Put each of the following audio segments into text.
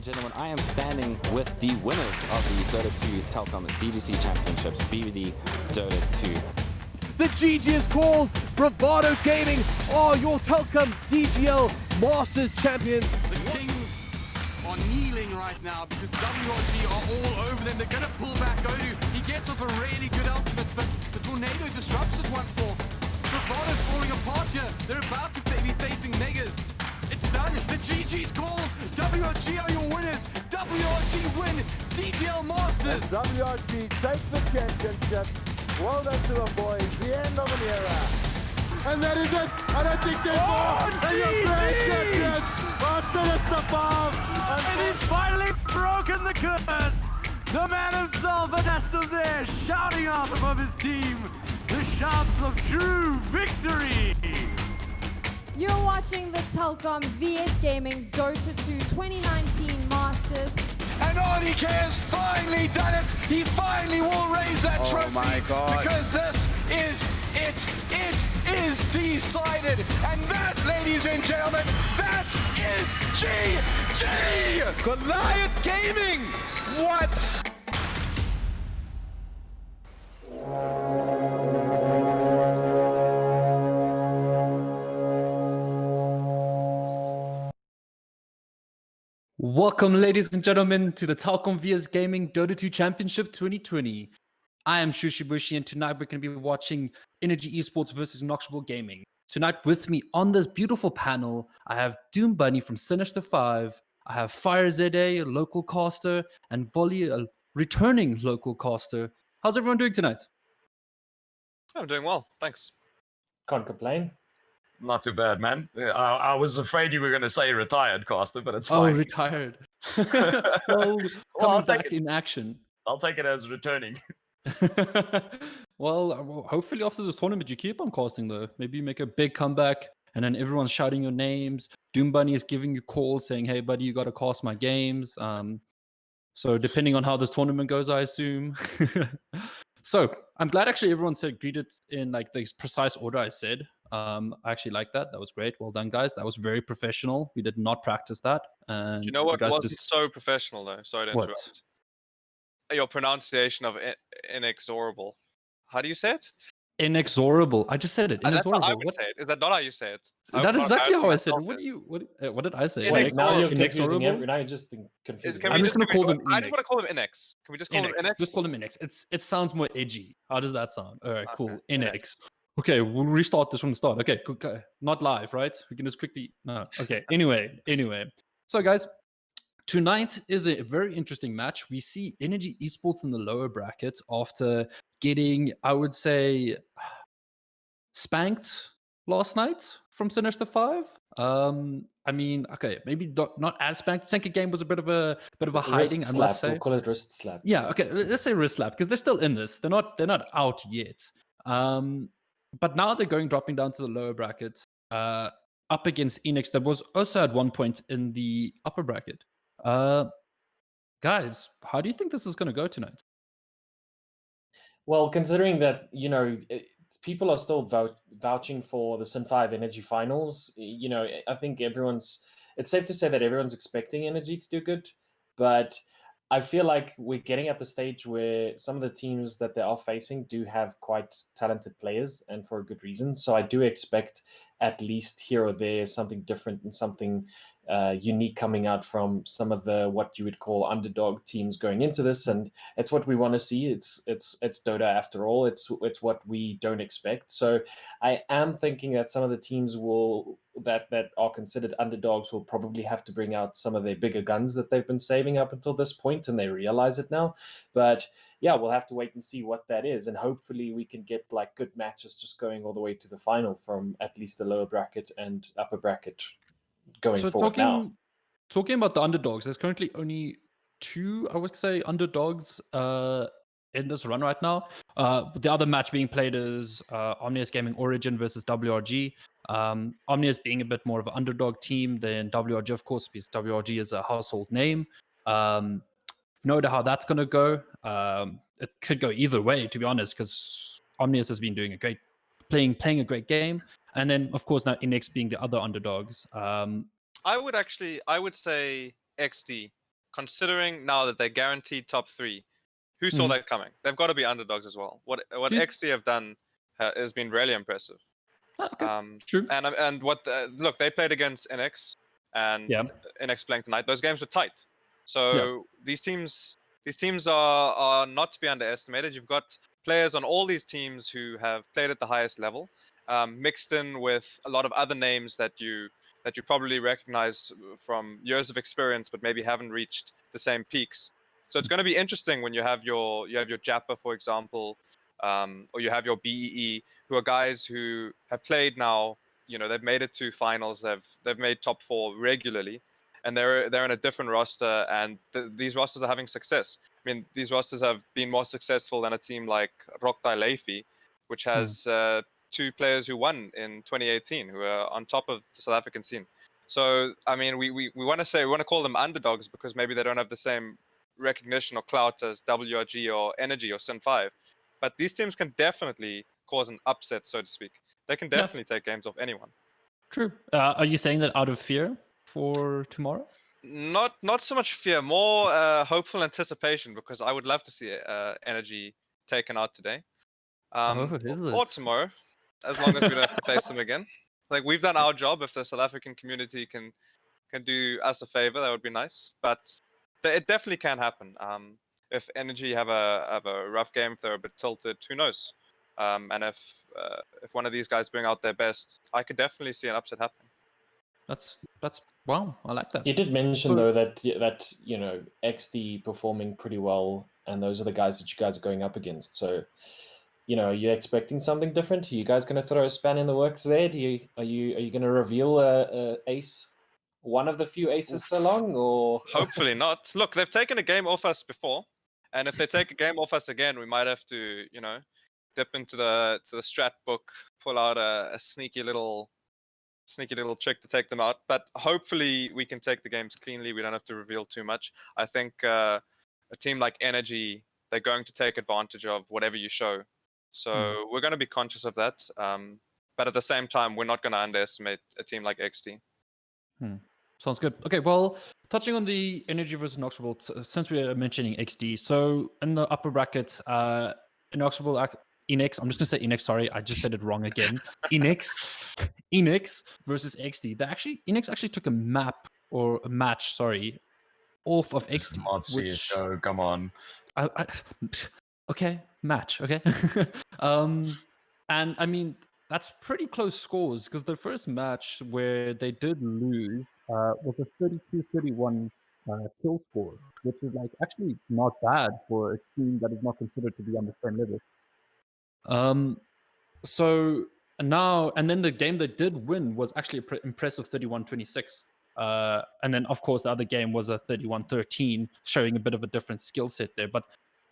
gentlemen, I am standing with the winners of the Dota 2 Telkom DGC Championships, BVD Dota 2. The GG is called. Bravado Gaming are your Telkom DGL Masters champions. The Kings are kneeling right now because WRG are all over them. They're going to pull back Odu. He gets off a really good ultimate, but the tornado disrupts it once more. Bravado's falling apart here. They're about to be facing Megas. It's done. The GG's called. WRG are your winners. WRG win DGL Masters. And WRG take the championship. Well done to the boys. The end of an era. And that is it. I don't think there's more. And your grand champions are Sinister Bomb. And he's finally broken the curse. The man himself, Anastas there, shouting out above his team. The shouts of true victory. You're watching the Telkom VS Gaming Dota 2 2019 Masters. And RDK has finally done it. He finally will raise that trophy. Oh my God. Because this is it. It is decided. And that, ladies and gentlemen, that is GG! Goliath Gaming. What? Welcome, ladies and gentlemen, to the Telkom VS Gaming Dota 2 Championship 2020. I am Shushibushi, and tonight we're going to be watching Energy Esports versus Knoxville Gaming. Tonight with me on this beautiful panel, I have Doom Bunny from Sinister 5, I have Fire ZA, a local caster, and Volley, a returning local caster. How's everyone doing tonight? I'm doing well, thanks. Can't complain. Not too bad, man. I was afraid you were going to say retired, caster, but it's fine. Oh, retired. Well, coming back in action. I'll take it as returning. Well, hopefully after this tournament you keep on casting though. Maybe you make a big comeback and then everyone's shouting your names. Doom Bunny is giving you calls saying, hey buddy, you got to cast my games. So depending on how this tournament goes, I assume. So I'm glad actually everyone said greeted in like the precise order I said. I actually like that. That was great. Well done, guys. That was very professional. We did not practice that. And Do you know what guys wasn't so professional though? Sorry to interrupt. Your pronunciation of inexorable. How do you say it? Inexorable. I just said it. That's Inexorable. how I would say it. Is that not how you say it? That is exactly how I said it. Myself What did I say? Wait, now you're confusing Inexorable? now you're just confusing. Can I'm we just gonna call them I just Inex. want to call them Inex. Can we just call them Inex? Just call them Inex. It sounds more edgy. How does that sound? All right, cool. Okay. Inex. Okay, we'll restart this from the start. Okay, not live, right? We can just quickly. No. Okay. Anyway. So, guys, tonight is a very interesting match. We see Energy Esports in the lower bracket after getting, I would say, spanked last night from Sinister 5. I mean, okay, maybe not as spanked. Second game was a bit of a hiding, I must say. We'll call it wrist slap. Yeah, okay, let's say wrist slap because they're still in this. They're not out yet. But now they're dropping down to the lower bracket, up against Inex. That was also at one point in the upper bracket. Guys, how do you think this is going to go tonight? Well, considering that, people are still vouching for the Sin 5 Energy Finals, I think it's safe to say that everyone's expecting Energy to do good, but I feel like we're getting at the stage where some of the teams that they are facing do have quite talented players, and for a good reason. So I do expect at least here or there something different and something unique coming out from some of the what you would call underdog teams going into this, and it's what we want to see. It's Dota after all. It's what we don't expect. So I am thinking that some of the teams that are considered underdogs will probably have to bring out some of their bigger guns that they've been saving up until this point, and they realize it now. But yeah, we'll have to wait and see what that is, and hopefully we can get like good matches just going all the way to the final from at least the lower bracket and upper bracket going forward now. Talking about the underdogs, there's currently only two, I would say, underdogs in this run right now. The other match being played is Omnius Gaming Origin versus WRG. Omnius being a bit more of an underdog team than WRG, of course, because WRG is a household name. No idea how that's going to go. It could go either way, to be honest, because Omnius has been doing playing a great game. And then, of course, now Inex being the other underdogs. I would say XD considering now that they're guaranteed top 3, who saw that coming? They've got to be underdogs as well. What XT have done has been really impressive. True. And look, they played against Inex and Inex playing tonight. Those games were tight. So these teams are not to be underestimated. You've got players on all these teams who have played at the highest level, mixed in with a lot of other names that you probably recognize from years of experience, but maybe haven't reached the same peaks. So it's going to be interesting when you have your Jappa, for example, or you have your BEE, who are guys who have played now. You know, they've made it to finals. They've made top 4 regularly, and they're in a different roster. And these rosters are having success. I mean, these rosters have been more successful than a team like Rokta Leifi, which has 2 players who won in 2018, who are on top of the South African scene. So, I mean, we want to call them underdogs because maybe they don't have the same recognition or clout as WRG or Energy or Sin5. But these teams can definitely cause an upset, so to speak. They can definitely take games off anyone. True. Are you saying that out of fear for tomorrow? Not so much fear, more hopeful anticipation, because I would love to see Energy taken out today. Or tomorrow, as long as we don't have to face them again. Like, we've done our job. If the South African community can do us a favor, that would be nice. But it definitely can happen. If Energy have a rough game, if they're a bit tilted, who knows? And if one of these guys bring out their best, I could definitely see an upset happening. That's wow. I like that. You did mention though that you know, XD performing pretty well, and those are the guys that you guys are going up against. So, you know, are you expecting something different? Are you guys going to throw a span in the works there? Are you going to reveal a ace, one of the few aces along, or hopefully not? Look, they've taken a game off us before, and if they take a game off us again, we might have to, you know, dip into the strat book, pull out a sneaky little trick to take them out. But hopefully we can take the games cleanly. We don't have to reveal too much. I think a team like Energy, they're going to take advantage of whatever you show. So we're going to be conscious of that. But at the same time, we're not going to underestimate a team like XT. Sounds good. Okay, well, touching on the Energy versus Inoxable, since we are mentioning XD, so in the upper brackets, Inoxable, Inex, I'm just going to say Inex, sorry, I just said it wrong again. Inex versus XD. Inex actually took a match, off of XD. Show, come on. Okay, match, okay. And I mean, that's pretty close scores, because the first match where they did lose was a 32-31 kill score, which is like actually not bad for a team that is not considered to be on the same level. So now, and then the game they did win was actually a impressive 31-26. And then, of course, the other game was a 31-13, showing a bit of a different skill set there. But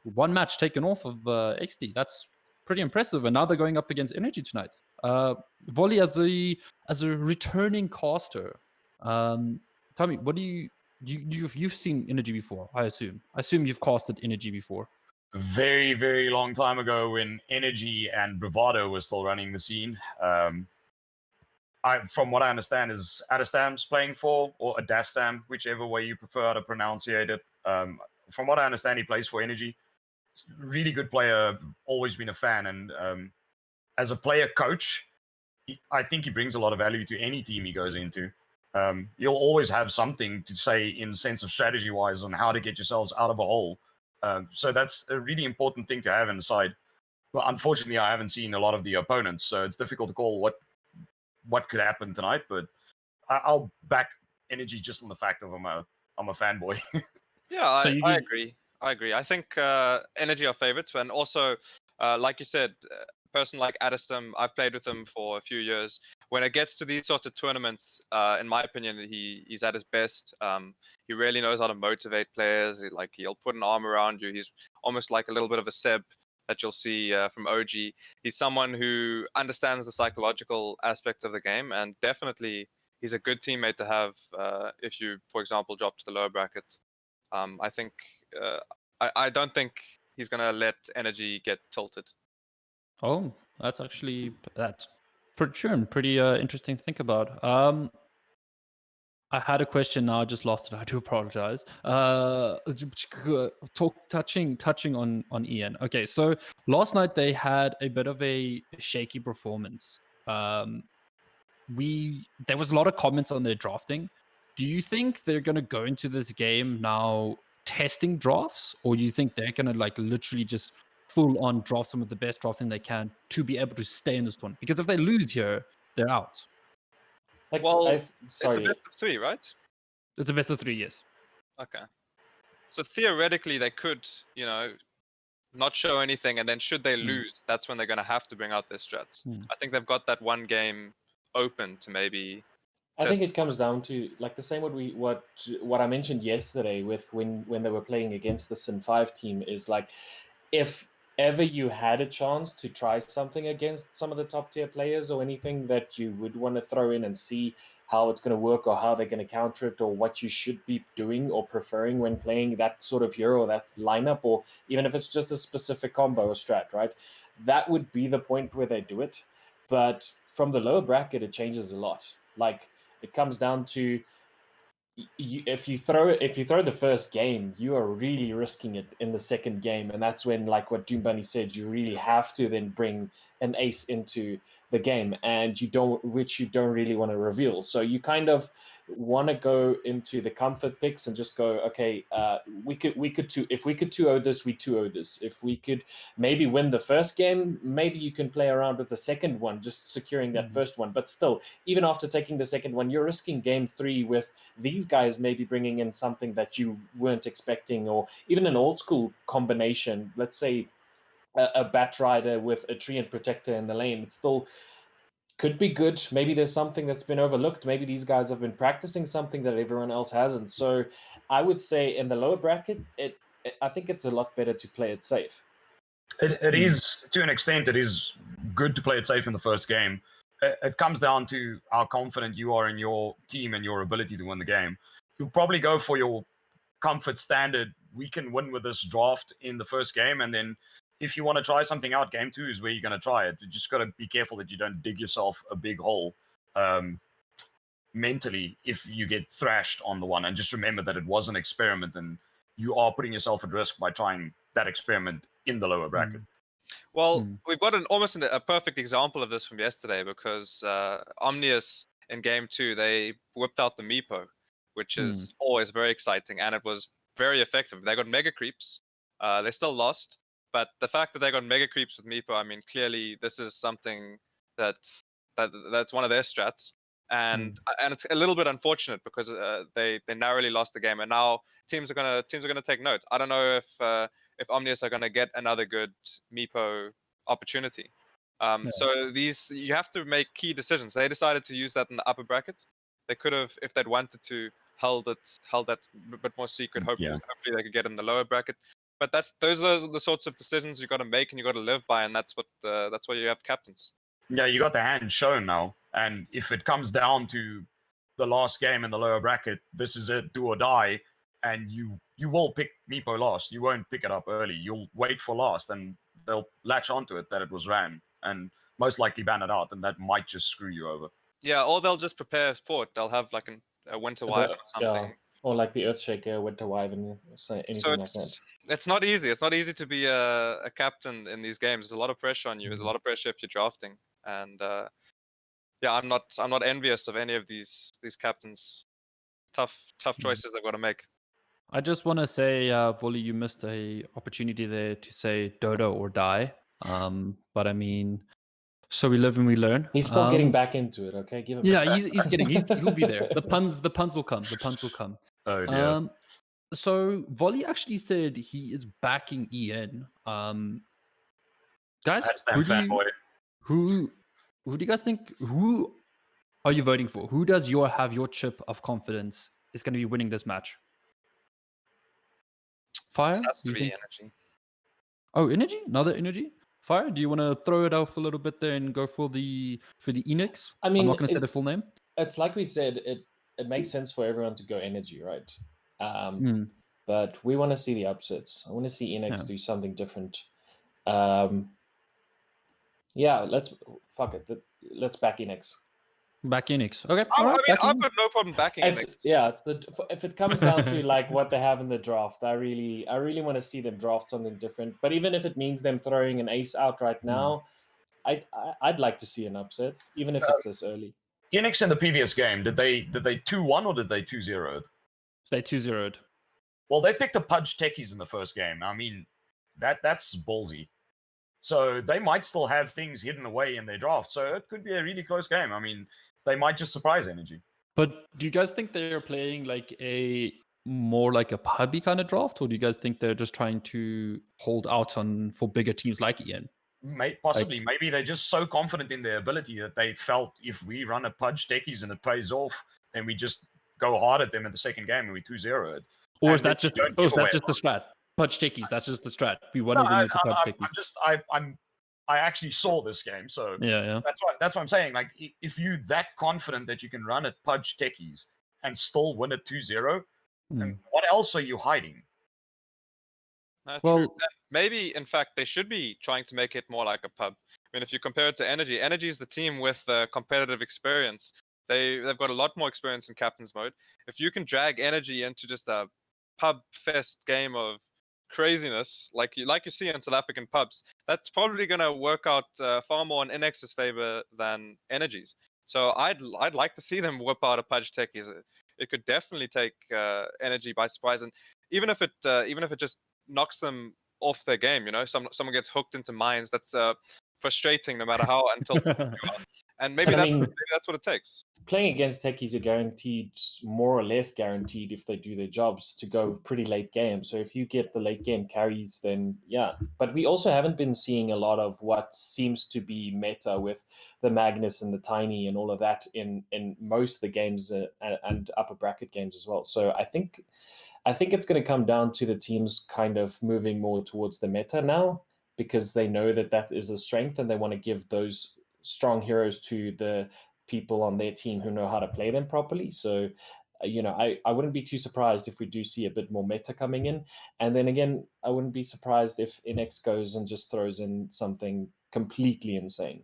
one match taken off of XD, that's pretty impressive. And now they're going up against Energy tonight. Volley, as a returning caster, tell me, what do you've seen Energy before? I assume you've casted Energy before. Very, very long time ago, when Energy and Bravado were still running the scene. From what I understand, is Adastam's playing for, or Adastam, whichever way you prefer to pronunciate it. From what I understand, he plays for Energy. Really good player, always been a fan, and as a player coach, I think he brings a lot of value to any team he goes into. You'll always have something to say in the sense of strategy-wise on how to get yourselves out of a hole. So that's a really important thing to have in the side. Well, unfortunately, I haven't seen a lot of the opponents, so it's difficult to call what could happen tonight. But I'll back Energy just on the fact of I'm a fanboy. Yeah, I agree. I think Energy are favorites, and also, like you said, a person like Adastam, I've played with him for a few years. When it gets to these sorts of tournaments, in my opinion, he's at his best. He really knows how to motivate players. He'll put an arm around you. He's almost like a little bit of a Seb that you'll see from OG. He's someone who understands the psychological aspect of the game, and definitely he's a good teammate to have if you, for example, drop to the lower brackets. I think I don't think he's gonna let Energy get tilted. Oh, that's pretty sure and pretty interesting to think about. I had a question now. I just lost it. I do apologize. Touching on Ian. Okay, so last night they had a bit of a shaky performance. There was a lot of comments on their drafting. Do you think they're gonna go into this game now testing drafts, or do you think they're gonna like literally just full on draft some of the best drafting they can to be able to stay in this tournament? Because if they lose here, they're out. Like, Well, it's a sorry. best of 3, right? It's a best of 3 years. Okay. So theoretically, they could, not show anything, and then should they lose, that's when they're going to have to bring out their strats. I think they've got that one game open to maybe. I think it comes down to like the same what I mentioned yesterday with when they were playing against the Sin 5 team is like if ever you had a chance to try something against some of the top tier players or anything that you would want to throw in and see how it's going to work or how they're going to counter it or what you should be doing or preferring when playing that sort of hero or that lineup, or even if it's just a specific combo or strat, right? That would be the point where they do it. But from the lower bracket, it changes a lot. Like it comes down to if you throw the first game, you are really risking it in the second game, and that's when, like what Doom Bunny said, you really have to then bring an ace into the game, and you don't really want to reveal. So you kind of want to go into the comfort picks and just go, okay, we could 2-0 this, we 2-0 this. If we could maybe win the first game, maybe you can play around with the second one, just securing that first one. But still, even after taking the second one, you're risking game 3 with these guys maybe bringing in something that you weren't expecting, or even an old school combination. Let's say a Bat Rider with a Tree and Protector in the lane. It still could be good. Maybe there's something that's been overlooked. Maybe these guys have been practicing something that everyone else hasn't. So I would say in the lower bracket, I think it's a lot better to play it safe. It is, to an extent, it is good to play it safe in the first game. It comes down to how confident you are in your team and your ability to win the game. You'll probably go for your comfort standard. We can win with this draft in the first game, and then if you want to try something out, game 2 is where you're going to try it. You just got to be careful that you don't dig yourself a big hole mentally if you get thrashed on the one. And just remember that it was an experiment, and you are putting yourself at risk by trying that experiment in the lower bracket. Well, we've got almost a perfect example of this from yesterday, because Omnius in game 2, they whipped out the Meepo, which is always very exciting, and it was very effective. They got mega creeps. They still lost, but the fact that they got mega creeps with Meepo, I mean, clearly this is something that's one of their strats, and it's a little bit unfortunate because they narrowly lost the game, and now teams are gonna take note. I don't know if Omnius are gonna get another good Meepo opportunity. So you have to make key decisions. They decided to use that in the upper bracket. They could have, if they'd wanted to, held that a bit more secret. Hopefully they could get in the lower bracket. But those are the sorts of decisions you got to make and you got to live by, and that's why you have captains. Yeah, you got the hand shown now, and if it comes down to the last game in the lower bracket, this is it, do or die, and you will pick Meepo last. You won't pick it up early. You'll wait for last, and they'll latch onto it that it was Ran, and most likely ban it out, and that might just screw you over. Yeah, or they'll just prepare for it. They'll have like a Winter Wyvern or something. Yeah. Or like the Earthshaker, Winter Wyvern, anything like that. It's not easy. It's not easy to be a captain in these games. There's a lot of pressure on you. There's a lot of pressure if you're drafting, and I'm not envious of any of these captains. Tough choices they've got to make. I just want to say, Volley, you missed a opportunity there to say Dota or die. But I mean, so we live and we learn. He's still getting back into it. Okay, give him. Yeah, he'll be there. The puns will come. The puns will come. Oh dear. So Volley actually said he is backing Ian. Guys, who do you guys think? Who are you voting for? Who does have your chip of confidence is going to be winning this match? Fire? It has to be Energy. Oh, Energy? Another Energy? Fire? Do you want to throw it off a little bit there and go for the Inex? I mean, I'm not going to say the full name. It's like we said, it makes sense for everyone to go Energy, right? But we want to see the upsets. I want to see Inex do something different. Yeah, let's back Inex. Back Inex. Okay. I All right. mean, Back I've Inex. got no problem backing Inex. It's if it comes down to like what they have in the draft, I really want to see them draft something different. But even if it means them throwing an ace out right now, I'd like to see an upset, even if it's this early. Inex in the previous game, did they 2-1 or did they 2-0? They 2-0'd. Well, they picked up Pudge Techies in the first game. I mean, that's ballsy. So they might still have things hidden away in their draft. So it could be a really close game. I mean, they might just surprise Energy. But do you guys think they're playing like a more like a pubby kind of draft, or do you guys think they're just trying to hold out on for bigger teams like Ian? Possibly. Maybe they're just so confident in their ability that they felt if we run a Pudge Techies and it pays off, then we just go hard at them in the second game and we 2-0 it. Or is that just the strat? Pudge Techies, that's just the strat. We won it with the Pudge Techies. I actually saw this game, so yeah. That's what I'm saying. Like, if you that confident that you can run at Pudge Techies and still win it 2-0, then what else are you hiding? Well, maybe in fact they should be trying to make it more like a pub. I mean, if you compare it to Energy, Energy is the team with competitive experience. They've got a lot more experience in captain's mode. If you can drag Energy into just a pub fest game of craziness like you see in South African pubs, that's probably going to work out far more in Inex's favor than Energy's. So I'd like to see them whip out a Pudge Techies. It could definitely take Energy by surprise, and even if it just knocks them off their game, someone gets hooked into mines. That's frustrating no matter how untilted you are. And maybe that's what it takes. Playing against techies, you're guaranteed, more or less guaranteed, if they do their jobs, to go pretty late game. So if you get the late game carries, then yeah. But we also haven't been seeing a lot of what seems to be meta with the Magnus and the Tiny and all of that in most of the games and upper bracket games as well. So I think it's going to come down to the teams kind of moving more towards the meta now, because they know that is a strength and they want to give those strong heroes to the people on their team who know how to play them properly. So, I wouldn't be too surprised if we do see a bit more meta coming in. And then again, I wouldn't be surprised if Inex goes and just throws in something completely insane.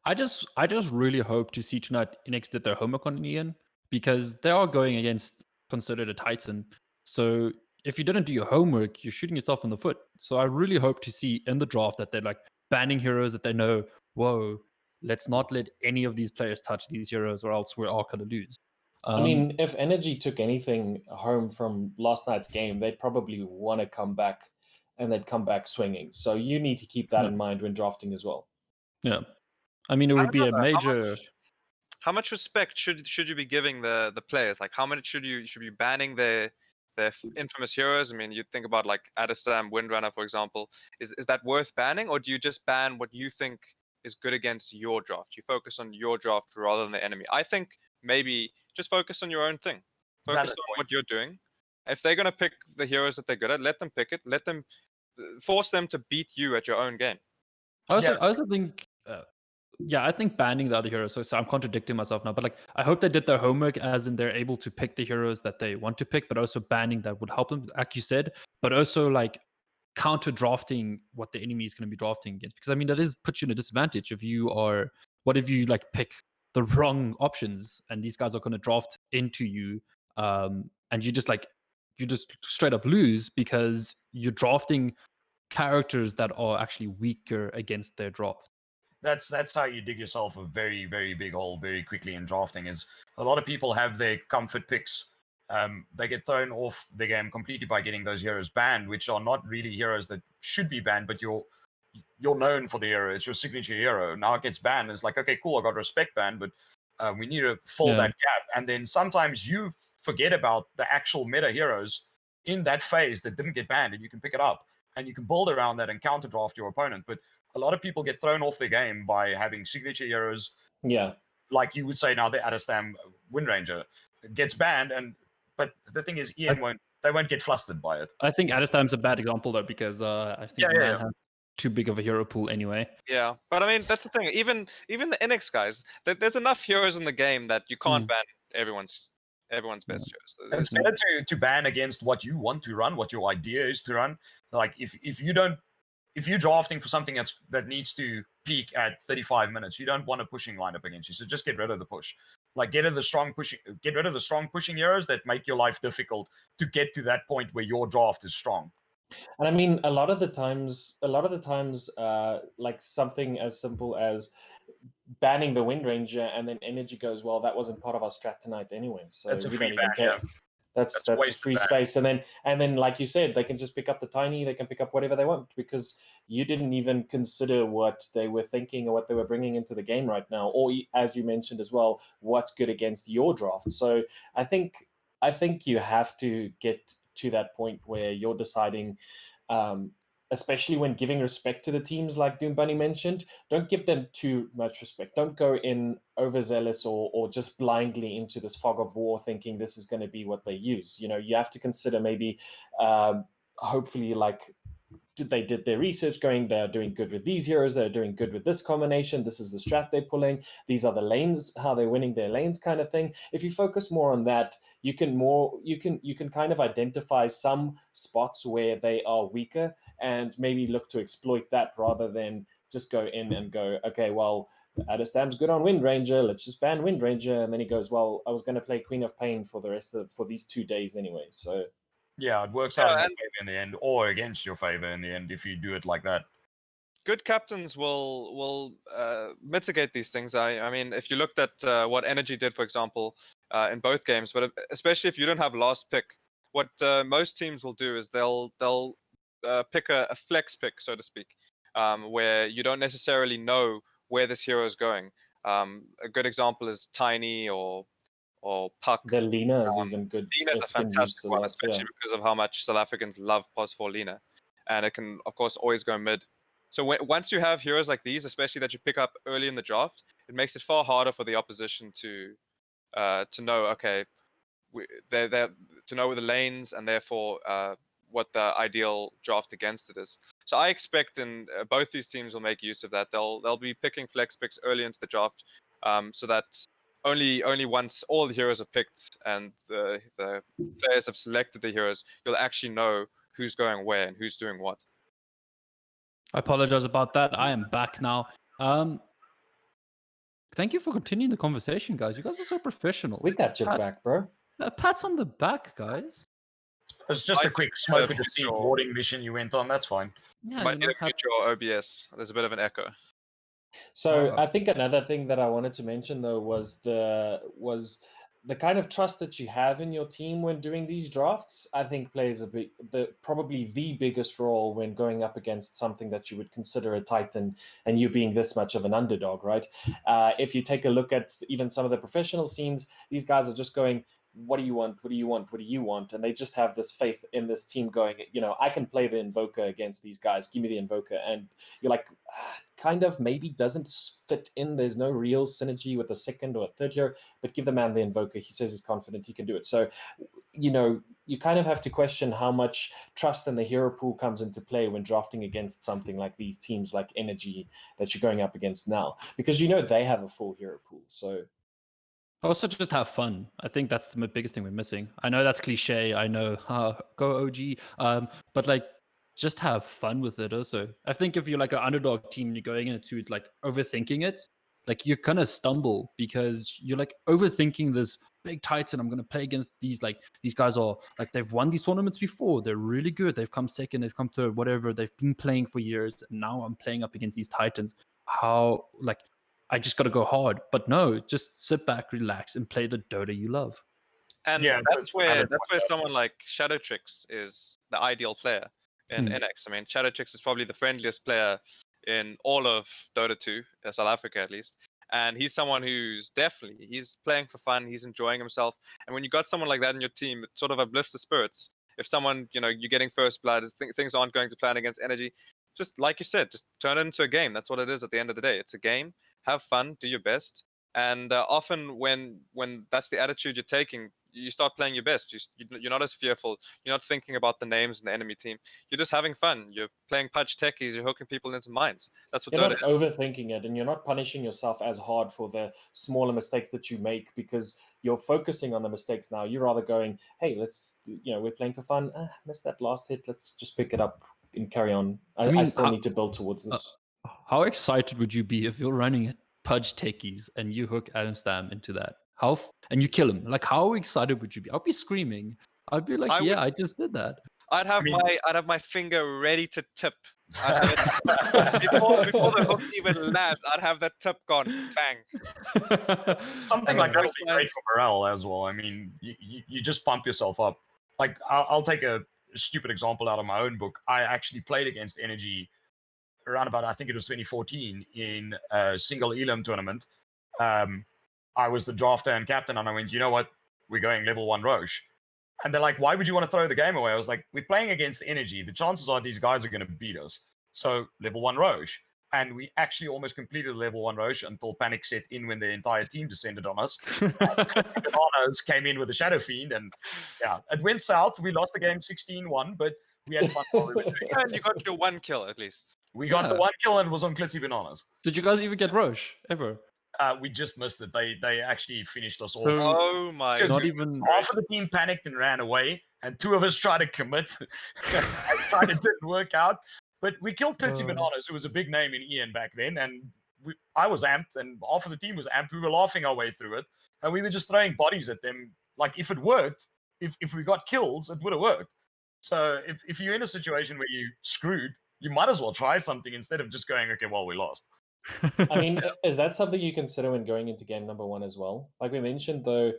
I just really hope to see tonight Inex did their homework on Ian, because they are going against considered a Titan. So if you didn't do your homework, you're shooting yourself in the foot. So I really hope to see in the draft that they're like banning heroes that they know, whoa, let's not let any of these players touch these heroes or else we're all going to lose. I mean, if Energy took anything home from last night's game, they'd probably want to come back, and they'd come back swinging. So you need to keep that in mind when drafting as well. Yeah. I mean, it would be a major... How much respect should you be giving the players? Like, how much should you be banning their infamous heroes? I mean, you think about like Adestam, Windrunner, for example. Is that worth banning, or do you just ban what you think is good against your draft? You focus on your draft rather than the enemy. I think maybe just focus on your own thing. Focus on what you're doing. If they're going to pick the heroes that they're good at, let them pick it. Let them force them to beat you at your own game. I also think... I think banning the other heroes, so I'm contradicting myself now, but like I hope they did their homework, as in they're able to pick the heroes that they want to pick, but also banning that would help them, like you said, but also like counter drafting what the enemy is going to be drafting against, because I mean that puts you in a disadvantage if you like pick the wrong options and these guys are going to draft into you, and you just straight up lose because you're drafting characters that are actually weaker against their draft. That's how you dig yourself a very, very big hole very quickly in drafting. Is a lot of people have their comfort picks. They get thrown off the game completely by getting those heroes banned, which are not really heroes that should be banned, but you're known for the hero. It's your signature hero. Now it gets banned. It's like, okay, cool, I got respect banned, but we need to fill that gap. And then sometimes you forget about the actual meta heroes in that phase that didn't get banned, and you can pick it up and you can build around that and counter draft your opponent. But a lot of people get thrown off the game by having signature heroes. Yeah. Like you would say now, the Adestam Wind Ranger gets banned, but the thing is, Ian won't get flustered by it. I think Adestam's a bad example though, because I think man has too big of a hero pool anyway. Yeah, but I mean that's the thing. Even the Inex guys, there's enough heroes in the game that you can't ban everyone's best heroes. It's better to ban against what you want to run, what your idea is to run. Like if you don't if you're drafting for something that needs to peak at 35 minutes, you don't want a pushing lineup against you. So just get rid of the push. Like get rid of the strong pushing heroes that make your life difficult to get to that point where your draft is strong. And I mean, a lot of the times, like something as simple as banning the Wind Ranger, and then Energy goes, well, that wasn't part of our strat tonight anyway, so That's a we free don't even ban, care. yeah. That's wasted free ban. space, and then like you said, they can just pick up the Tiny, they can pick up whatever they want, because you didn't even consider what they were thinking or what they were bringing into the game right now, or as you mentioned as well, what's good against your draft. So I think you have to get to that point where you're deciding, especially when giving respect to the teams like Doom Bunny mentioned, don't give them too much respect. Don't go in overzealous or just blindly into this fog of war thinking this is going to be what they use. You know, you have to consider maybe, hopefully, like, they did their research going, they're doing good with these heroes, they're doing good with this combination, this is the strat they're pulling, these are the lanes, how they're winning their lanes, kind of thing. If you focus more on that, you can kind of identify some spots where they are weaker and maybe look to exploit that, rather than just go in and go, okay, well, Adestam's good on Wind Ranger, let's just ban Wind Ranger. And then he goes, well, I was going to play Queen of Pain for these 2 days anyway, so yeah, it works out in your favor in the end, or against your favor in the end if you do it like that. Good captains will mitigate these things. I mean, if you looked at what Energy did, for example, in both games, but especially if you don't have last pick, what most teams will do is they'll pick a flex pick, so to speak, where you don't necessarily know where this hero is going. A good example is Tiny or Puck. the Lina is even good. Lina's a It's been used fantastic a one, lot, especially yeah. because of how much South Africans love POS4 Lina. And it can, of course, always go mid. So once you have heroes like these, especially that you pick up early in the draft, it makes it far harder for the opposition to know, okay, to know the lanes and therefore what the ideal draft against it is. So I expect both these teams will make use of that. They'll be picking flex picks early into the draft, so that only once all the heroes are picked and the players have selected the heroes, you'll actually know who's going where and who's doing what. I apologize about that. I am back now. Thank you for continuing the conversation, guys. You guys are so professional. We got your back, bro. Pats on the back, guys. It's just a quick smoke with the seat warding mission you went on. That's fine. Yeah, you might need to mute your OBS. There's a bit of an echo. So I think another thing that I wanted to mention though was the kind of trust that you have in your team when doing these drafts. I think plays probably the biggest role when going up against something that you would consider a titan, and you being this much of an underdog, right? If you take a look at even some of the professional scenes, these guys are just going, what do you want? What do you want? What do you want? And they just have this faith in this team going, you know, I can play the Invoker against these guys. Give me the Invoker. And you're like, kind of maybe doesn't fit in. There's no real synergy with a second or a third hero, but give the man the Invoker. He says he's confident he can do it. So, you know, you kind of have to question how much trust in the hero pool comes into play when drafting against something like these teams like Energy that you're going up against now, because you know they have a full hero pool. So also just have fun. I think that's the biggest thing we're missing. I know that's cliche. I know, go OG. But like, just have fun with it also. I think if you're like an underdog team and you're going into it like overthinking it, like you're gonna stumble because you're like overthinking this big titan. I'm gonna play against these guys are like, they've won these tournaments before. They're really good. They've come second, they've come third, whatever. They've been playing for years. And now I'm playing up against these titans. How, like, I just got to go hard. But no, just sit back, relax, and play the Dota you love. And yeah, that's where someone like Shadowtrix is the ideal player in Inex. I mean, Shadowtrix is probably the friendliest player in all of Dota 2, South Africa at least. And he's someone who's he's playing for fun, he's enjoying himself. And when you got someone like that in your team, it sort of uplifts the spirits. If someone, you know, you're getting first blood, things aren't going to plan against Energy, just like you said, just turn it into a game. That's what it is at the end of the day. It's a game. Have fun, do your best, and often when that's the attitude you're taking, you start playing your best. You're not as fearful. You're not thinking about the names in the enemy team. You're just having fun. You're playing punch techies. You're hooking people into mines. That's what you're Dota not is. overthinking it, and you're not punishing yourself as hard for the smaller mistakes that you make because you're focusing on the mistakes now. You're rather going, hey, let's, you know, we're playing for fun. Missed that last hit. Let's just pick it up carry on. I mean, still need to build towards this. How excited would you be if you're running a Pudge Techies and you hook Adam Stam into that? And you kill him? Like, how excited would you be? I'd be screaming. I'd be like, I just did that. I'd have my finger ready to tip. Before the hook even lands, I'd have that tip gone. Bang. Something like that would be great for morale as well. I mean, you just pump yourself up. Like, I'll take a stupid example out of my own book. I actually played against Energy around about, I think it was 2014, in a single Elam tournament. I was the drafter and captain, and I went, you know what? We're going level 1 Roche. And they're like, why would you want to throw the game away? I was like, we're playing against Energy. The chances are these guys are going to beat us. So level 1 Roche. And we actually almost completed level 1 Roche until panic set in when the entire team descended on us. Bananas came in with a Shadow Fiend, and yeah, it went south. We lost the game 16-1, but we had fun while we were doing it. And you got your 1 kill at least. We got the 1 kill, and it was on Clitsy Bananas. Did you guys even get Roche ever? We just missed it. They actually finished us off. Oh my! Not even half of the team panicked and ran away, and 2 of us tried to commit. It didn't work out. But we killed Clitsy Bananas, who was a big name in Ian back then, and I was amped, and half of the team was amped. We were laughing our way through it, and we were just throwing bodies at them. Like, if it worked, if we got kills, it would have worked. So if you're in a situation where you're screwed, you might as well try something instead of just going, okay, well, we lost. I mean, is that something you consider when going into game number 1 as well? Like we mentioned, though,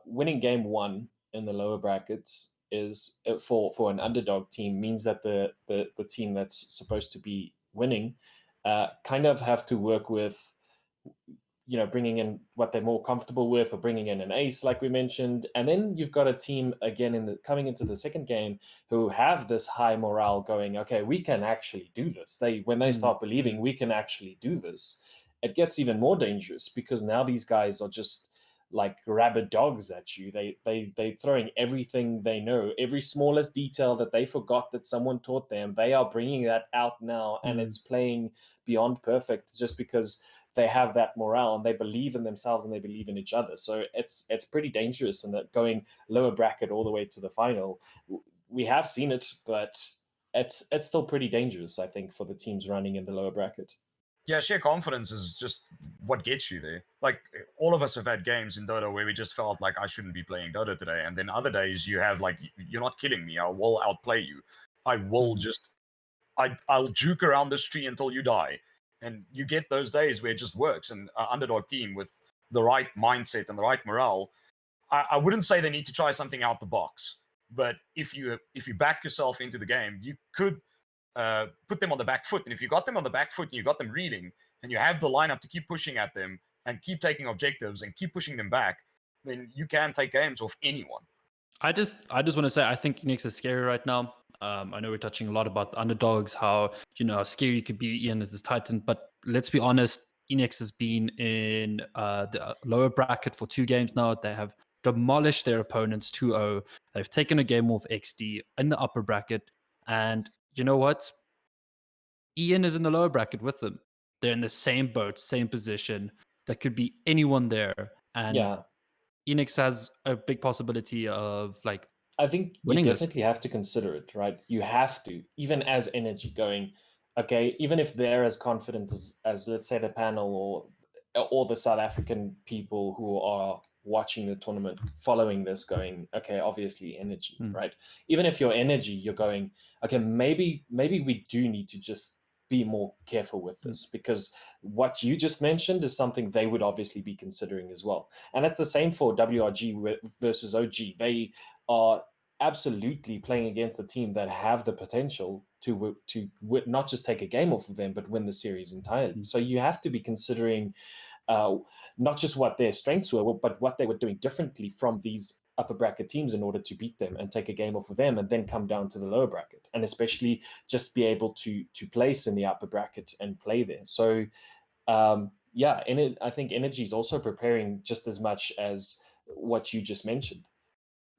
winning game 1 in the lower brackets is for an underdog team means that the team that's supposed to be winning kind of have to work with, bringing in what they're more comfortable with, or bringing in an ace, like we mentioned. And then you've got a team again coming into the second game who have this high morale going, okay, we can actually do this. When they start believing we can actually do this, it gets even more dangerous, because now these guys are just like rabid dogs at you. They're throwing everything they know, every smallest detail that they forgot that someone taught them. They are bringing that out now, and it's playing beyond perfect just because they have that morale and they believe in themselves and they believe in each other. So it's pretty dangerous, and that going lower bracket all the way to the final, we have seen it, but it's still pretty dangerous, I think, for the teams running in the lower bracket. Yeah, sheer confidence is just what gets you there. Like, all of us have had games in Dota where we just felt like, I shouldn't be playing Dota today. And then other days you have like, you're not killing me. I will outplay you. I will I'll juke around this tree until you die. And you get those days where it just works. And an underdog team with the right mindset and the right morale, I wouldn't say they need to try something out the box. But if you back yourself into the game, you could put them on the back foot. And if you got them on the back foot and you got them reading, and you have the lineup to keep pushing at them and keep taking objectives and keep pushing them back, then you can take games off anyone. I just want to say, I think Inex is scary right now. I know we're touching a lot about the underdogs, how scary you could be Ian as this Titan, but let's be honest, Inex has been in the lower bracket for 2 games now. They have demolished their opponents 2-0. They've taken a game off XD in the upper bracket, and you know what? Ian is in the lower bracket with them. They're in the same boat, same position. There could be anyone there, and Inex has a big possibility of I think you definitely this. have to consider it, right? You have to, even as Energy going, okay, even if they're as confident as let's say the panel or the South African people who are watching the tournament, following this, going, okay, obviously Energy, right? Even if you're Energy, you're going, okay, maybe we do need to just be more careful with this, because what you just mentioned is something they would obviously be considering as well. And that's the same for WRG versus OG. They are absolutely playing against a team that have the potential to not just take a game off of them, but win the series entirely. So you have to be considering not just what their strengths were, but what they were doing differently from these upper bracket teams in order to beat them and take a game off of them, and then come down to the lower bracket, and especially just be able to place in the upper bracket and play there. So I think Energy is also preparing just as much as what you just mentioned.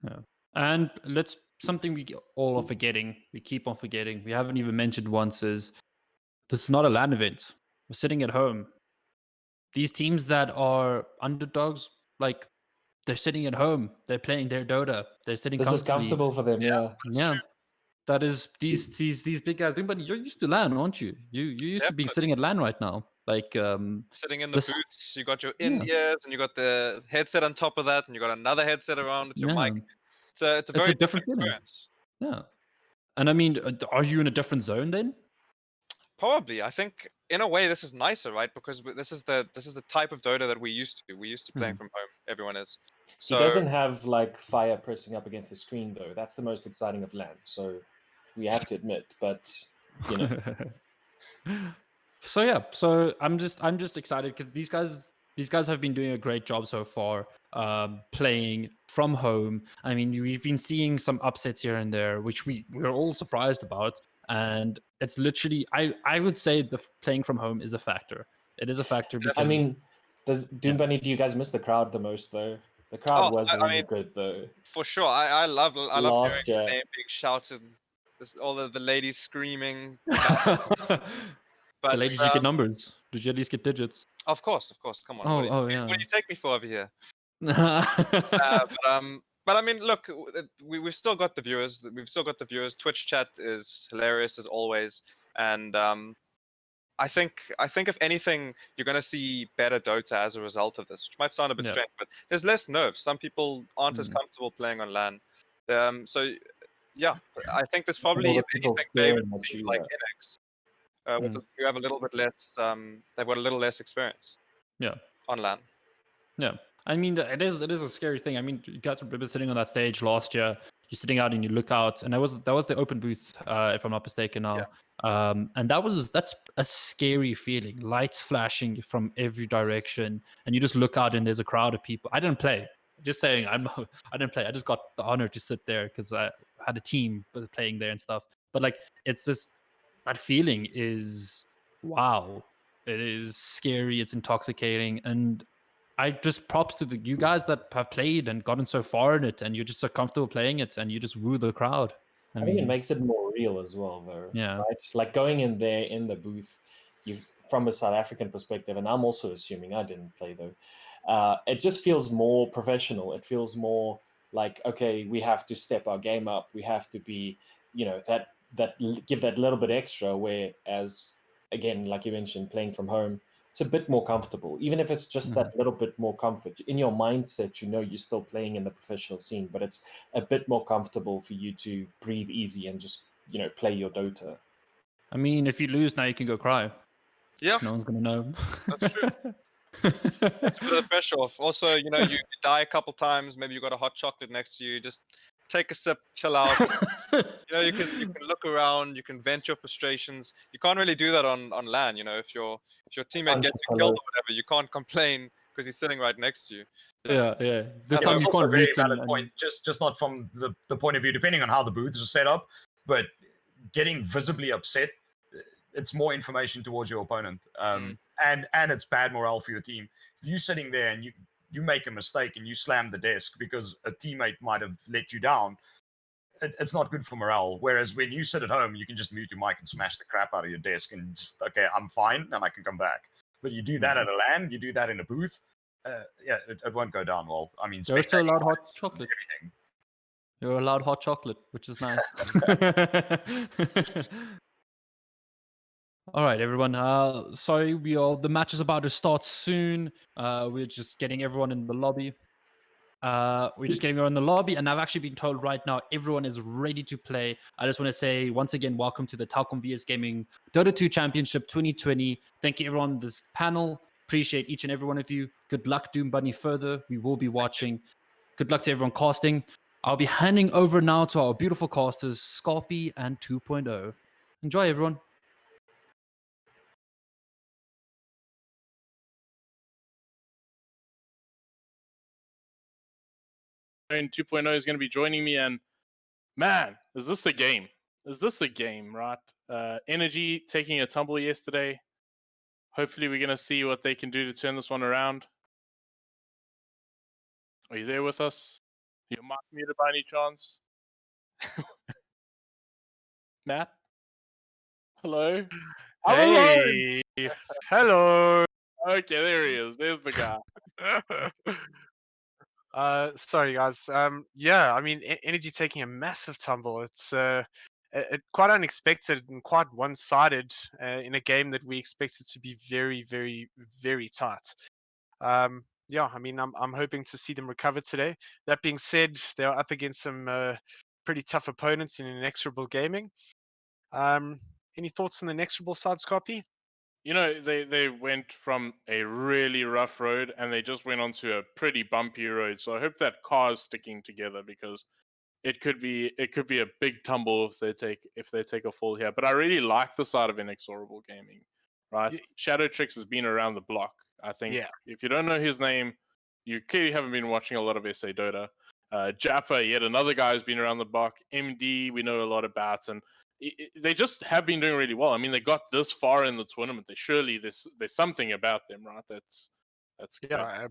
Yeah. And something we all are forgetting, we keep on forgetting, we haven't even mentioned once, is it's not a LAN event. We're sitting at home. These teams that are underdogs, they're sitting at home. They're playing their Dota. They're sitting This is comfortable for them, yeah. Yeah. That is these big guys. But you're used to LAN, aren't you? You used to be sitting at LAN right now. Like sitting in the boots, you got your in-ears, and you got the headset on top of that, and you got another headset around with your mic. It's a very different experience. Yeah. And I mean, are you in a different zone then? Probably. I think in a way this is nicer, right? Because this is the type of Dota that we used to. We used to playing from home. Everyone is. So He doesn't have like fire pressing up against the screen though. That's the most exciting of LAN. So we have to admit, but you know. So yeah, so I'm just excited because these guys have been doing a great job so far, playing from home. I mean, we've been seeing some upsets here and there, which we're all surprised about, and it's literally I would say the playing from home is a factor. It is a factor because I mean, does Doom Bunny? Do you guys miss the crowd the most though? The crowd was really good though. For sure, I love hearing Last the year. name being shouted. All of the ladies screaming. But the ladies, did you get numbers? Did you at least get digits? Of course. Come on. Oh, what yeah. do you take me for over here? But I mean, look, we've still got the viewers. Twitch chat is hilarious as always, and I think if anything, you're going to see better Dota as a result of this, which might sound a bit strange, but there's less nerves. Some people aren't as comfortable playing on LAN. So yeah, I think there's probably, if anything, favored like Inex. You have a little bit less. They've got a little less experience. Yeah. On LAN. Yeah. I mean, it is a scary thing. I mean, you guys remember sitting on that stage last year. You're sitting out and you look out, and that was the open booth, if I'm not mistaken now. Yeah. And that's a scary feeling. Lights flashing from every direction, and you just look out and there's a crowd of people. I didn't play. Just saying, I didn't play. I just got the honor to sit there because I had a team was playing there and stuff. But like, it's just that feeling is wow. It is scary. It's intoxicating, and I just props to you guys that have played and gotten so far in it, and you're just so comfortable playing it, and you just woo the crowd. I think it makes it more real as well, though. Yeah. Right? Like going in there in the booth, from a South African perspective, and I'm also assuming I didn't play though. It just feels more professional. It feels more like, okay, we have to step our game up. We have to be, that give that little bit extra. Whereas, again, like you mentioned, playing from home, it's a bit more comfortable, even if it's just that little bit more comfort in your mindset. You're still playing in the professional scene, but it's a bit more comfortable for you to breathe easy and just play your Dota. I mean, if you lose now, you can go cry. Yeah, no one's gonna know. That's true. It's a bit of pressure off. Also, you die a couple times. Maybe you got a hot chocolate next to you. Just take a sip, chill out. You can look around, you can vent your frustrations. You can't really do that on LAN. If your teammate gets you killed or whatever, you can't complain because he's sitting right next to you. Yeah. This time you can't a very valid point. Just not from the point of view, depending on how the booth is set up, but getting visibly upset, it's more information towards your opponent, and it's bad morale for your team. If you're sitting there and you make a mistake and you slam the desk because a teammate might have let you down, it's not good for morale. Whereas when you sit at home, you can just mute your mic and smash the crap out of your desk and just, okay, I'm fine, and I can come back. But you do that at a LAN, you do that in a booth, it won't go down well. I mean, you're still allowed hot chocolate. Everything. You're allowed hot chocolate, which is nice. All right, everyone. Sorry, the match is about to start soon. We're just getting everyone in the lobby. And I've actually been told right now everyone is ready to play. I just want to say once again, welcome to the Telkom VS Gaming Dota 2 Championship 2020. Thank you, everyone on this panel. Appreciate each and every one of you. Good luck, Doom Bunny. Further, we will be watching. Good luck to everyone casting. I'll be handing over now to our beautiful casters, Scorpy and 2.0. Enjoy, everyone. And 2.0 is going to be joining me, and man, is this a game? Right? Energy taking a tumble yesterday. Hopefully we're going to see what they can do to turn this one around. Are you there with us? You're mic muted by any chance? Matt? Hello? Hey! Hello! Okay, there he is. There's the guy. Sorry guys. Yeah, I mean, energy taking a massive tumble. It's quite unexpected and quite one-sided in a game that we expected to be very, very, very tight. Yeah, I mean, I'm hoping to see them recover today. That being said, they are up against some pretty tough opponents in Inexorable Gaming. Any thoughts on the Inexorable side, Scoppy? You know, they went from a really rough road and they just went onto a pretty bumpy road. So I hope that car is sticking together because it could be a big tumble if they take a fall here. But I really like the side of Inexorable Gaming, right? Shadow Tricks has been around the block. I think Yeah. if you don't know his name, you clearly haven't been watching a lot of SA Dota. Jaffa, yet another guy who's been around the block. MD, we know a lot about, and they just have been doing really well. I mean, they got this far in the tournament. There's something about them, right? That's good. Yeah,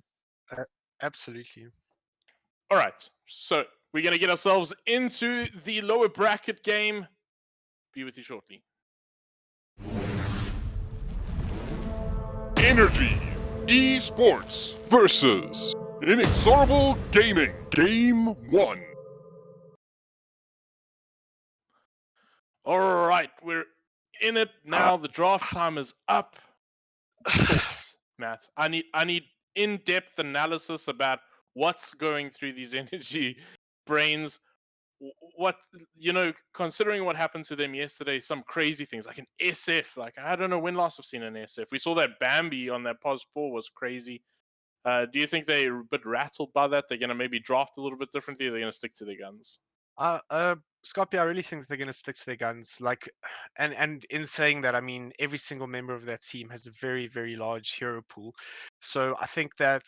absolutely. All right, so we're gonna get ourselves into the lower bracket game. Be with you shortly. Energy Esports versus Inexorable Gaming. Game 1. All right, we're in it now. The draft time is up. Thoughts, Matt? I need in-depth analysis about what's going through these energy brains. What, considering what happened to them yesterday, some crazy things like an SF. Like, I don't know when last I've seen an SF. We saw that Bambi on that POS 4 was crazy. Do you think they're a bit rattled by that? They're going to maybe draft a little bit differently? Or they're going to stick to their guns? Scoppy, I really think that they're going to stick to their guns. Like, and in saying that, I mean every single member of that team has a very, very large hero pool. So I think that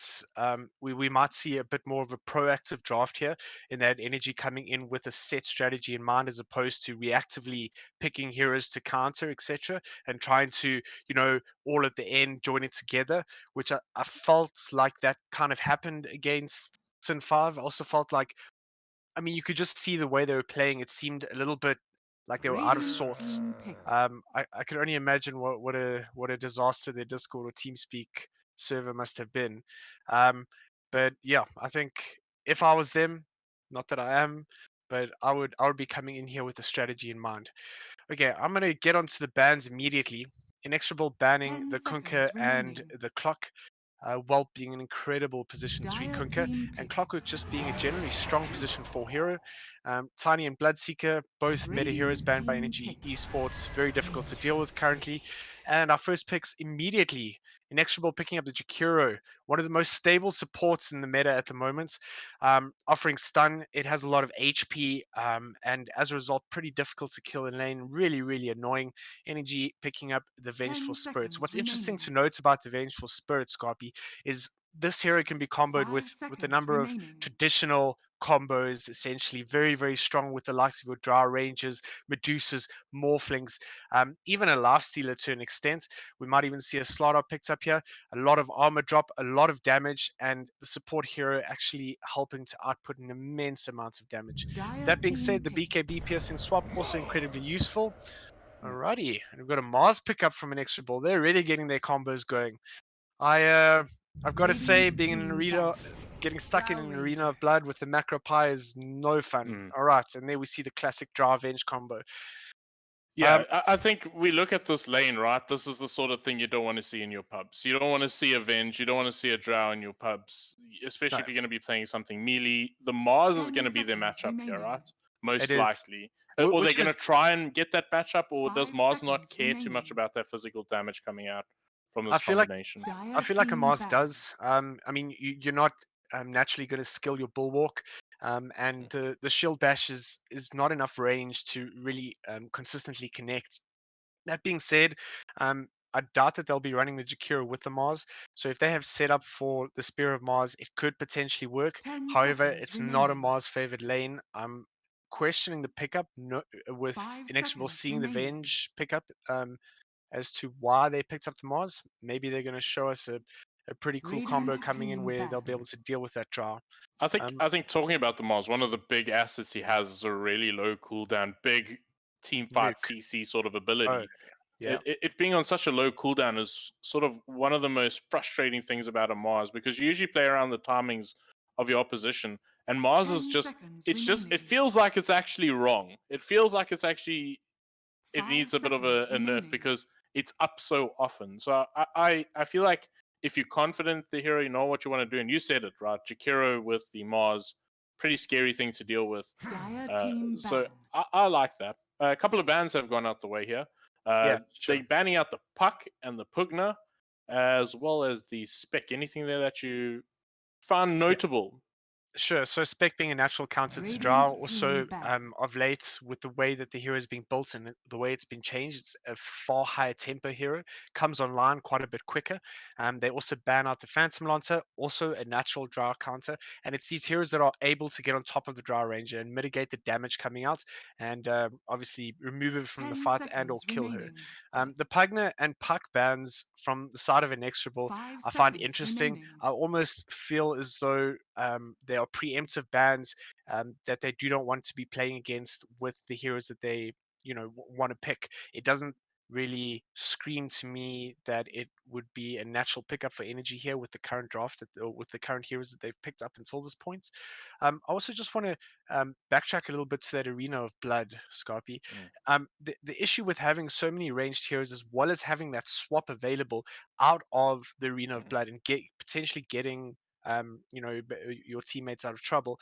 we might see a bit more of a proactive draft here, in that energy coming in with a set strategy in mind, as opposed to reactively picking heroes to counter, etc., and trying to, all at the end join it together. Which I felt like that kind of happened against Sin 5. I also felt like, I mean, you could just see the way they were playing. It seemed a little bit like they were out of sorts. I could only imagine what a disaster their Discord or TeamSpeak server must have been. But yeah, I think if I was them, not that I am, but I would be coming in here with a strategy in mind. Okay, I'm gonna get onto the bans immediately. Inexorable banning the Kunka and the Clock. Whelp being an incredible position 3 Kunka, and Clockwork just being a generally strong position 4 hero. Tiny and Bloodseeker, both meta heroes banned by Energy Esports, very difficult to deal with currently. And our first picks immediately. Inexorable picking up the Jakiro, one of the most stable supports in the meta at the moment, offering stun. It has a lot of HP, and as a result, pretty difficult to kill in lane. Really, really annoying. Energy picking up the Vengeful Spirits. What's interesting to note about the Vengeful Spirits, Scarpy, is this hero can be comboed with a number of traditional combos, essentially very, very strong with the likes of your Drow Rangers, Medusas, Morphlings, even a Lifestealer to an extent. We might even see a Slaughter picked up here, a lot of armor drop, a lot of damage, and the support hero actually helping to output an immense amount of damage. That being said, the BKB piercing swap also incredibly useful. Alrighty, and we've got a Mars pickup from Inexorable. They're really getting their combos going. I've got to say, being in an arena, getting stuck in an arena of blood with the macro pie is no fun. All right, and there we see the classic Drow Venge combo. Yeah, I think we look at this lane, right? This is the sort of thing you don't want to see in your pubs. You don't want to see a Venge, you don't want to see a Drow in your pubs, especially if you're going to be playing something melee. The Mars is going to be their matchup here, right? Most likely. Or they're going to try and get that matchup, or does Mars not care too much about that physical damage coming out from this combination? I feel like a Mars does. I mean, you're not naturally going to skill your Bulwark. And the shield bash is not enough range to really consistently connect. That being said, I doubt that they'll be running the Jakiro with the Mars. So if they have set up for the Spear of Mars, it could potentially work. However, it's not a Mars favored lane. I'm questioning the pickup with Inexorable seeing the Venge pickup as to why they picked up the Mars. Maybe they're going to show us a pretty cool combo coming in where they'll be able to deal with that Drow. I think talking about the Mars, one of the big assets he has is a really low cooldown, big team fight CC sort of ability. It being on such a low cooldown is sort of one of the most frustrating things about a Mars, because you usually play around the timings of your opposition, And Mars is just, it feels like it's actually wrong. It feels like it's actually, it needs a bit of a nerf because it's up so often. So I feel like if you're confident the hero, you know what you want to do, and you said it, right? Jakiro with the Mars, pretty scary thing to deal with. So I like that. A couple of bans have gone out the way here. Yeah, sure. They're banning out the Puck and the Pugna, as well as the Spec. Anything there that you found notable? Sure. So Spec being a natural counter to draw, also of late with the way that the hero is being built and the way it's been changed, it's a far higher tempo hero, comes online quite a bit quicker. They also ban out the Phantom Lancer, also a natural draw counter, and it's these heroes that are able to get on top of the draw ranger and mitigate the damage coming out, and obviously remove her from the fight and or kill her. The Pugna and Puck bans from the side of Inexorable, I find interesting. I almost feel as though they are preemptive bans that they do not want to be playing against with the heroes that they want to pick. It doesn't really scream to me that it would be a natural pickup for energy here with the current draft or with the current heroes that they've picked up until this point. I also just want to backtrack a little bit to that Arena of Blood, Scarpy. The issue with having so many ranged heroes as well as having that swap available out of the Arena of Blood and potentially getting your teammates out of trouble,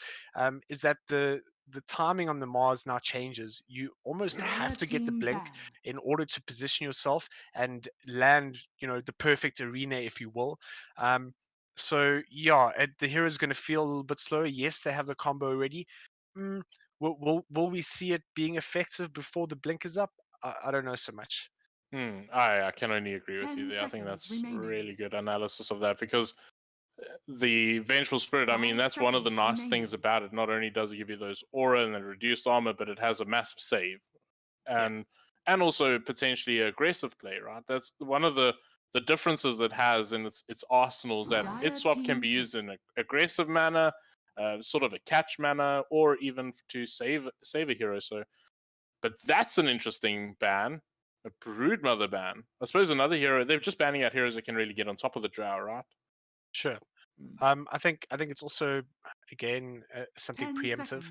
is that the timing on the Mars now changes. You almost have to get the blink in order to position yourself and land, the perfect arena, if you will. So yeah, the hero is going to feel a little bit slower. Yes, they have the combo already. Mm, will we see it being effective before the blink is up? I don't know so much. I can only agree with you there. I think that's really good analysis of that because the Vengeful Spirit, I mean, that's one of the nice things about it. Not only does it give you those aura and the reduced armor, but it has a massive save. And also potentially aggressive play, right? That's one of the differences that has in its arsenals, that its swap can be used in an aggressive manner, sort of a catch manner, or even to save a hero. So, but that's an interesting ban. A Broodmother ban. I suppose another hero, they're just banning out heroes that can really get on top of the drow, right? Sure. I think it's also again something preemptive.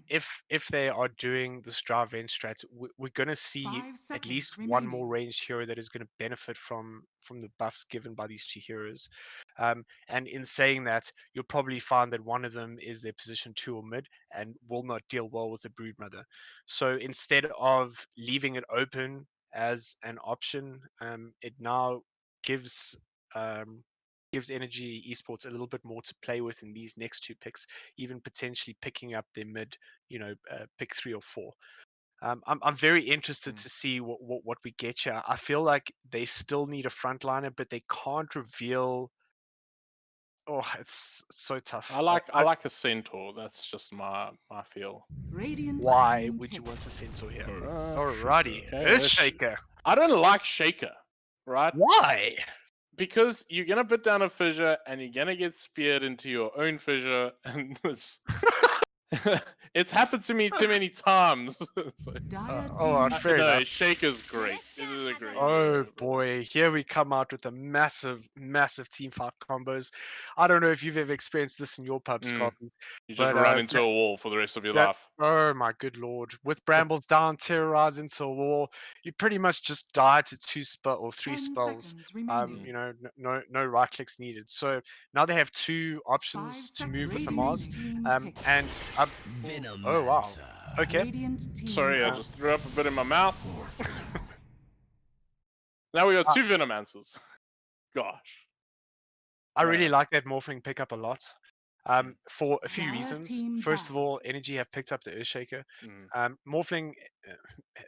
If they are doing the Strava Venge strat, we're going to see at least one more ranged hero that is going to benefit from the buffs given by these two heroes. And in saying that, you'll probably find that one of them is their position 2 or mid and will not deal well with the Broodmother. So instead of leaving it open as an option, it now gives Energy Esports a little bit more to play with in these next two picks, even potentially picking up their mid, pick 3 or 4. I'm very interested to see what we get here. I feel like they still need a frontliner, but they can't reveal. Oh, it's so tough. I like a centaur. That's just my feel. Why would you want a centaur here? Alrighty, Earthshaker. I don't like Shaker, right? Why? Because you're gonna put down a fissure and you're gonna get speared into your own fissure, and it's happened to me too many times. Fair enough. Shaker's great. It is a great. Oh boy, here we come out with the massive team fight combos. I don't know if you've ever experienced this in your pubs, Cotton. You just run into a wall for the rest of your life. Oh my good lord! With Brambles down, terrorize into a wall, you pretty much just die to 2 spell or 3 spells. No right clicks needed. So now they have 2 options to move with the Mars. And oh wow, okay. Sorry, I just threw up a bit in my mouth. Now we got 2 Venomancers. Gosh. I really like that Morphling pickup a lot. For a few reasons. First of all, Energy have picked up the Earthshaker. Morphling,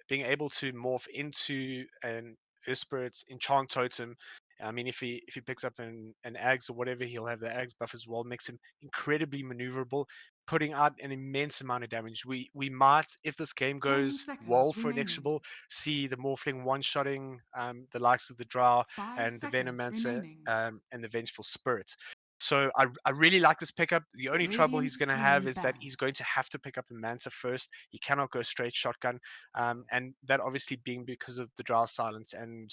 being able to morph into an Earth Spirit's Enchant Totem. I mean, if he picks up an Ags or whatever, he'll have the Ags buff as well. Makes him incredibly maneuverable, putting out an immense amount of damage. We might, if this game goes well for Inexorable, see the Morphling one-shotting the likes of the Drow and the Venomancer and the Vengeful Spirit. So I really like this pickup. The only trouble he's going to have is that he's going to have to pick up a Manta first. He cannot go straight shotgun. And that obviously being because of the Drow silence, and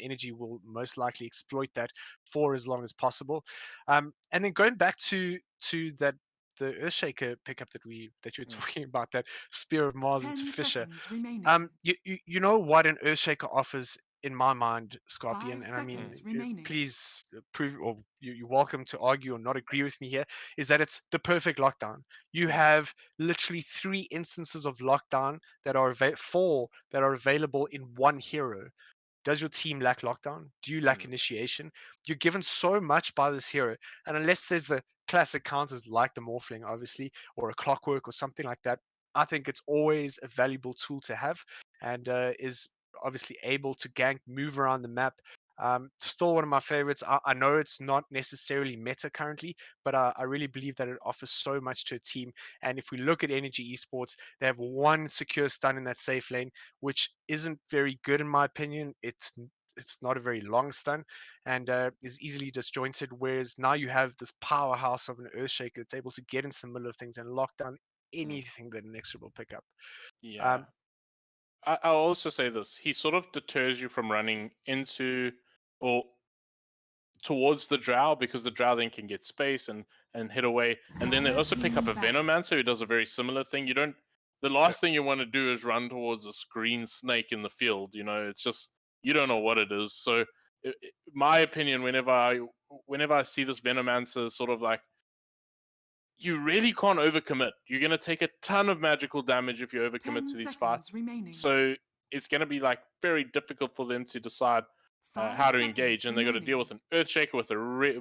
Energy will most likely exploit that for as long as possible. And then going back to that Earthshaker pickup that you're Mm. talking about, that Spear of Mars into 10 Fisher. seconds remaining. You know what an Earthshaker offers in my mind, Scorpion, 5 and I mean, seconds remaining. please prove, or you're welcome to argue or not agree with me here, is that it's the perfect lockdown. You have literally 3 instances of lockdown that are 4 that are available in one hero. Does your team lack lockdown? Do you lack initiation? You're given so much by this hero, and unless there's the classic counters like the Morphling, obviously, or a Clockwork or something like that, I think it's always a valuable tool to have, and is obviously able to gank, move around the map. Still one of my favorites. I know it's not necessarily meta currently, but I really believe that it offers so much to a team. And if we look at Energy Esports, they have one secure stun in that safe lane, which isn't very good in my opinion. It's not a very long stun, and is easily disjointed. Whereas now you have this powerhouse of an Earthshaker that's able to get into the middle of things and lock down anything that an extra will pick up. Yeah. I'll also say this: he sort of deters you from running into or towards the Drow, because the Drow then can get space and hit away. And then they also pick up a Venomancer who does a very similar thing. You don't. The last thing you want to do is run towards a green snake in the field. You know, it's just you don't know what it is. So, my opinion, whenever I see this Venomancer, sort of like, you really can't overcommit. You're going to take a ton of magical damage if you overcommit to these fights. Remaining. So it's going to be like very difficult for them to decide how to engage, and they got to deal with an Earthshaker with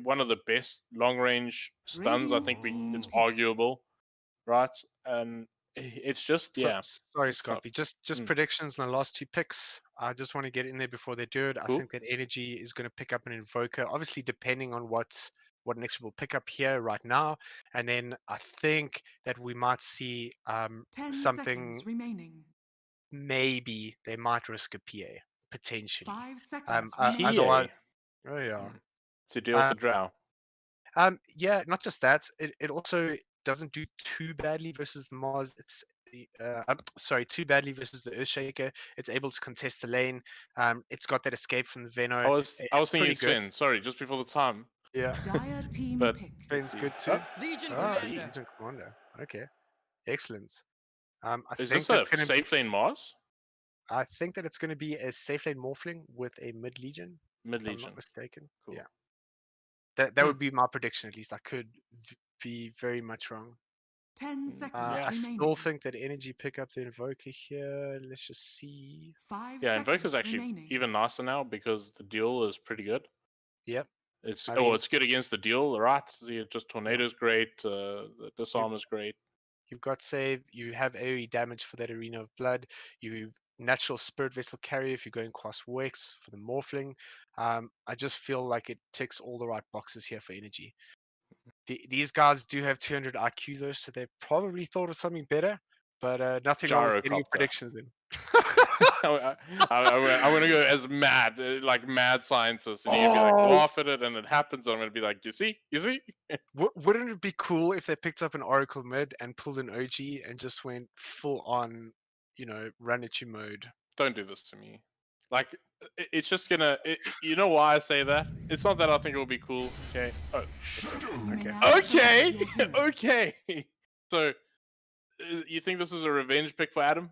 one of the best long range stuns. I think it's arguable, right? And it's just Sorry, it's tough. Scorpy. Just predictions on the last 2 picks. I just want to get in there before they do it. I Cool. think that Energy is going to pick up an Invoker, obviously depending on what Nexus will pick up here right now. And then I think that we might see 10 something. seconds remaining. Maybe they might risk a PA potentially. 5 seconds Otherwise, oh yeah, to deal with the Drow. Yeah, not just that. It also doesn't do too badly versus the Mars. It's sorry, too badly versus the Earthshaker. It's able to contest the lane. It's got that escape from the Veno. I was It's thinking pretty good. Sven. Sorry, just before the time. Yeah. Dire team But pick. Sven's good too. Legion Legion Commander. Okay, excellent. I Is think this a that's going to safe lane Mars? I think that it's going to be a safe lane Morphling with a mid Legion. Mid If I'm Legion. not mistaken. Cool. Yeah. That would be my prediction, at least. I could be very much wrong. 10 seconds I remaining. still think that Energy pick up the Invoker here. Let's just see. 5 Yeah, seconds Invoker's actually remaining. even nicer now because the duel is pretty good. Yep. It's I mean, it's good against the duel, right? Just Tornado's great. The disarm is great. You've got save. You have AoE damage for that Arena of Blood. You natural Spirit Vessel carrier if you're going cross Wex for the Morphling. I just feel like it ticks all the right boxes here for Energy. These guys do have 200 IQ though, so they probably thought of something better. But nothing wrong with getting your Gyrocopter. predictions in. I want to go as mad, like mad scientist, and you'd be like laugh at it, and it happens. And I'm gonna be like, you see. Wouldn't it be cool if they picked up an Oracle mid and pulled an OG and just went full on, run at you mode? Don't do this to me. Like, it's just gonna. You know why I say that? It's not that I think it will be cool. Okay. Oh. Okay. Okay. So, you think this is a revenge pick for Adam?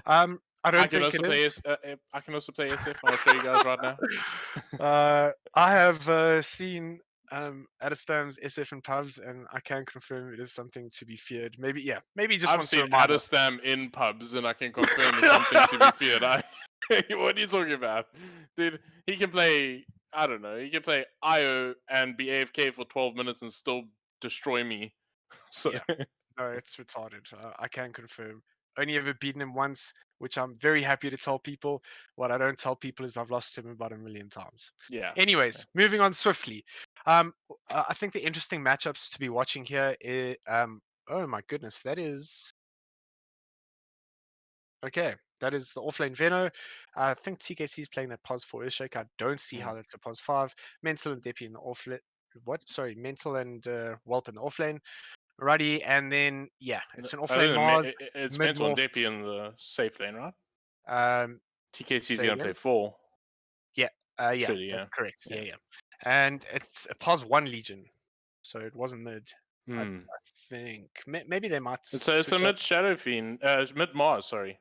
I don't can think also it play is. I can also play SF. I'll show you guys right now. I have seen Adestam's SF in pubs, and I can confirm it is something to be feared. Maybe he just I've wants to seen remind us. Adestam in pubs, and I can confirm it's something to be feared. What are you talking about, dude? He can play. I don't know. He can play IO and be AFK for 12 minutes and still destroy me. So Yeah. No, it's retarded. I can confirm. Only ever beaten him once, which I'm very happy to tell people. What I don't tell people is I've lost him about 1 million times. yeah. Anyways, moving on swiftly. I think the interesting matchups to be watching here is, oh my goodness, that is okay. That is the offlane Veno. I think TKC is playing that pos 4 Earthshake. I don't see how that's a pos 5. Mental and Depi in the offlane. What? Sorry, Mental and Whelp in the offlane. Alrighty, and then it's an offlane mod. It's mid Mental and morph. Depi in the safe lane, right? TKC's say gonna play again? 4. Yeah, City, that's yeah. correct. Yeah. And it's a pos 1 Legion, so it wasn't mid. Hmm. I think maybe they might So it's a switch up. mid Shadow Fiend, mid Mars. Sorry,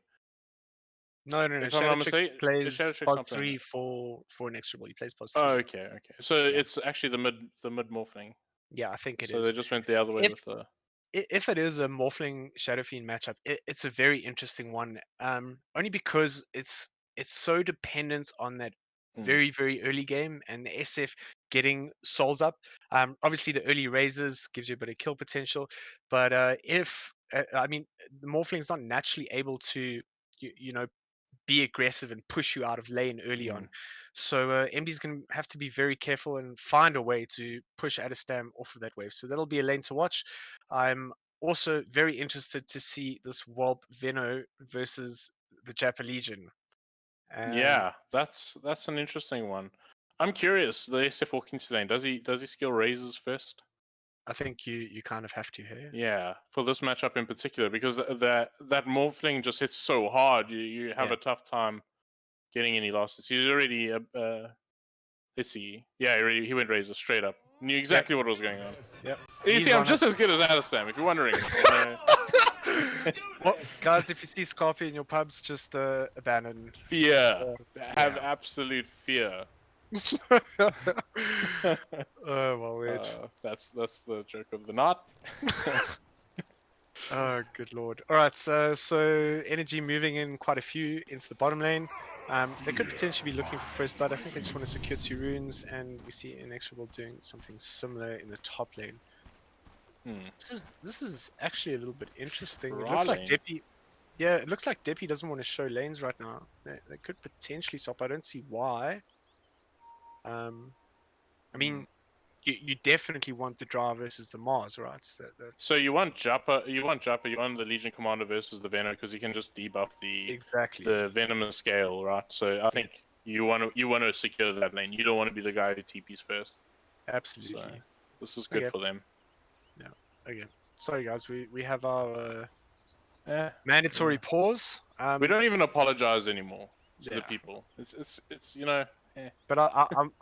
No. if I'm Shadow not Trick mistaken, Shadow plays Trick's Pod not playing 3 it. for Inexorable. He plays Pod Oh, 3. okay. So Yeah. it's actually the mid Morphling. Yeah, I think it So is. they just went the other way with the. If it is a Morphling Shadow Fiend matchup, it's a very interesting one. Only because it's so dependent on that very, very early game and the SF getting souls up. Obviously the early raises gives you a bit of kill potential, but if I mean the Morphling's not naturally able to you know be aggressive and push you out of lane early on. So MD's going to have to be very careful and find a way to push Adestam off of that wave. So that'll be a lane to watch. I'm also very interested to see this Whelp Veno versus the Japa Legion. Yeah, that's an interesting one. I'm curious. The SF walking to lane, does he skill raises first? I think you kind of have to here. Yeah, for this matchup in particular, because that Morphling just hits so hard, you have a tough time getting any losses. He's already let's see. Yeah, he went razor straight up. Knew exactly what was going on. Yep. You see, I'm just as good as Adestam, if you're wondering. Well, guys, if you see Scarpy in your pubs, just abandon. Fear. Have absolute fear. Oh my word. That's the joke of the night. Oh, good lord. All right, so Energy moving in quite a few into the bottom lane. They could potentially be looking for first blood. I think they just want to secure 2 runes, and we see Inexorable doing something similar in the top lane. This is actually a little bit interesting. It looks like Deppy. Yeah, it looks like Deppy doesn't want to show lanes right now. They could potentially swap. I don't see why. I mean, you definitely want the Draw versus the Mars, right? So you want Japa, you want the Legion Commander versus the Venom because you can just debuff the Venomous scale, right? So I think you want to secure that lane. You don't want to be the guy who TPs first. Absolutely. So this is good for them. Yeah. Okay. Sorry guys, we have our mandatory pause. We don't even apologize anymore to the people. It's you know. But I'm.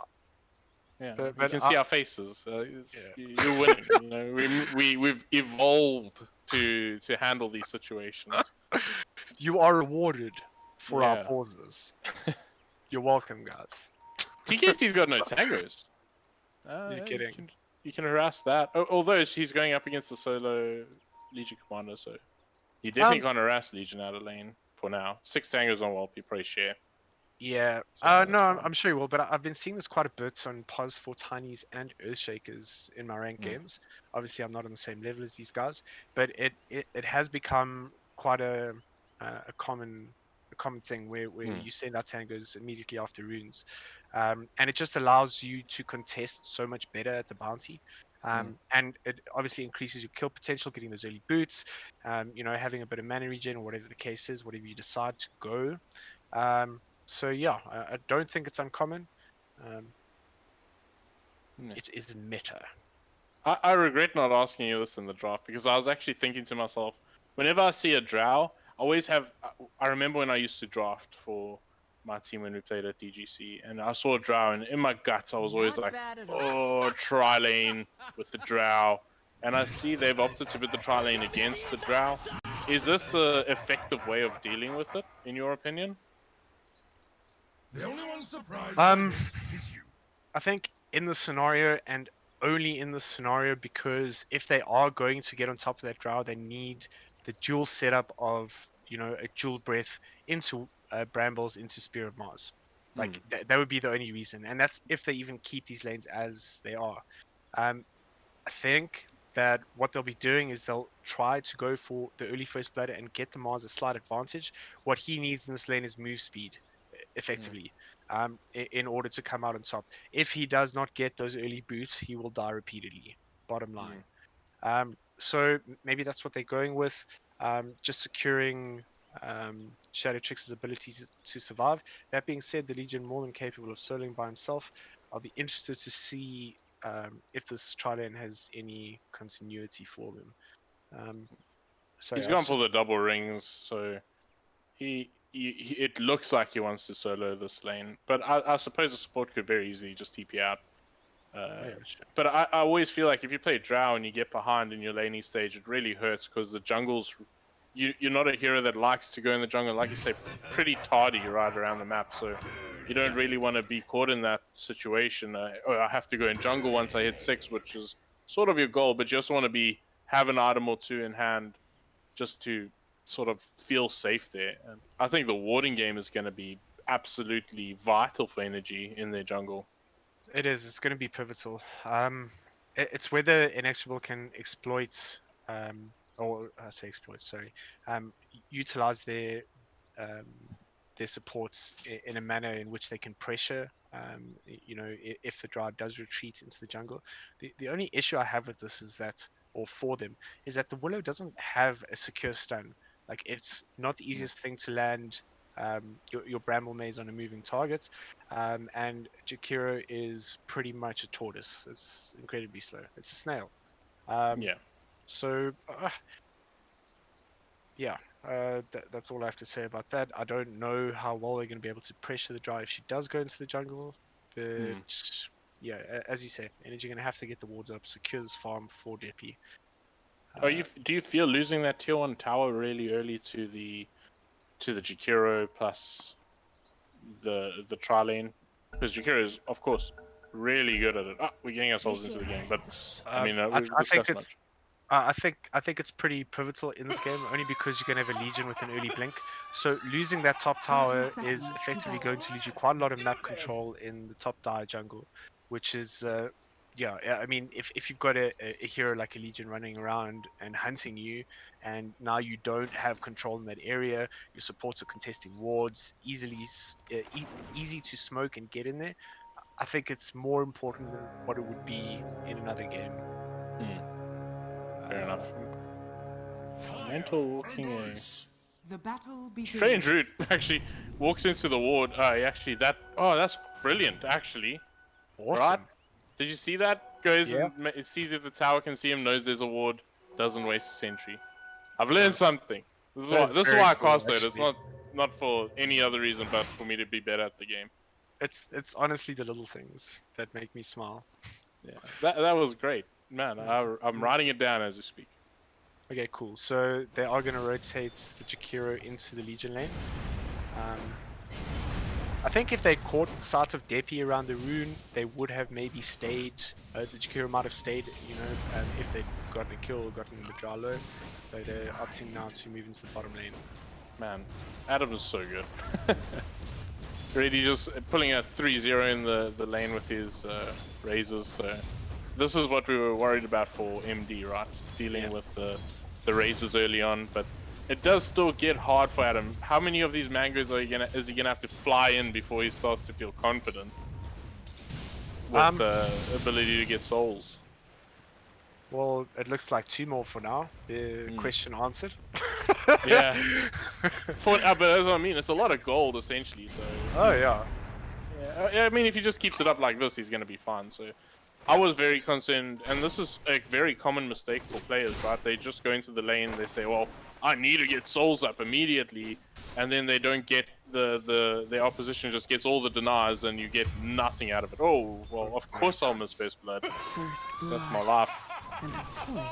Yeah, but you can see our faces. You're winning. You know, we've evolved to handle these situations. You are rewarded for our pauses. You're welcome, guys. TKST's got no tangos. You're kidding. You can harass that. Although he's going up against the solo Legion commander, so you definitely can't harass Legion out of lane for now. 6 tangos on Whelp, you probably share. Yeah. No, I'm sure you will, but I've been seeing this quite a bit on pos for Tinies and Earthshakers in my ranked games. Obviously, I'm not on the same level as these guys, but it has become quite a common thing where you send out tangos immediately after runes, and it just allows you to contest so much better at the bounty. And it obviously increases your kill potential, getting those early boots, having a bit of mana regen or whatever the case is, whatever you decide to go. So yeah, I don't think it's uncommon. It is meta. I regret not asking you this in the draft because I was actually thinking to myself, whenever I see a drow, I always have. I remember when I used to draft for my team when we played at DGC, and I saw a drow, and in my guts I was always like, "Oh, tri lane with the drow." And I see they've opted to put the tri lane against the drow. Is this an effective way of dealing with it, in your opinion? The only one surprised is you. I think in the scenario, and only in the scenario, because if they are going to get on top of that drow, they need the dual setup of a dual breath into brambles into Spear of Mars. Like that would be the only reason, and that's if they even keep these lanes as they are. I think that what they'll be doing is they'll try to go for the early first blood and get the Mars a slight advantage. What he needs in this lane is move speed, effectively, in order to come out on top. If he does not get those early boots, he will die repeatedly. Bottom line. So maybe that's what they're going with, just securing Shadow Trix's ability to survive. That being said, the Legion more than capable of soloing by himself. I'll be interested to see if this tri-lane has any continuity for them. He's gone for the double rings, so it looks like he wants to solo this lane. But I suppose the support could very easily just TP out. But I always feel like if you play Drow and you get behind in your laning stage, it really hurts because the jungle's you're not a hero that likes to go in the jungle, like you say, pretty tardy right around the map. So you don't really want to be caught in that situation. Oh, I have to go in jungle once I hit 6, which is sort of your goal, but you also want to have an item or two in hand just to sort of feel safe there. And I think the warding game is going to be absolutely vital for energy in their jungle. It is. It's going to be pivotal. It's whether Inexorable can exploit, or I say exploit, sorry, utilize um, their supports in a manner in which they can pressure. If the Drow does retreat into the jungle, the only issue I have with this is that, or for them, is that the Willow doesn't have a secure stun. Like, it's not the easiest thing to land your Bramble Maze on a moving target, and Jakiro is pretty much a tortoise. It's incredibly slow. It's a snail. Yeah. So, yeah, that's all I have to say about that. I don't know how well they're going to be able to pressure the Drow if she does go into the jungle, but yeah, as you say, Energy going to have to get the wards up, secure this farm for Deppy. Do you feel losing that tier 1 tower really early to the Jakiro plus the tri lane? Because Jakiro is, of course, really good at it. We're getting ourselves into the game, but I mean, we've discussed much. I think it's pretty pivotal in this game, only because you're going to have a Legion with an early blink. So losing that top tower is effectively going to lose you quite a lot of map control in the top dire jungle, which is, yeah, I mean, if you've got a hero like a Legion running around and hunting you, and now you don't have control in that area, your supports are contesting wards, easy to smoke and get in there, I think it's more important than what it would be in another game. Fair enough. Mental walking The battle begins. Strange route actually walks into the ward. That's brilliant actually. Awesome. Right? Did you see that? Goes and sees if the tower can see him, knows there's a ward, doesn't waste a sentry. I've learned something. This is why I cast it. It's not for any other reason but for me to be better at the game. It's honestly the little things that make me smile. Yeah, that was great, man. I'm writing it down as we speak. Okay, cool. So they are going to rotate the Jakiro into the Legion lane. I think if they caught sight of Deppy around the rune, they would have maybe stayed. The Jakiro might have stayed, if they'd gotten a kill or gotten the draw low. But they're opting now to move into the bottom lane. Man, Adam is so good. Really just pulling a 3-0 in the lane with his razors. So this is what we were worried about for MD, right? Dealing with the razors early on, but it does still get hard for Adam. How many of these mangoes is he gonna have to fly in before he starts to feel confident with the ability to get souls? Well, it looks like 2 more for now. The question answered. Yeah. But that's what I mean. It's a lot of gold essentially. So. Oh yeah. Yeah. I mean, if he just keeps it up like this, he's gonna be fine. So. I was very concerned, and this is a very common mistake for players, right? They just go into the lane, they say, well, I need to get souls up immediately, and then they don't get the opposition just gets all the denies, and you get nothing out of it. Oh, well, of course I'll miss first blood. That's my life.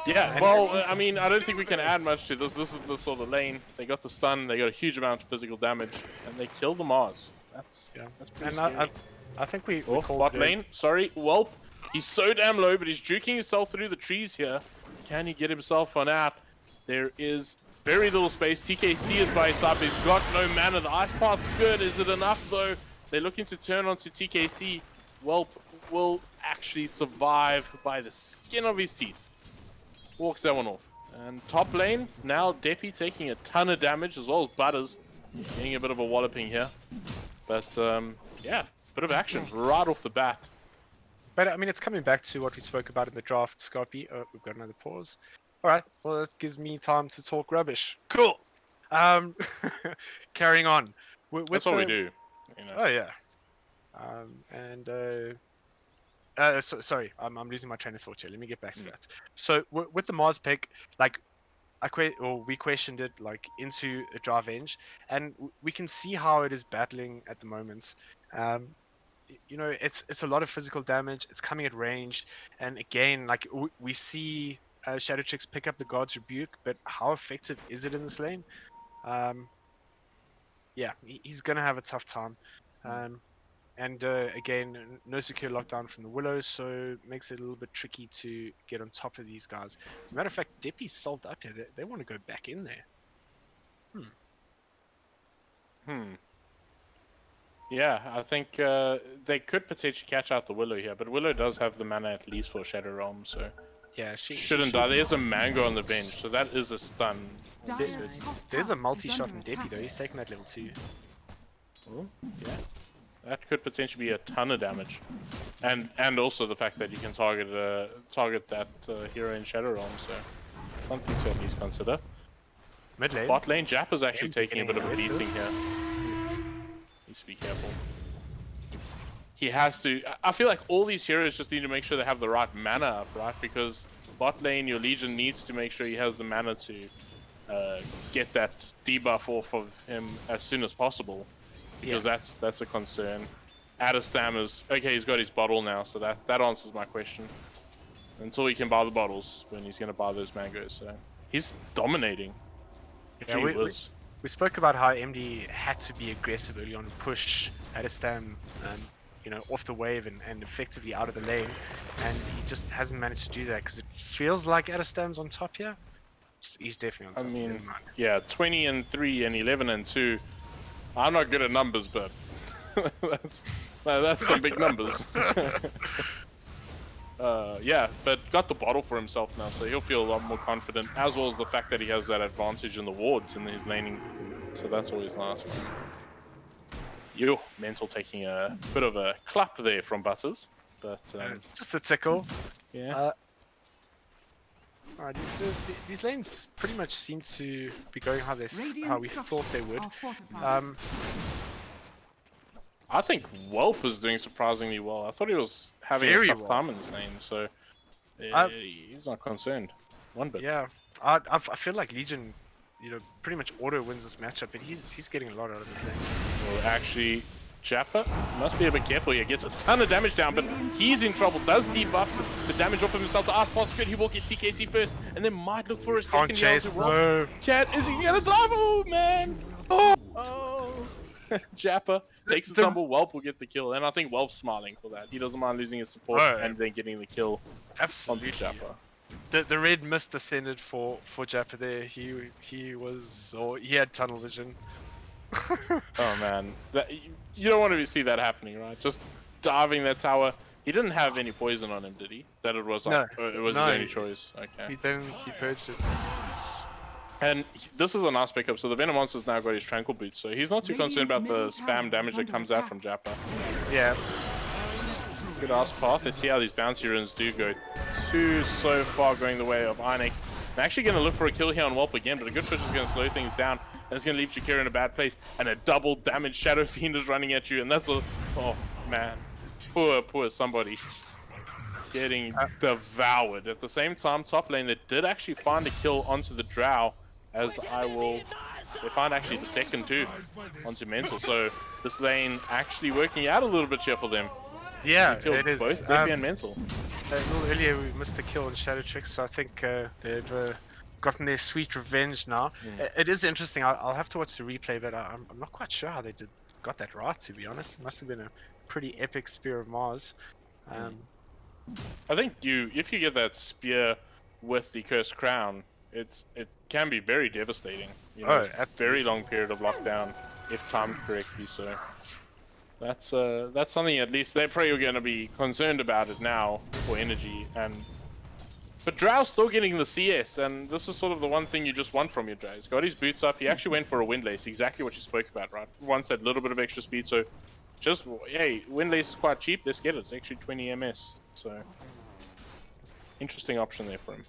Yeah, well, I mean, I don't think we can add much to this. This is the sort of lane. They got the stun, they got a huge amount of physical damage, and they killed the Mars. That's pretty scary. I think we bot lane, sorry, Whelp. He's so damn low, but he's juking himself through the trees here. Can he get himself on out? There is very little space. TKC is by his side, but he's got no mana. The ice path's good. Is it enough, though? They're looking to turn onto TKC. Whelp will actually survive by the skin of his teeth. Walks that one off. And top lane, now Deppy taking a ton of damage, as well as Butters. Getting a bit of a walloping here. But, yeah, bit of action right off the bat. But I mean, it's coming back to what we spoke about in the draft, Scorpy. Oh, we've got another pause. All right, well, that gives me time to talk rubbish. Cool. Carrying on. That's what we do. Oh yeah. Sorry, I'm losing my train of thought here. Let me get back to that. So with the Mars pick, like we questioned it like into a Dravenge, and we can see how it is battling at the moment. you know, it's a lot of physical damage. It's coming at range, and again, like we see Shadow Chicks pick up the God's Rebuke, but how effective is it in this lane? Yeah, he's gonna have a tough time. And again, no secure lockdown from the Willows, so it makes it a little bit tricky to get on top of these guys. As a matter of fact, Deppy's solved up here. They want to go back in there. Yeah, I think they could potentially catch out the Willow here, but Willow does have the mana at least for Shadow Realm, so yeah, she shouldn't die. There's a Mango on the bench, so that is a stun. There's a multi-shot from Deppy though. He's taking that level 2. Oh, yeah. That could potentially be a ton of damage, and also the fact that you can target that hero in Shadow Realm, so something to at least consider. Mid lane. Bot lane, Jappa's actually taking a bit of a beating here. Needs to be careful. He has to. I feel like all these heroes just need to make sure they have the right mana up, right? Because bot lane, your Legion needs to make sure he has the mana to get that debuff off of him as soon as possible. Because that's a concern. Adestam is okay. He's got his bottle now, so that answers my question. Until he can buy the bottles, when he's gonna buy those mangoes, so he's dominating. Yeah, we spoke about how MD had to be aggressive early on to push Adestam, you know, off the wave and effectively out of the lane, and he just hasn't managed to do that because it feels like Adestam's on top here. He's definitely on top. I mean, yeah, 20-3 and 11-2. I'm not good at numbers, but that's some big numbers. Yeah, but got the bottle for himself now, so he'll feel a lot more confident, as well as the fact that he has that advantage in the wards in his laning, so that's always nice. Yo, Mental taking a bit of a clap there from Butters, but just a tickle. Yeah. Alright, these lanes pretty much seem to be going how we thought they would. I think Whelp is doing surprisingly well. I thought he was having a tough time in this lane, so he's not concerned one bit. Yeah, I feel like Legion, you know, pretty much auto wins this matchup, but he's getting a lot out of this lane. Well, actually, Jappa must be a bit careful here. Gets a ton of damage down, but he's in trouble. Does debuff the damage off of himself. The Ask Pass good. He will get TKC first, and then might look for a second chase, bro. Chat, is he gonna dive? Oh man! Oh. Jappa takes the tumble. Whelp will get the kill, and I think Whelp's smiling for that. He doesn't mind losing his support and then getting the kill. Absolutely. Onto Jappa. The red mist descended for Jappa there. He had tunnel vision. Oh man, you don't want to see that happening, right? Just diving that tower. He didn't have any poison on him, did he? That it was no, it was his only choice. Okay. He didn't. He purged it. And this is a nice pickup. So the Venom Monster's now got his Tranquil Boots, so he's not too concerned about the spam damage that comes out from Jappa. Yeah. Good ass path. Let's see how these bouncy runes do go. So far going the way of Inex. I'm actually going to look for a kill here on Whelp again, but a good push is going to slow things down, and it's going to leave Jakira in a bad place. And a double damage Shadow Fiend is running at you, and that's a... Oh, man. Poor somebody. Getting devoured. At the same time, top lane, they did actually find a kill onto the Drow, as they find actually the second too onto Mental. So this lane actually working out a little bit here for them. Yeah, it is. Both Deppy and Mental. A little earlier we missed the kill on Shadow Tricks, so I think they've gotten their sweet revenge now. It is interesting. I'll have to watch the replay, but I'm not quite sure how they got that right, to be honest. It must have been a pretty epic Spear of Mars. I think if you get that spear with the Cursed Crown, it can be very devastating. You know, a very long period of lockdown if timed correctly. So that's something at least they're probably going to be concerned about it now for energy. But Drow's still getting the CS, and this is sort of the one thing you just want from your Drow. He's got his boots up. He actually went for a Windlace, exactly what you spoke about, right? Wants that little bit of extra speed. So just hey, Windlace is quite cheap. Let's get it. It's actually 20 MS. So interesting option there for him.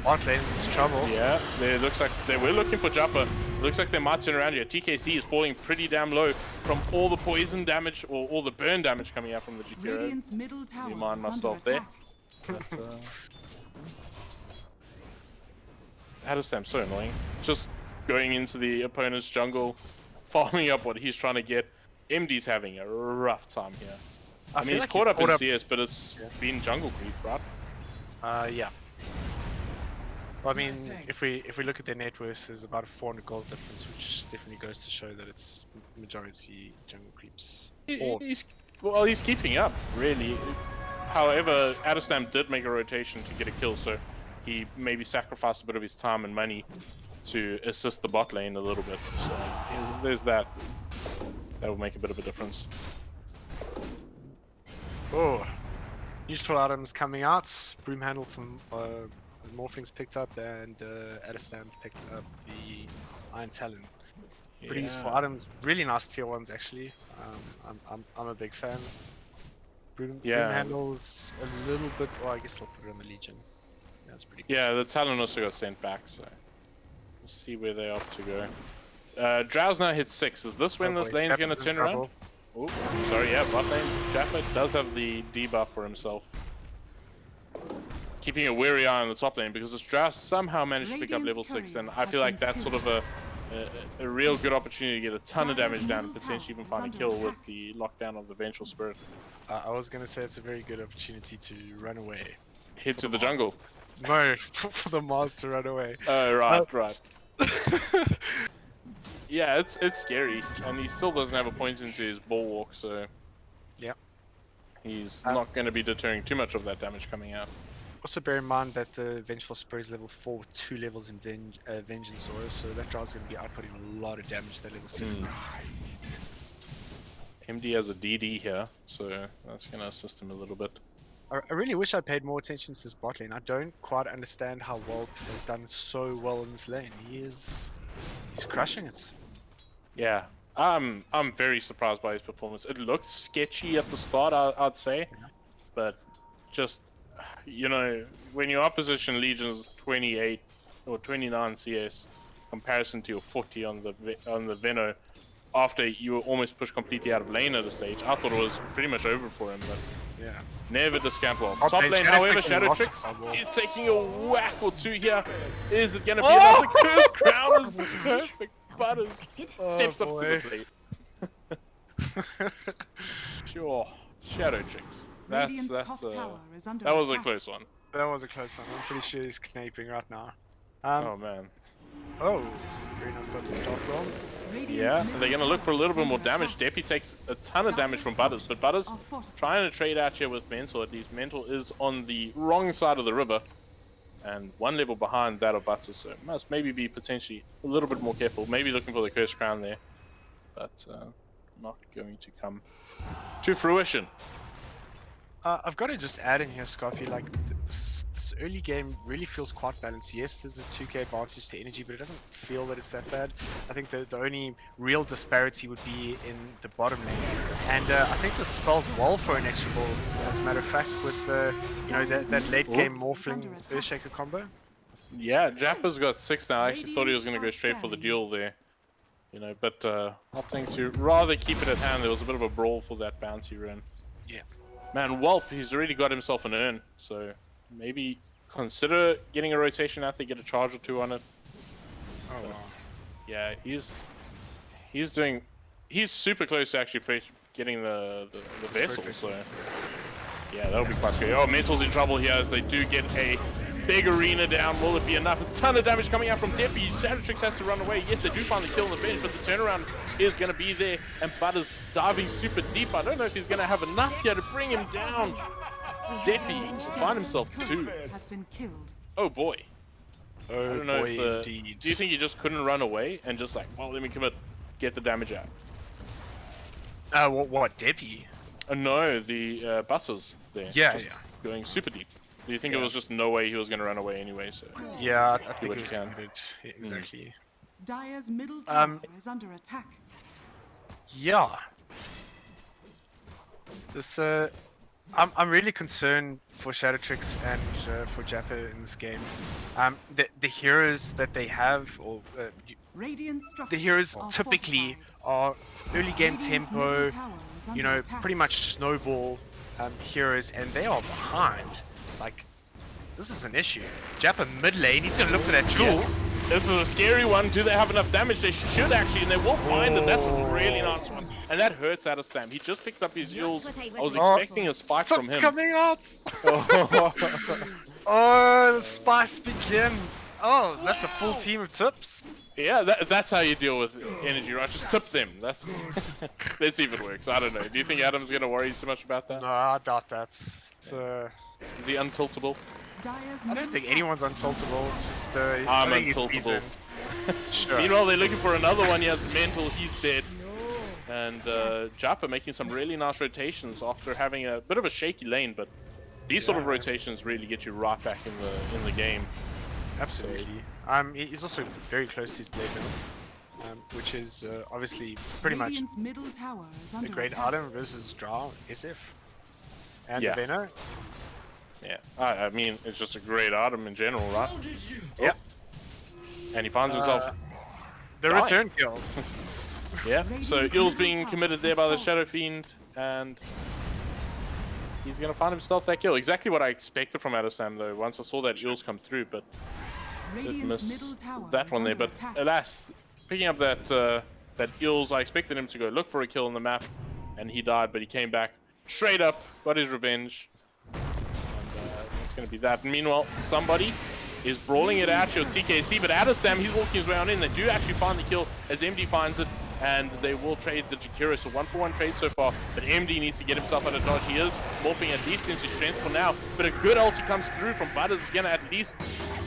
Bot lane is trouble. Yeah, it looks like they were looking for Jappa. Looks like they might turn around here. TKC is falling pretty damn low from all the poison damage or all the burn damage coming out from the Jakiro. You mind my stuff there. Adestam's so annoying. Just going into the opponent's jungle, farming up what he's trying to get. MD's having a rough time here. I mean, feel he's like caught he's up in caught up- CS, but it's been jungle creep, right? Yeah. Well, I mean, if we look at their net worth, there's about a 400 gold difference, which definitely goes to show that it's majority jungle creeps. He's keeping up, really. However, Adestam did make a rotation to get a kill, so he maybe sacrificed a bit of his time and money to assist the bot lane a little bit. So there's that. That will make a bit of a difference. Oh, neutral items coming out. Broom handle from Morphlings picked up, and Adestam picked up the Iron Talon. Pretty useful items. Really nice tier ones, actually. I'm a big fan. Broom handles a little bit. Oh, I guess I'll put it on the Legion. Yeah, that's pretty good. Yeah, the Talon also got sent back, so we'll see where they opt to go. Drow's now hit 6. Is this when this lane's going to turn around? Oh, sorry, yeah, bot lane. Jappa does have the debuff for himself. Keeping a wary eye on the top lane because this Drow somehow managed to pick up level 6, and I feel like that's sort of a real good opportunity to get a ton of damage down and potentially even find a kill with the lockdown of the Vengeful Spirit. I was going to say it's a very good opportunity to run away. Head to the jungle. No, for the Mars to run away. Oh, right, right. Yeah, it's scary, and he still doesn't have a point into his bulwark, so yeah, he's not going to be deterring too much of that damage coming out. Also bear in mind that the Vengeful Spirit is level 4 with 2 levels in Vengeance Aura, so that Drow's going to be outputting a lot of damage to that level 6 now. MD has a DD here, so that's going to assist him a little bit. I really wish I paid more attention to this bot lane. I don't quite understand how Whelp has done so well in this lane. He's crushing it. Yeah, I'm very surprised by his performance. It looked sketchy at the start, I'd say, but just, you know, when your opposition Legion's 28 or 29 CS comparison to your 40 on the Veno, after you were almost pushed completely out of lane at a stage, I thought it was pretty much over for him, but yeah, never discount well. Top lane, however, Shadow Tricks is taking a whack or two here. Is it going to be another Cursed Crown? Is perfect. Butters steps up to the plate. Sure, Shadow Tricks. That was a close one. That was a close one. I'm pretty sure he's knaping right now. Oh man. Oh, very nice start to the top roll. Yeah, they're going to look for a little bit more damage. Deppy takes a ton of damage from Butters, but Butters trying to trade out here with Mental. At least Mental is on the wrong side of the river and one level behind that of Butters, so must maybe be potentially a little bit more careful. Maybe looking for the Cursed Crown there, but not going to come to fruition. I've got to just add in here, Scorpio, like this early game really feels quite balanced. Yes, there's a 2k advantage to energy, but it doesn't feel that it's that bad. I think the only real disparity would be in the bottom lane, and I think this spells well for an extra ball. As a matter of fact, with you know, that late game Morphling Earthshaker combo. Yeah, Jappa's got 6 now. I actually thought he was going to go straight for the duel there, you know, but opting to rather keep it at hand. There was a bit of a brawl for that bouncy run. Yeah. Man, Whelp, he's already got himself an urn, so maybe consider getting a rotation out there, get a charge or 2 on it. Oh, but, wow. yeah, he's super close to actually getting the vessel, so yeah, that'll be quite scary. Oh, Mental's in trouble here as they do get a big arena down. Will it be enough? A ton of damage coming out from Deppy. Shadow has to run away. Yes, they do finally kill on the bench, but the turnaround is going to be there, and Butters diving super deep. I don't know if he's going to have enough here to bring him down. Deppy find himself 2. Oh boy. I don't know if, do you think he just couldn't run away and just like, well, let me get the damage out? What, Deppy? No, the Butters there. Yeah, just going super deep. Do you think it was just no way he was going to run away anyway? So yeah, I think it was good. Yeah, exactly. Dire's middle tower is under attack. Yeah. This I'm really concerned for Shadow Tricks and for Jappa in this game. The heroes that they have, or the heroes typically are early game tempo, you know, pretty much snowball heroes, and they are behind. Like, this is an issue. Jappa mid lane, he's gonna look for that jewel. Yeah. This is a scary one. Do they have enough damage? They should actually, and they will find it. That's a really nice one. and that hurts Adestam. He just picked up his Yules. I was expecting a spike from him. Coming out! Oh, the spice begins! Oh, that's a full team of tips. Yeah, that's how you deal with energy, right? Just tip them. Let's see if it works. I don't know. Do you think Adam's gonna worry so much about that? No, I doubt that. It's, Is he untiltable? I don't think anyone's untiltable. It's just I'm untiltable. Sure. Meanwhile, they're looking for another one. He has mental. He's dead. And Japa making some really nice rotations after having a bit of a shaky lane, but these sort of rotations really get you right back in the game. Absolutely. He's also very close to his blade mill, which is obviously pretty much middle tower is a under great attack. item versus Drow, SF, and Yeah. Veno. Yeah, I mean, it's just a great item in general, right? Yep. And he finds himself the dying. return kill. Yeah, so Il's being committed there by the Shadow Fiend, and he's going to find himself that kill. Exactly what I expected from Adesam, though, once I saw that Il's come through, but did miss that one there. But alas, picking up that that Il's, I expected him to go look for a kill on the map, and he died, but he came back straight up, got his revenge, and that's going to be that. Meanwhile, somebody is brawling it out, your TKC, but Adestam, he's walking his way on in. They do actually find the kill as MD finds it, and they will trade the Jakiro. So 1-for-1 trade so far, but MD needs to get himself out of dodge. He is morphing at least into strength for now, but a good ulti comes through from Butters is going to at least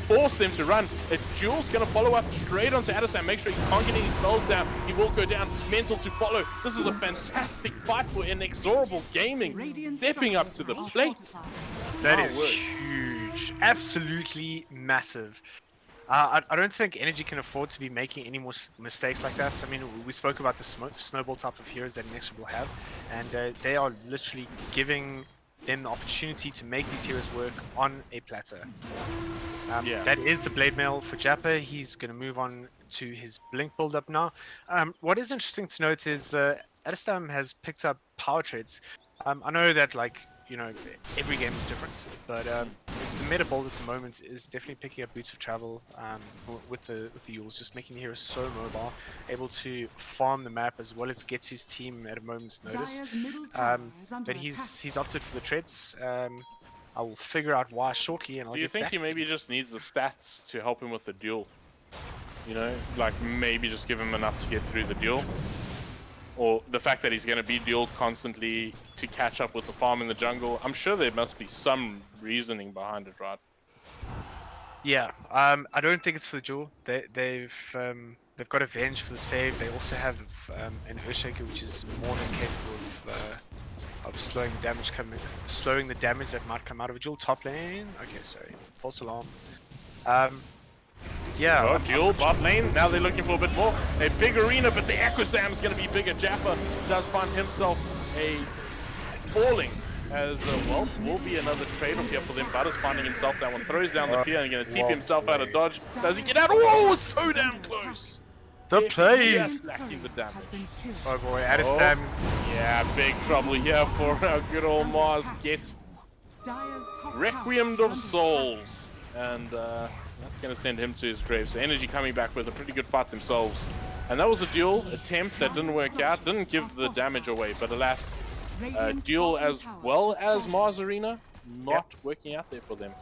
force them to run. Jules going to follow up straight onto Adesam. Make sure he can't get any spells down. He will go down. Mental to follow. This is a fantastic fight for Inexorable Gaming, stepping up to the plate. That is huge. Absolutely massive. I don't think Energy can afford to be making any more mistakes like that. I mean, we spoke about the snowball type of heroes that Inex will have, and they are literally giving them the opportunity to make these heroes work on a plateau. That is the Blade Mail for Jappa. He's going to move on to his Blink build-up now. What is interesting to note is Adestam has picked up power trades. I know that, like, you know, every game is different, but the meta build at the moment is definitely picking up Boots of Travel with the Yules, just making the hero so mobile, able to farm the map as well as get to his team at a moment's notice. But he's opted for the treads. I will figure out why shortly, and I'll Do you think he maybe just needs the stats to help him with the duel? You know, like maybe just give him enough to get through the duel? Or the fact that he's going to be dueled constantly to catch up with the farm in the jungle. I'm sure there must be some reasoning behind it, right? Yeah, I don't think it's for the duel. They've got Avenge for the save. They also have an Earthshaker, which is more than capable of slowing the damage that might come out of a duel. Top lane. Okay, sorry, false alarm. Yeah. Oh, duel, bot lane. Now they're looking for a bit more. A big arena, but the Echo Sam is going to be bigger. Jappa does find himself a falling as well. Will be another trade-off here for them. Butters finding himself that one. Throws down the fear and going to TP himself out of dodge. Does he get out? Oh, it's so damn close. The plays. Just lacking the damage. Oh boy, Adestam. Yeah, big trouble here for our good old Mars. Gets Requiem of Souls. And that's going to send him to his grave. So Energy coming back with a pretty good fight themselves. And that was a duel attempt that didn't work out. Didn't give the damage away. But alas, duel as well as Mars Arena not working out there for them.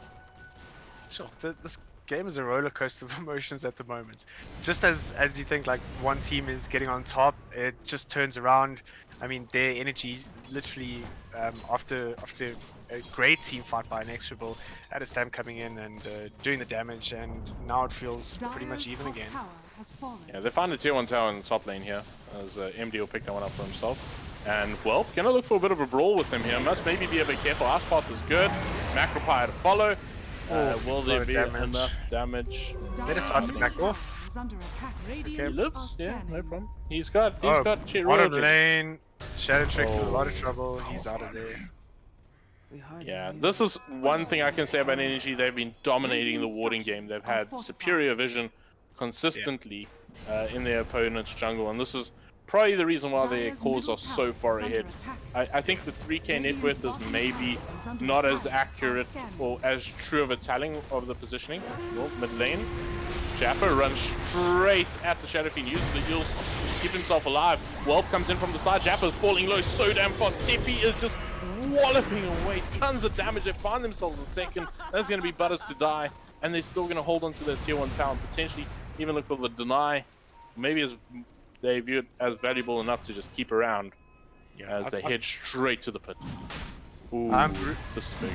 Sure, this game is a roller coaster of emotions at the moment. Just as you think like one team is getting on top, it just turns around. I mean, their Energy literally after a great team fight by Inexorable, Adestam coming in and doing the damage, and now it feels pretty much even again. Yeah, they found a tier 1 tower in the top lane here, as MD will pick that one up for himself. And, well, gonna look for a bit of a brawl with him here. Must maybe be a bit careful. Ice Path is good. Macropire to follow. Will there be enough damage? They decided to back off. Okay. He lives, yeah, no problem. He's got bottom lane. Shadow Trick's in a lot of trouble. He's out of there. Yeah, this is one thing I can say about Energy. They've been dominating the warding game. They've had superior vision consistently in their opponent's jungle, and this is probably the reason why their cores are so far ahead. I think the 3k net worth is maybe not as accurate or as true of a telling of the positioning. Well, mid lane. Jappa runs straight at the Shadow Fiend, uses the heals to keep himself alive. Whelp comes in from the side. Jappa's falling low so damn fast. Deppy is just walloping away. Tons of damage. They find themselves a second. That's going to be Butters to die. And they're still going to hold on to their tier 1 tower and potentially even look for the deny. Maybe they view it as valuable enough to just keep around as they head straight to the pit. Ooh, this is big.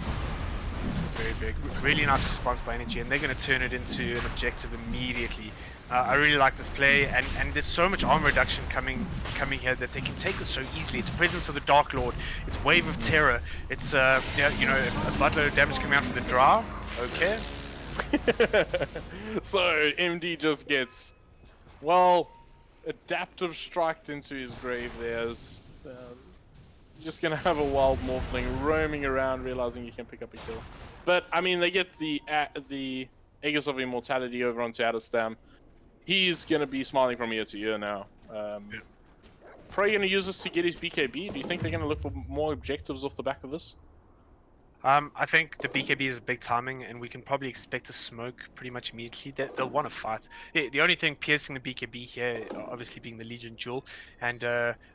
This is very big. Really nice response by Energy, and they're going to turn it into an objective immediately. I really like this play, and there's so much armor reduction coming here that they can take this so easily. It's Presence of the Dark Lord, it's Wave of Terror, it's a buttload of damage coming out from the draw. Okay. So MD just gets, well, adaptive striked into his grave. There's just gonna have a wild morphling roaming around, realizing he can pick up a kill. But I mean, they get the Aegis of Immortality over onto Adestam. He's gonna be smiling from year to year now. Probably gonna use this to get his BKB. Do you think they're gonna look for more objectives off the back of this? I think the BKB is a big timing, and we can probably expect a smoke pretty much immediately. They'll want to fight. The only thing piercing the BKB here, obviously, being the Legion Jewel, and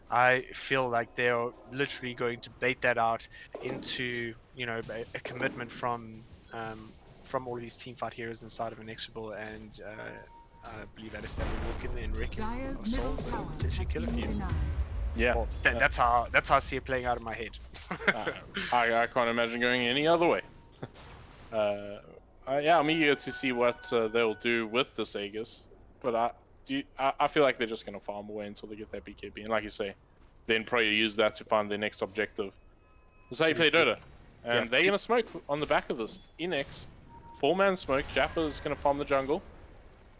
I feel like they're literally going to bait that out into a commitment from all of these teamfight heroes inside of Inexorable, and I believe Adestam will walk in there and wreck him souls and potentially kill him. Yeah, well, that's how I see it playing out in my head. I can't imagine going any other way. Yeah, I'm eager to see what they'll do with this Aegis, but I feel like they're just going to farm away until they get that BKB, and like you say, then probably use that to find their next objective. That's how you play Dota, and they're going to smoke on the back of this. Inex, 4-man smoke. Jappa's going to farm the jungle,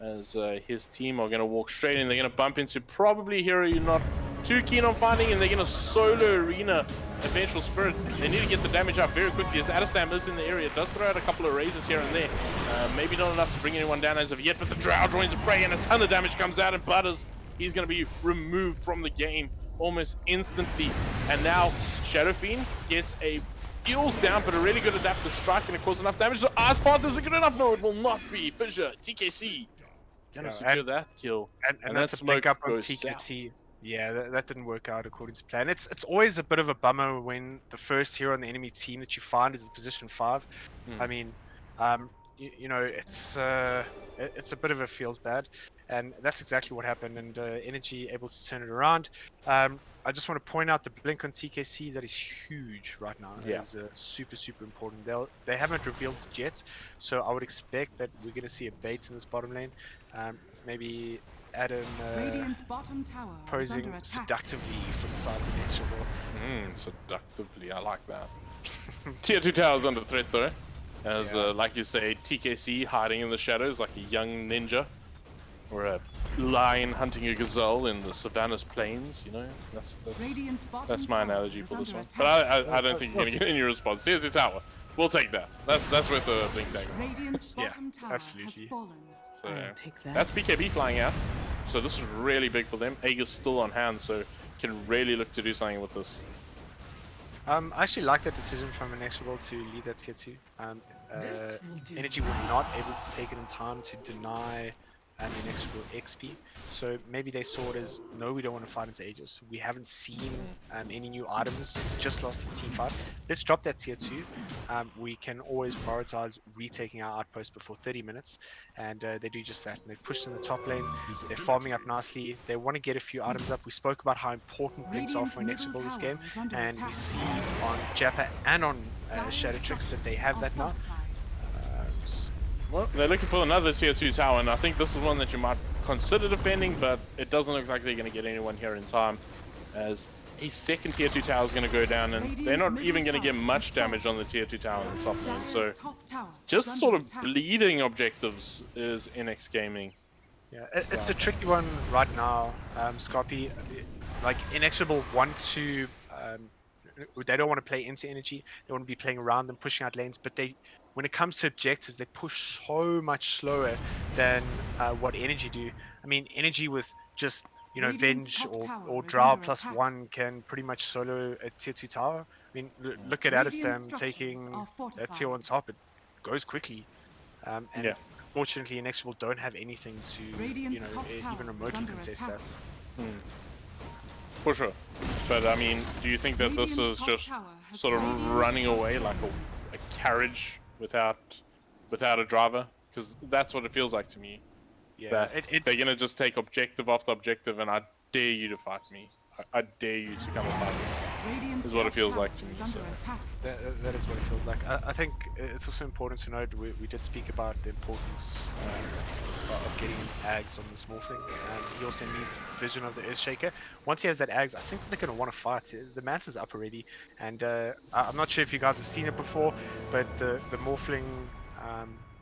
as his team are going to walk straight in. They're going to bump into probably a hero you're not too keen on finding, and they're going to solo Arena Vengeful Spirit. They need to get the damage up very quickly, as Adestam is in the area. Does throw out a couple of razors here and there. Maybe not enough to bring anyone down as of yet, but the Drow joins the fray, and a ton of damage comes out, and Butters, he's going to be removed from the game almost instantly. And now Shadow Fiend gets a heals down, but a really good adaptive strike, and it causes enough damage. So Path isn't good enough. No, it will not be. Fissure, TKC, gonna secure that kill. And that's a pick up on TKC. Yeah, that didn't work out according to plan. It's always a bit of a bummer when the first hero on the enemy team that you find is the position 5. I mean, it's a bit of a feels bad, and that's exactly what happened. And Energy able to turn it around. I just want to point out the blink on TKC. That is huge right now. Yeah. It is super important. They haven't revealed it yet, so I would expect that we're going to see a bait in this bottom lane. Maybe Adam posing seductively for the side of the next level. Seductively, I like that. Tier 2 towers under threat though, as like you say, TKC hiding in the shadows like a young ninja, or a lion hunting a gazelle in the Savannah's plains. You know, that's my analogy for this one. But I don't think you're gonna get any response. Tier 2 tower, we'll take that. That's worth a blink dagger. Yeah, absolutely. So that's BKB flying out. So this is really big for them. Aegis still on hand, so can really look to do something with this. I actually like that decision from Inexorable to lead that tier 2. Energy were not able to take it in time to deny Inexorable XP, so maybe they saw it as, no, we don't want to fight into Aegis. We haven't seen any new items. We just lost the team fight. Let's drop that tier 2. We can always prioritize retaking our outpost before 30 minutes, and they do just that. And they've pushed in the top lane. They're farming up nicely. They want to get a few items up. We spoke about how important blinks are for Inexorable this game, and we see on Jappa and on Shadow Tricks that they have that now. Well, they're looking for another tier 2 tower, and I think this is one that you might consider defending, but it doesn't look like they're going to get anyone here in time, as a second tier 2 tower is going to go down, and they're not even going to get much damage on the tier 2 tower in the top lane. So just sort of bleeding objectives is Inex Gaming. Yeah, it's a tricky one right now, Scorpy. Like, Inexorable want to... they don't want to play into Energy. They want to be playing around them, pushing out lanes, but when it comes to objectives, they push so much slower than what Energy do. I mean, Energy with just, Venge or Drow +1 can pretty much solo a tier 2 tower. I mean, look at Adestam taking a tier 1 top. It goes quickly. And unfortunately, Inexorable don't have anything to, Radiant's top tower even is remotely under contest attack. that. For sure. But I mean, do you think that this Radiant's is top just tower has sort of fallen. running away like a carriage without a driver? Because that's what it feels like to me. Yeah, That they're gonna just take objective after objective, and I dare you to fight me. I dare you to come and fight me. Radiant's Is what it top feels tower like to me. is under So. attack. That is what it feels like. I think it's also important to note we did speak about the importance of getting Ags on the small thing. He also needs vision of the Earthshaker. Once he has that Ags, I think they're going to want to fight. The match is up already, and I'm not sure if you guys have seen it before, but the morphling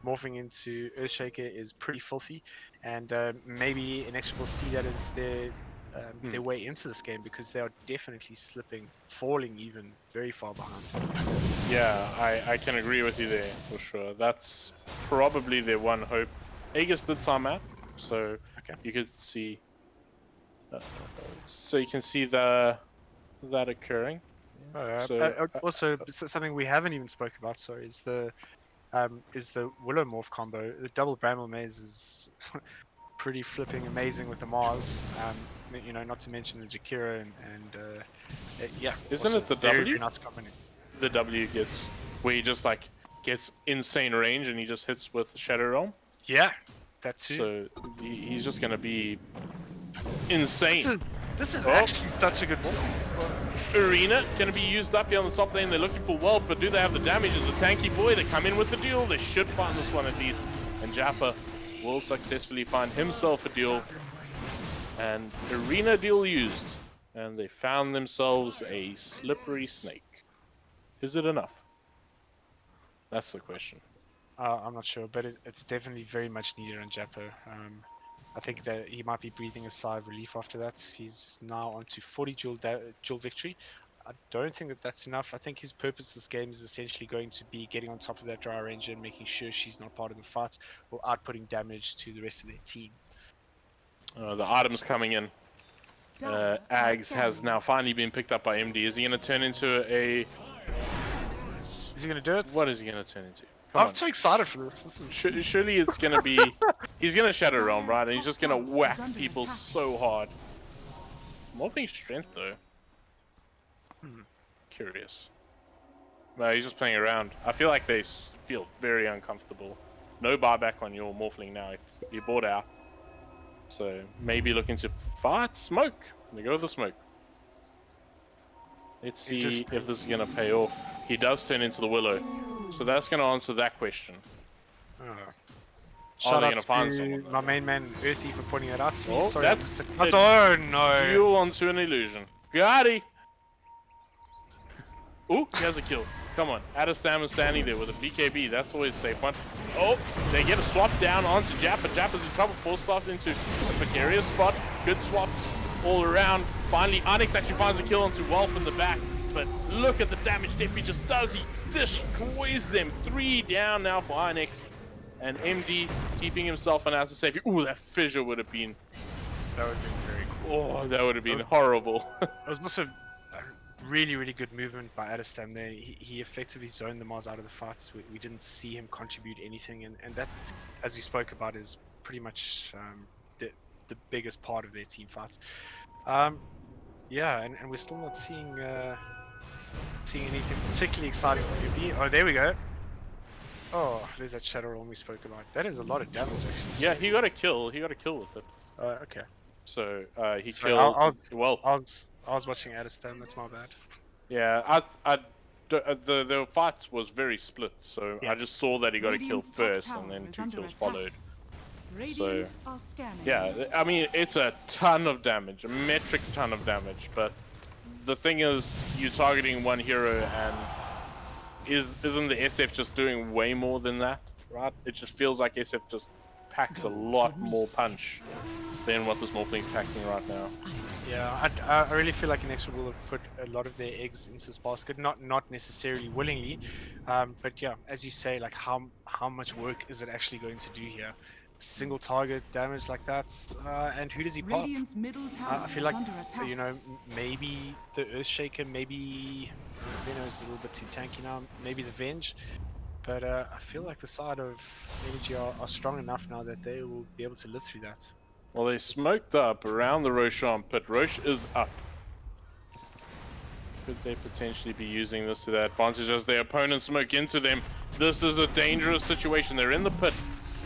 morphing into Earthshaker is pretty filthy, and maybe Inex will see that as their way into this game, because they are definitely slipping, falling even very far behind. Yeah, I can agree with you there for sure. That's probably their one hope. Aegis did time out, so you could see. So you can see that occurring. Also, something we haven't even spoke about, sorry, is the Willow Morph combo. The double Bramble Maze is pretty flipping amazing with the Mars. Not to mention the Jakira and yeah. Isn't it the very, W? very nice combination. The W gets where he just like gets insane range and he just hits with Shadow Realm. Yeah, that too. So he's just gonna be insane. This is actually such a good one. Arena gonna be used up here on the top lane. They're looking for Whelp, but do they have the damage as a tanky boy? They come in with the duel. They should find this one at least. And Jappa will successfully find himself a duel. And Arena duel used. And they found themselves a slippery snake. Is it enough? That's the question. I'm not sure, but it's definitely very much needed on Jappa. I think that he might be breathing a sigh of relief after that. He's now on to 40 duel victory. I don't think that that's enough. I think his purpose this game is essentially going to be getting on top of that Dry Ranger and making sure she's not part of the fight, or outputting damage to the rest of their team. The items coming in. Ags has now finally been picked up by MD. Is he going to turn into a... Is he going to do it? What is he going to turn into? I'm so excited for this. Surely it's going to be... He's going to Shadow Realm, right? And he's just going to whack people so hard. Morphing strength, though. Curious. No, he's just playing around. I feel like they feel very uncomfortable. No buyback on your Morphling now if you bought out. So maybe looking to fight smoke. They go with the smoke. Let's see if this is going to pay off. He does turn into the Willow. So that's going to answer that question. Shout out to my main man Earthy for pointing that out to me. Sorry, that's oh no! Duel onto an illusion. Gotti! Ooh, he has a kill. Come on. Adestam is standing there with a BKB. That's always a safe one. Oh, they get a swap down onto Jappa. Jappa's in trouble. Forced off into a precarious spot. Good swaps all around. Finally, Inex actually finds a kill onto Whelp in the back. But look at the damage Deppy just does. He destroys them. 3 down now for Inex. And MD keeping himself on out to save you. Ooh, that fissure would have been... That would have been very cool. Oh, that would have been horrible. It was also really, really good movement by Adestam there. He effectively zoned the Mars out of the fights. We didn't see him contribute anything, and that, as we spoke about, is pretty much the biggest part of their team fights. Yeah, and we're still not seeing anything particularly exciting from UB. Oh, there we go. Oh, there's that Shadow Realm we spoke about. That is a lot of damage, actually. Yeah, he got a kill. He got a kill with it. Okay. So he killed. I was watching Adestam. That's my bad. Yeah, the fight was very split. So I just saw that he got a kill first, and then 2 kills followed. So yeah, I mean it's a ton of damage, a metric ton of damage. But the thing is, you're targeting one hero, and isn't the SF just doing way more than that, right? It just feels like SF just packs a lot more punch than what this Morphling's packing right now. Yeah, I really feel like Inex will have put a lot of their eggs into this basket, not necessarily willingly, but yeah, as you say, like how much work is it actually going to do here? Single target damage like that, and who does he pop? I feel like, you know, maybe the Earthshaker, maybe Veno's a little bit too tanky now, maybe the Venge. But I feel like the side of Energy are strong enough now that they will be able to live through that. Well, they smoked up around the Roshan pit. Roche is up. Could they potentially be using this to their advantage as their opponents smoke into them? This is a dangerous situation. They're in the pit.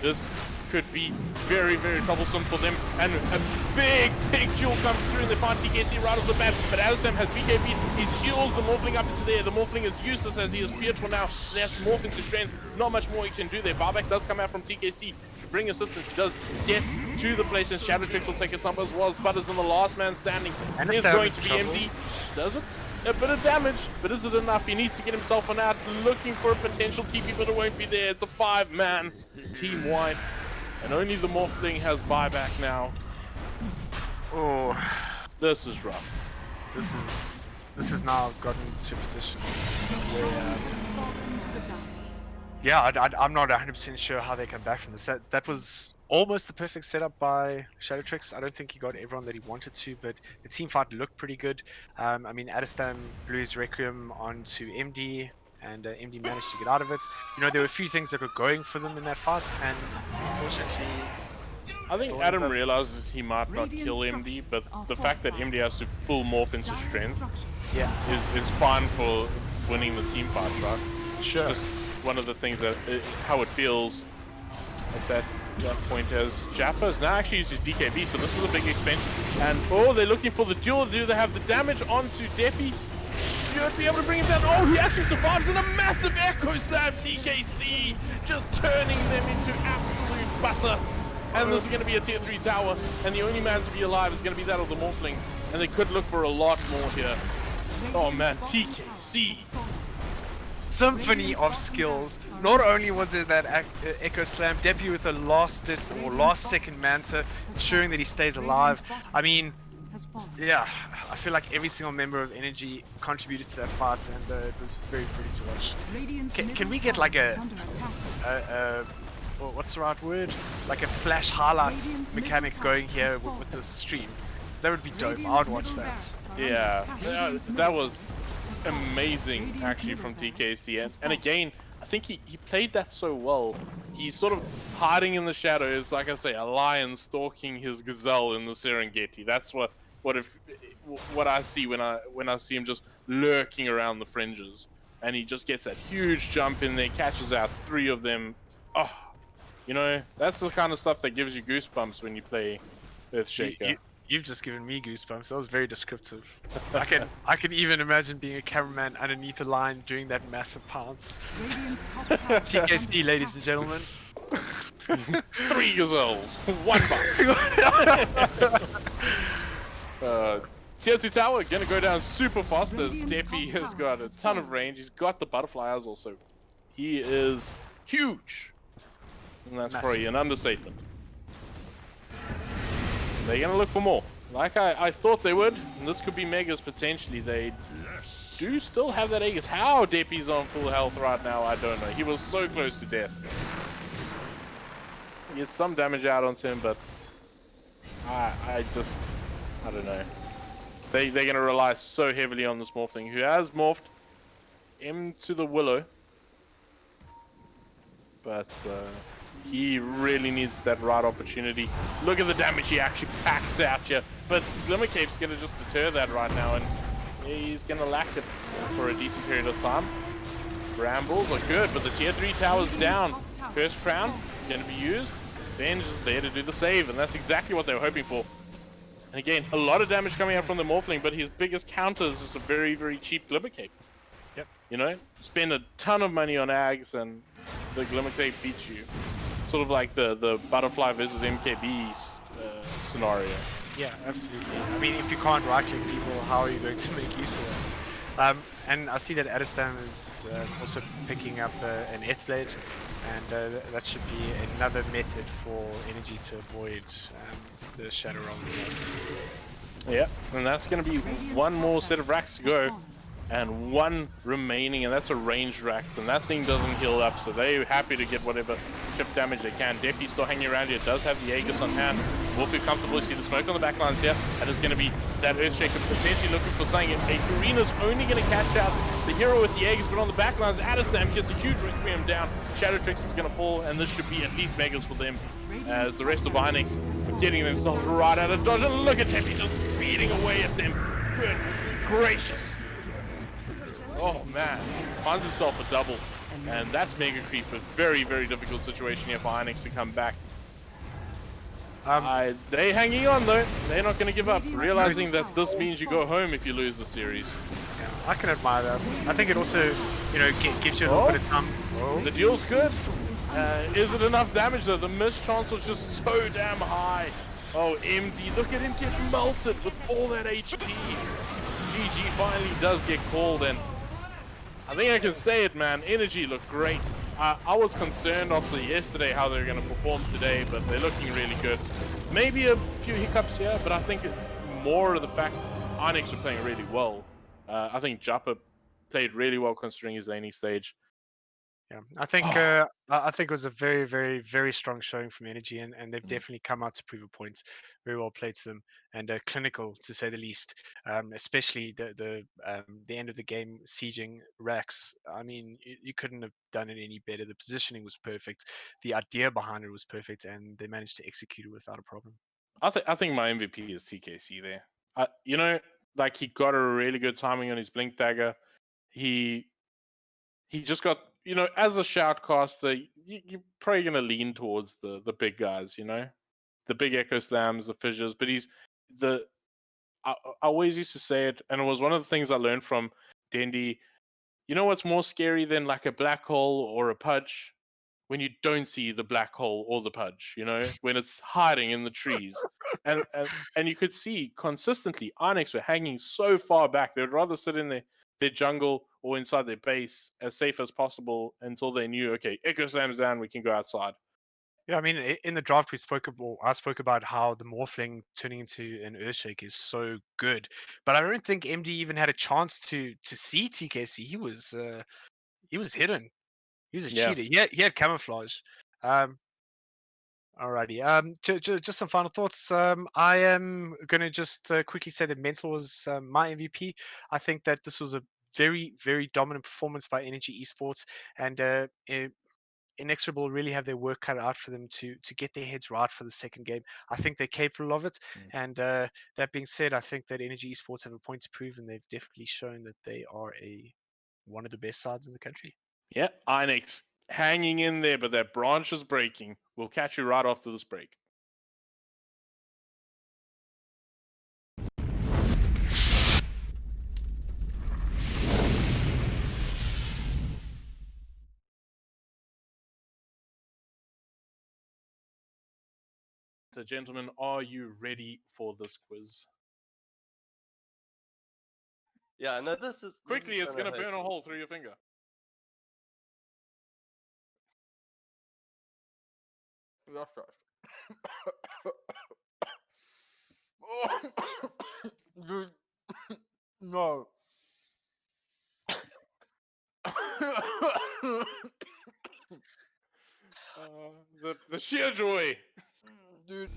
This could be very, very troublesome for them. And a big duel comes through and they find TKC right off the bat. But Alisam has BKB. He's heals the Morphling up into there. The Morphling is useless as he is feared for now. He has to morph into strength. Not much more he can do there. Barback does come out from TKC to bring assistance. He does get to the place and Shadowtrix will take a tumble as well. Butters in the last man standing. And is going to be MD. Does it? A bit of damage, but is it enough? He needs to get himself one out, looking for a potential TP, but it won't be there. It's a 5-man team wipe, and only the Morphling has buyback now. Oh, this is rough. This has now gotten to a position where, yeah, I'm not 100% sure how they come back from this. That was almost the perfect setup by Shadowtrix. I don't think he got everyone that he wanted to, but the team fight looked pretty good. I mean, Adestam blew his Requiem onto MD, and MD managed to get out of it. You know, there were a few things that were going for them in that fight, and unfortunately... I think Adam realizes he might not kill MD, but the fact that MD has to full morph into strength is fine for winning the team fight, right? Sure. Just one of the things that, how it feels at that point as Jappa has now actually used his BKB, so this is a big expansion. And oh, they're looking for the duel. Do they have the damage onto Deppy? Should be able to bring him down. Oh, he actually survives in a massive Echo Slam. TKC just turning them into absolute butter. And this is going to be a tier 3 tower, and the only man to be alive is going to be that of the Morphling. And they could look for a lot more here. Oh man, TKC. Symphony of skills. Not only was it that Echo Slam, Deppy with the last second Manta, ensuring that he stays alive. I mean, yeah, I feel like every single member of Energy contributed to that fight, and it was very pretty to watch. Can we get like what's the right word? Like a flash highlights mechanic going here with this stream? So that would be dope. I would watch that. Yeah, that was amazing actually from TKC, and again, I think he played that so well. He's sort of hiding in the shadows, like I say, a lion stalking his gazelle in the Serengeti. That's what I see when I see him just lurking around the fringes, and he just gets that huge jump in there, catches out 3 of them. Oh, you know, that's the kind of stuff that gives you goosebumps when you play Earthshaker. You've just given me goosebumps. That was very descriptive. I can even imagine being a cameraman underneath a line doing that massive pounce. TKC, ladies and gentlemen. 3 gazelles, 1 butt. Tier 2 tower gonna go down super fast as Deppy has got a ton of range. He's got the butterfly eyes also. He is huge. And that's probably an understatement. They're going to look for more. Like I thought they would. And this could be Megas potentially. They do still have that Aegis. How Deppy's on full health right now, I don't know. He was so close to death. He gets some damage out onto him, but I don't know. They're going to rely so heavily on this Morphling, who has morphed into the Willow. But he really needs that right opportunity. Look at the damage he actually packs out here. But Glimmercape's going to just deter that right now, and he's going to lack it for a decent period of time. Brambles are good, but the tier 3 tower's down. First crown going to be used. Then just there to do the save, and that's exactly what they were hoping for. And again, a lot of damage coming out from the Morphling, but his biggest counter is just a very, very cheap Glimmercape. Yep. You know, spend a ton of money on Ags, and the Glimmercape beats you. Sort of like the Butterfly versus MKB scenario. Yeah, absolutely. I mean, if you can't right-click people, how are you going to make use of that? And I see that Adestam is also picking up an Earthblade, and that should be another method for Energy to avoid the Shadow Realm. Yeah, and that's going to be one more set of racks to go. And 1 remaining, and that's a ranged Rax, and that thing doesn't heal up, so they're happy to get whatever chip damage they can. Deppy's still hanging around here, does have the Aegis on hand. will feel comfortable. You see the smoke on the back lines here, and it's going to be that Earthshaker potentially looking for something. Karina's only going to catch out the hero with the eggs, but on the back lines, Adestam gets a huge Requiem down. Shadow Tricks is going to fall, and this should be at least Megas for them, as the rest of Inex are getting themselves right out of dodge. And look at Tempe just beating away at them. Good gracious. Oh man, finds himself a double. And that's Mega Creep, a very, very difficult situation here for Inex to come back. They hanging on though. They're not going to give up, realizing that this means you go home if you lose the series. Yeah, I can admire that. I think it also, you know, gives you a little bit of time. The deal's good. Is it enough damage though? The miss chance was just so damn high. Oh, MD, look at him get melted with all that HP. GG finally does get called, and I think I can say it, man. Energy looked great. I was concerned after yesterday how they're going to perform today, but they're looking really good. Maybe a few hiccups here, but I think more of the fact Inex were playing really well. I think Japa played really well considering his laning stage. Yeah, I think it was a very, very, very strong showing from Energy, and they've definitely come out to prove a point. Very well played to them, and clinical to say the least. Especially the end of the game sieging Rax. I mean, you couldn't have done it any better. The positioning was perfect, the idea behind it was perfect, and they managed to execute it without a problem. I think my MVP is TKC there. You know, like he got a really good timing on his Blink Dagger. He just got, you know, as a shoutcaster, you're probably going to lean towards the big guys, you know, the big Echo Slams, the Fissures. But I always used to say it, and it was one of the things I learned from Dendi. You know what's more scary than like a black hole or a pudge? When you don't see the black hole or the pudge, you know, when it's hiding in the trees. And you could see consistently, Inex were hanging so far back. They would rather sit in their jungle or inside their base as safe as possible until they knew, okay, Echo Slam's down, we can go outside. Yeah, I mean, in the draft I spoke about how the Morphling turning into an Earthshake is so good, but I don't think MD even had a chance to see TKC. He was hidden. He was a cheater. He had camouflage. Alrighty. Just some final thoughts. I am gonna just quickly say that Mental was my MVP. I think that this was a very, very dominant performance by Energy Esports, and Inexorable really have their work cut out for them to get their heads right for the second game. I think they're capable of it. And that being said, I think that Energy Esports have a point to prove, and they've definitely shown that they are one of the best sides in the country. Yeah, Inex hanging in there, but that branch is breaking. We'll catch you right after this break. So, gentlemen, are you ready for this quiz? Yeah, no, this is... Quickly, it's going to burn a hole through your finger. Dude, no. The sheer joy. Dude.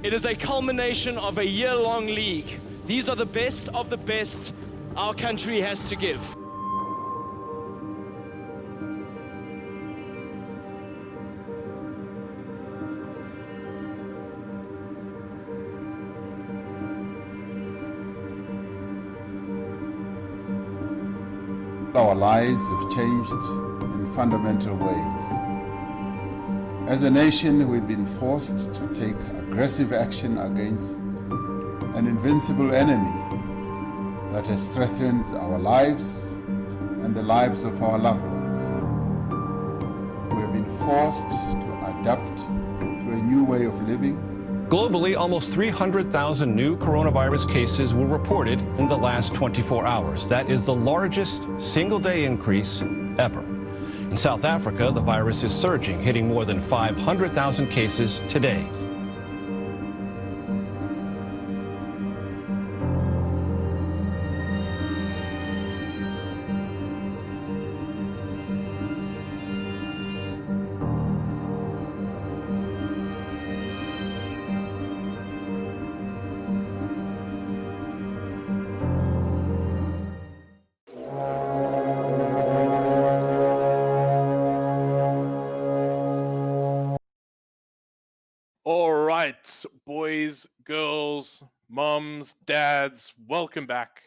It is a culmination of a year-long league. These are the best of the best our country has to give. Our lives have changed in fundamental ways. As a nation, we've been forced to take aggressive action against an invincible enemy that has threatened our lives and the lives of our loved ones. We have been forced to adapt to a new way of living. Globally, almost 300,000 new coronavirus cases were reported in the last 24 hours. That is the largest single-day increase ever. In South Africa, the virus is surging, hitting more than 500,000 cases today. All right, boys, girls, moms, dads, welcome back.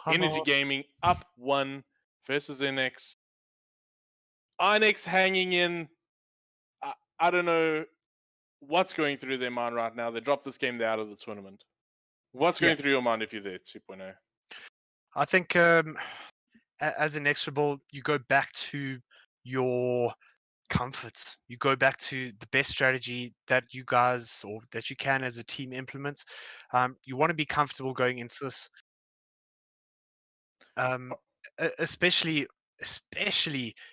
Energy Gaming up 1 versus Inex. Inex hanging in. I don't know what's going through their mind right now. They dropped this game, they're out of the tournament. What's going through your mind if you're there, 2.0? I think as inexorable, you go back to your comfort. You go back to the best strategy that you guys or that you can as a team implement. You want to be comfortable going into this, especially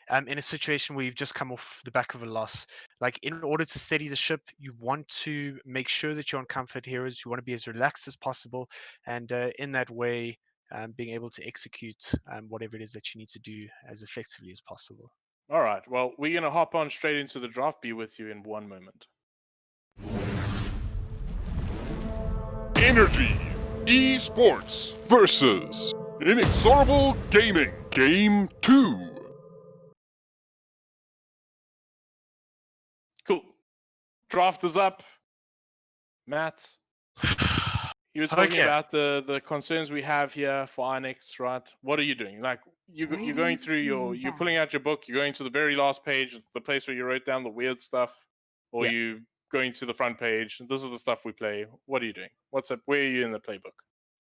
in a situation where you've just come off the back of a loss. Like, in order to steady the ship, you want to make sure that you're on comfort heroes. You want to be as relaxed as possible, and in that way, being able to execute whatever it is that you need to do as effectively as possible. All right, well, we're going to hop on straight into the draft. Be with you in 1 moment. Energy Esports versus Inexorable Gaming. Game 2. Cool. Draft is up. Matt, you were talking about the concerns we have here for Inex, right? What are you doing? Like, you're going through you're pulling out your book, you're going to the very last page, the place where you wrote down the weird stuff, or you going to the front page. This is the stuff we play. What are you doing? What's up? Where are you in the playbook?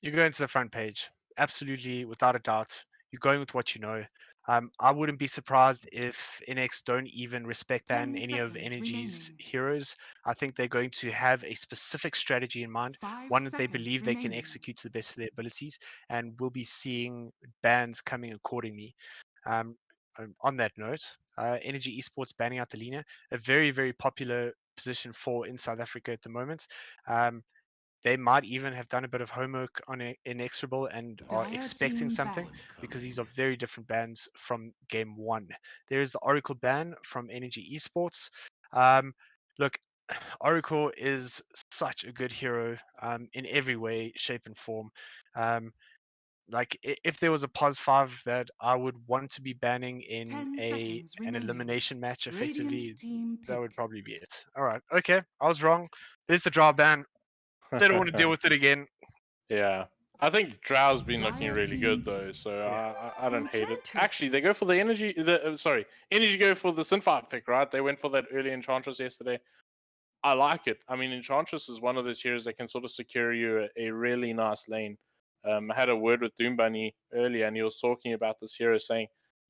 You're going to the front page. Absolutely, without a doubt. You're going with what you know. I wouldn't be surprised if NX don't even respect ban any of Energy's heroes. I think they're going to have a specific strategy in mind, one that they believe they can execute to the best of their abilities, and we'll be seeing bans coming accordingly. On that note, Energy Esports banning out the Lina, a very, very popular position in South Africa at the moment. They might even have done a bit of homework on Inexorable and are expecting something, because these are very different bans from game 1. There is the Oracle ban from Energy Esports. Look, Oracle is such a good hero in every way, shape, and form. Like, if there was a POS 5 that I would want to be banning in an elimination match effectively, that would probably be it. All right, okay, I was wrong. There's the draw ban. They don't want to deal with it again. Yeah. I think Drow's been looking really good though, so I don't hate it. Actually, they go for the Energy go for the Sin5 pick, right? They went for that early Enchantress yesterday. I like it. I mean, Enchantress is one of those heroes that can sort of secure you a really nice lane. I had a word with Doom Bunny earlier, and he was talking about this hero, saying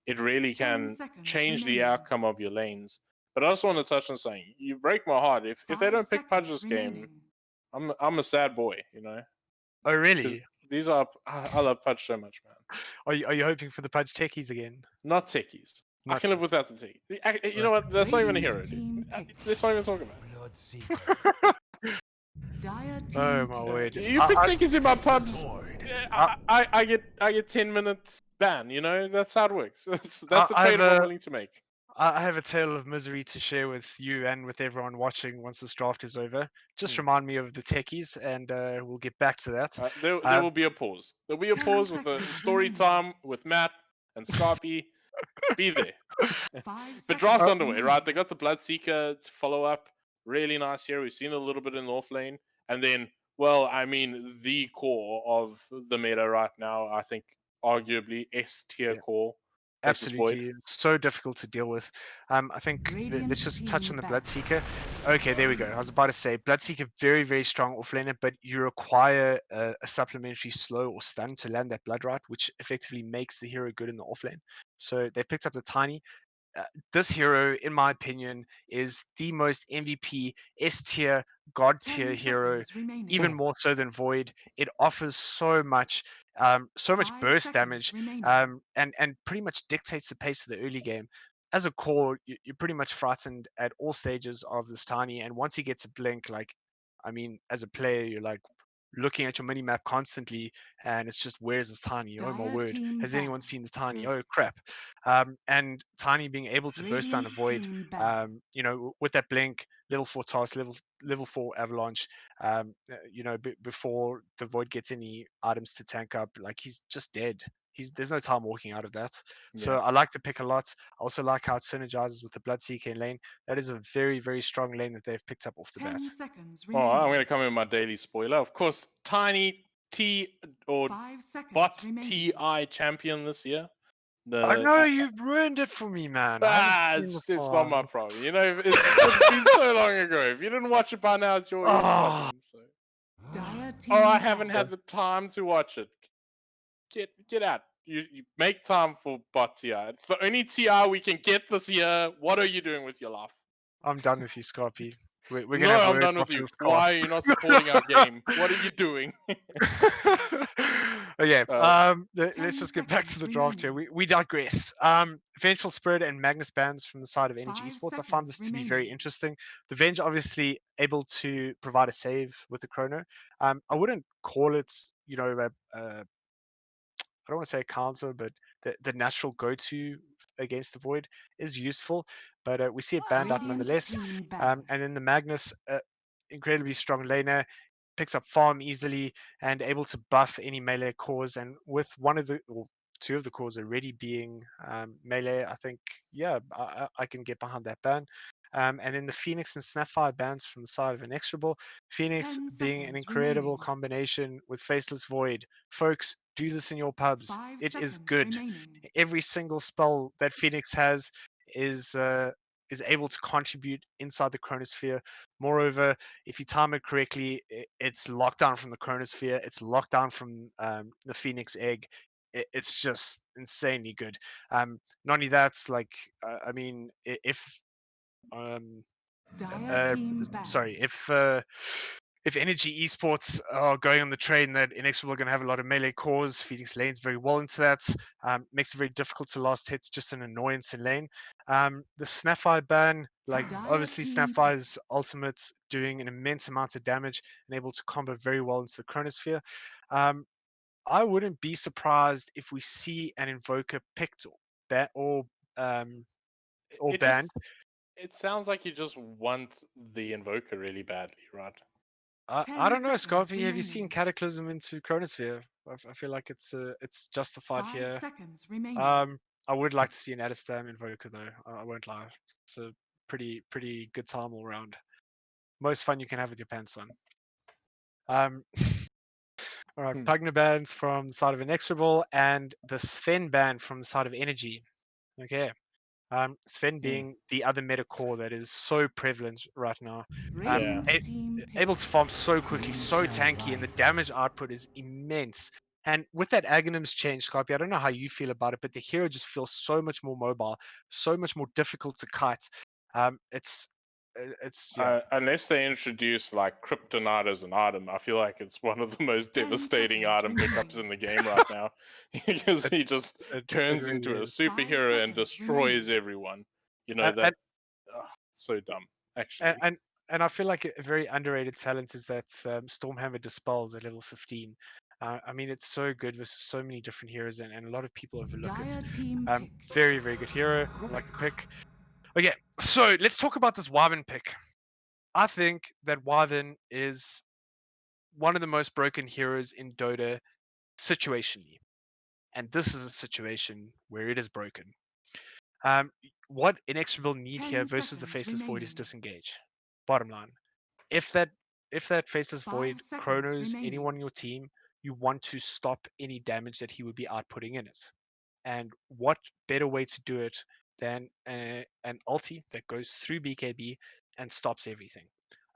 it really can change the outcome of your lanes. But I also want to touch on saying, you break my heart. If they don't pick Pudge this game, I'm a sad boy, you know. Oh, really? These are I love Pudge so much, man. Are you hoping for the Pudge techies again? Not techies. I can live without the techie. You know what? That's not even a hero, dude. Let's not even talk about it. Oh my word! You pick techies in my pubs. I get 10 minutes ban. You know, that's how it works. That's the trade I'm willing to make. I have a tale of misery to share with you and with everyone watching once this draft is over. Just remind me of the techies, and we'll get back to that. There will be a pause. There'll be a pause with a story time with Matt and Scarpy. Be there. The draft's underway, right? They got the Bloodseeker to follow up. Really nice here. We've seen a little bit in North Lane. And then, well, I mean, the core of the meta right now, I think, arguably S tier core. Absolutely, so difficult to deal with. I think let's just touch on the Bloodseeker. Okay, there we go. I was about to say Bloodseeker, very very strong offlaner, but you require a supplementary slow or stun to land that blood right, which effectively makes the hero good in the offlane. So they picked up the Tiny. This hero, in my opinion, is the most MVP S tier, God tier hero, even more so than Void. It offers so much burst damage, and pretty much dictates the pace of the early game. As a core, you're pretty much frightened at all stages of this Tiny, and once he gets a blink, like, I mean, as a player, you're like looking at your mini map constantly, and it's just, where's this Tiny? Oh my word! Has anyone seen the Tiny? Oh crap! And Tiny being able to burst down a void, with that blink, level 4 toss, level 4 avalanche, before the void gets any items to tank up, like, he's just dead. There's no time walking out of that. So Yeah. I like the pick a lot. I also like how it synergizes with the Bloodseeker in lane. That is a very, very strong lane that they've picked up off the bat. Oh, I'm going to come in with my daily spoiler. Of course, Tiny T or Bot TI champion this year. I know you've ruined it for me, man. It's not my problem. You know, it's been so long ago. If you didn't watch it by now, it's your problem. So. I haven't had the time to watch it. Get out. You make time for Bot TI. It's the only TI we can get this year. What are you doing with your life? I'm done with you, Scorpy. We're gonna No, have I'm words done with after you. this Why cast. are you not supporting our game? What are you doing? Okay, let's just get back to the draft here. We digress. Vengeful Spirit and Magnus bans from the side of Energy Esports. I find this to be very interesting. The Venge obviously able to provide a save with the Chrono. I wouldn't call it, I don't want to say a counter, but the natural go-to against the Void is useful. But we see it banned out nonetheless. And then the Magnus, incredibly strong laner, picks up farm easily and able to buff any melee cores. And with two of the cores already being melee, I think, yeah, I can get behind that ban. And then the Phoenix and Snapfire bans from the side of Inexorable. Phoenix being an incredible combination with Faceless Void. Folks, do this in your pubs. It is good. Every single spell that Phoenix has is able to contribute inside the Chronosphere. Moreover, if you time it correctly, it's locked down from the Chronosphere. It's locked down from the Phoenix Egg. It's just insanely good. Not only that, like, I mean, if Energy Esports are going on the train that Inex are going to have a lot of melee cores, Phoenix lanes very well into that. Makes it very difficult to last hits, just an annoyance in lane. The Snapfire ban, like, obviously Snapfire's ultimate doing an immense amount of damage and able to combo very well into the Chronosphere. I wouldn't be surprised if we see an Invoker picked or banned. It sounds like you just want the Invoker really badly, right? I don't know, Scorpy. Have you seen Cataclysm into Chronosphere? I feel like it's justified here. I would like to see an Adestam Invoker though. I won't lie. It's a pretty good time all around. Most fun you can have with your pants on. All right, Pugna bans from the side of Inexorable and the Sven ban from the side of Energy. Okay. Sven being the other meta core that is so prevalent right now. Able to farm so quickly, so tanky, and the damage output is immense. And with that Aghanim's change, Scorpio, I don't know how you feel about it, but the hero just feels so much more mobile, so much more difficult to kite. It's unless they introduce like Kryptonite as an item, I feel like it's one of the most devastating item pickups in the game right now because he just turns really into a is. superhero and destroys everyone. You know that so dumb actually. And I feel like a very underrated talent is that Stormhammer Dispels at level 15. I mean, it's so good versus so many different heroes, and a lot of people overlook it. Very, very good hero. I like the pick. Okay, so let's talk about this Wyvern pick. I think that Wyvern is one of the most broken heroes in Dota situationally. And this is a situation where it is broken. What Inexorable need here versus the Faceless Void is disengage. Bottom line. If that Faceless Void chronos anyone in your team, you want to stop any damage that he would be outputting in it. And what better way to do it than an ulti that goes through BKB and stops everything?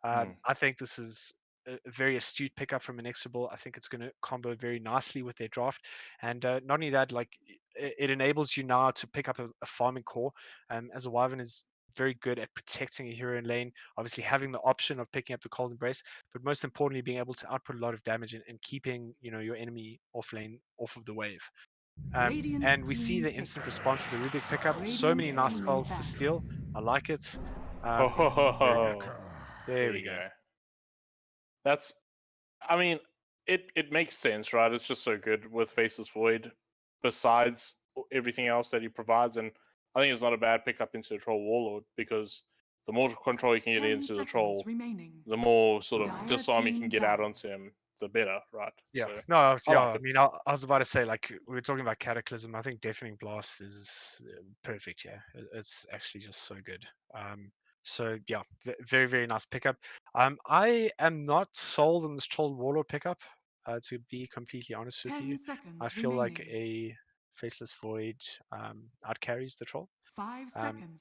I think this is a very astute pickup from Inexorable. I think it's going to combo very nicely with their draft. And not only that, like it enables you now to pick up a farming core. As a Wyvern is very good at protecting a hero in lane, obviously having the option of picking up the Cold Embrace, but most importantly being able to output a lot of damage and keeping your enemy off lane, off of the wave. And we see the instant response to the Rubik pickup. So many nice spells to steal. I like it. There we go. That's, I mean, it makes sense, right? It's just so good with Faceless Void, besides everything else that he provides. And I think it's not a bad pickup into the Troll Warlord, because the more control you can get into the Troll, the more sort of disarm you can get out onto him, the better, right? Yeah, So, no, yeah. like I mean, I was about to say, like, we were talking about Cataclysm. I think Deafening Blast is perfect. Yeah, it's actually just so good. So yeah, very very nice pickup. I am not sold on this Troll Warlord pickup. To be completely honest with you, I feel like a Faceless Void out carries the Troll,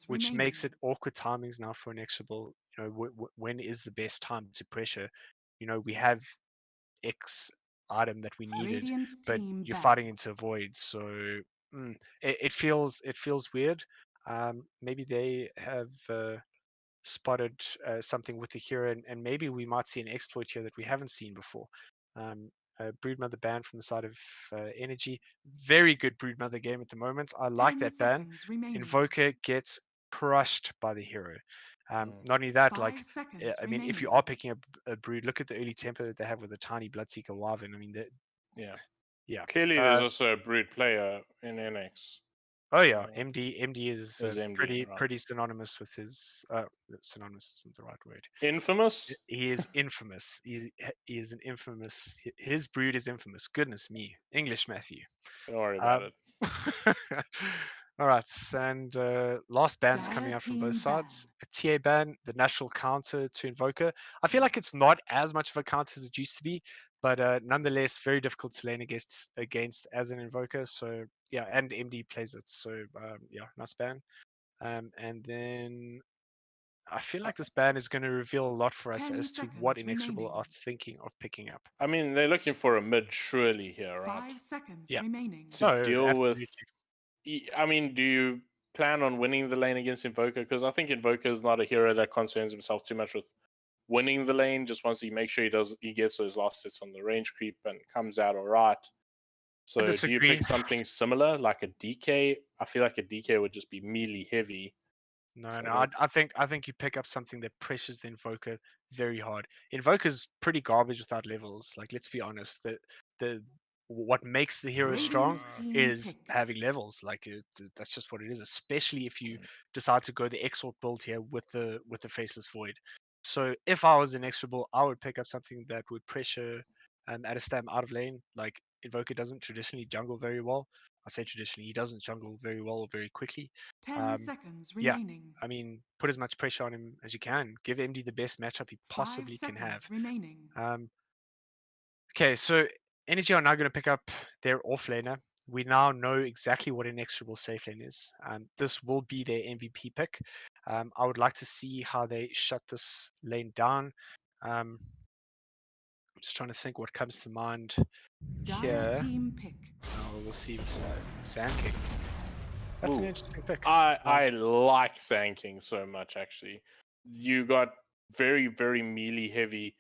which makes it awkward timings now for Inexorable. When is the best time to pressure? We have X item that we needed, but you're fighting into a void. So it feels weird. Maybe they have spotted something with the hero, and maybe we might see an exploit here that we haven't seen before. Broodmother ban from the side of Energy. Very good Broodmother game at the moment. I like that ban. Invoker gets crushed by the hero. Not only that, like, I mean, if you are picking up a Brood, look at the early tempo that they have with the tiny Bloodseeker Wyvern. I mean, yeah. Clearly, there's also a Brood player in NX. Oh yeah, MD is MD, right. pretty synonymous with his. Synonymous isn't the right word. Infamous. He is infamous. He is an infamous. His Brood is infamous. Goodness me, English Matthew. Don't worry about it. All right, and last bans coming out from both sides. A TA ban, the natural counter to Invoker. I feel like it's not as much of a counter as it used to be, but nonetheless, very difficult to lane against as an Invoker. So yeah, and MD plays it. So yeah, nice ban. And then I feel like this ban is going to reveal a lot for us as to what Inexorable are thinking of picking up. I mean, they're looking for a mid surely here, right? 5 seconds Yeah. remaining. To deal with. I mean, do you plan on winning the lane against Invoker? Because I think Invoker is not a hero that concerns himself too much with winning the lane. Just once he makes sure he gets those last hits on the range creep and comes out all right. So do you pick something similar, like a DK? I feel like a DK would just be melee heavy. No, I think you pick up something that pressures the Invoker very hard. Invoker's pretty garbage without levels. Like, let's be honest. The what makes the hero strong is having levels. Like, that's just what it is. Especially if you decide to go the Exort build here with the Faceless Void. So if I was Inexorable, I would pick up something that would pressure Adestam out of lane. Like, Invoker doesn't traditionally jungle very well. I say traditionally, he doesn't jungle very well or very quickly. 10 seconds Yeah, remaining. I mean, put as much pressure on him as you can. Give MD the best matchup he possibly 5 can have. seconds remaining. Okay, so Energy are now going to pick up their offlaner. We now know exactly what an Inexorable safe lane is. This will be their MVP pick. I would like to see how they shut this lane down. I'm just trying to think what comes to mind here. Team pick. We'll see. Sand King. That's an interesting pick. I like Sand King so much, actually. You got very, very melee heavy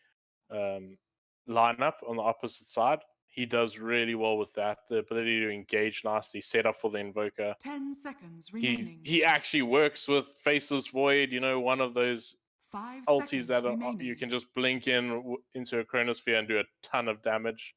lineup on the opposite side. He does really well with that. The ability to engage nicely, set up for the Invoker. 10 seconds remaining. He actually works with Faceless Void, one of those 5 ultis that you can just blink into a Chronosphere and do a ton of damage.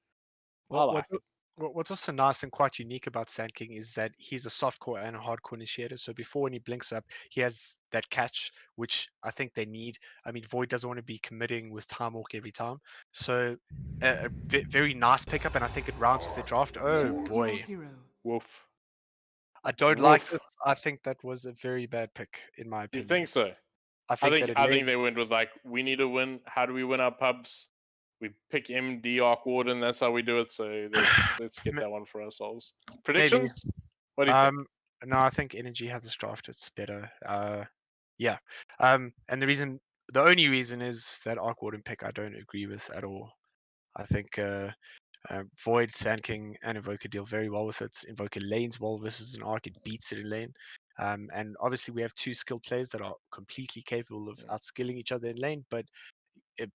I like it. What's also nice and quite unique about Sand King is that he's a softcore and a hardcore initiator. So before when he blinks up, he has that catch, which I think they need. I mean, Void doesn't want to be committing with Time Walk every time. So a very nice pickup, and I think it rounds with the draft. Oh Choose boy. your hero. Woof. I don't like this. I think that was a very bad pick, in my You opinion. think so? I think that it I think lays they went with like, we need to win. How do we win our pubs? We pick MD Arc Warden. That's how we do it. So let's get that one for ourselves. Predictions? maybe. What do you think? No, I think Energy has this draft. It's better. Yeah. And the only reason is that Arc Warden pick I don't agree with at all. I think Void, Sand King, and Invoker deal very well with it. Invoker lanes well versus an Arc. It beats it in lane. And obviously we have two skilled players that are completely capable of outskilling each other in lane, but it,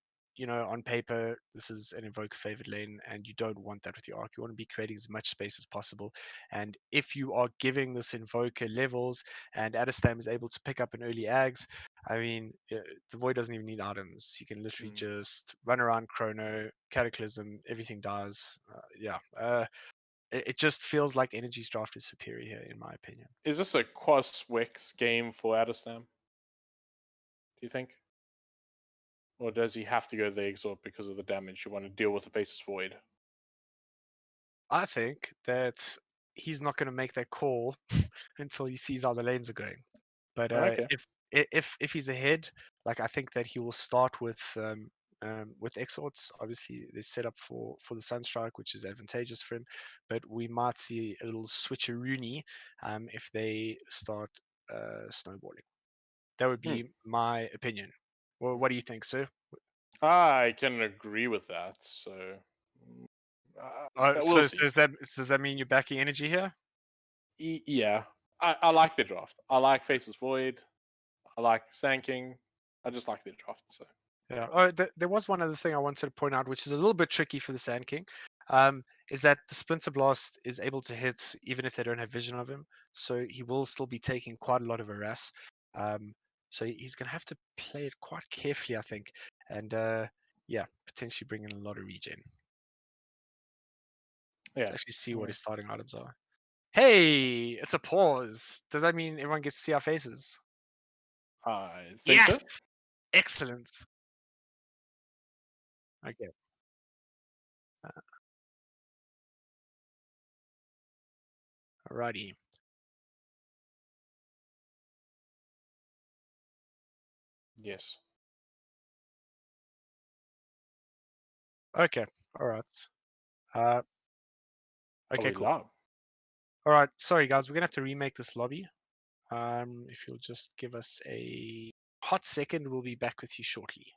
on paper, this is an Invoker favored lane, and you don't want that with your Arc. You want to be creating as much space as possible. And if you are giving this Invoker levels and Adestam is able to pick up an early Ags, I mean, the Void doesn't even need items. You can literally just run around Chrono, Cataclysm, everything dies. It just feels like Energy's draft is superior here, in my opinion. Is this a Quas-Wex game for Adestam? Do you think? Or does he have to go to the Exort because of the damage? You want to deal with the Faceless Void? I think that he's not going to make that call until he sees how the lanes are going. But Okay. if he's ahead, like I think that he will start with exhorts. Obviously, they're set up for the Sunstrike, which is advantageous for him. But we might see a little switcheroony if they start snowballing. That would be my opinion. Well, what do you think, sir? I can agree with that. So, So we'll see. does that mean you're backing Energy here? Yeah, I like the draft. I like Faceless Void. I like Sand King. I just like the draft. So yeah. Oh, there was one other thing I wanted to point out, which is a little bit tricky for the Sand King, is that the Splinter Blast is able to hit even if they don't have vision of him. So he will still be taking quite a lot of harass. So he's going to have to play it quite carefully, I think, and potentially bring in a lot of regen. Let's actually see what his starting items are. Hey, it's a pause. Does that mean everyone gets to see our faces? I think Yes, so. excellent. Okay. Alrighty. Yes. Okay. All right. Okay, cool. Live? All right. Sorry, guys. We're gonna have to remake this lobby. If you'll just give us a hot second, we'll be back with you shortly.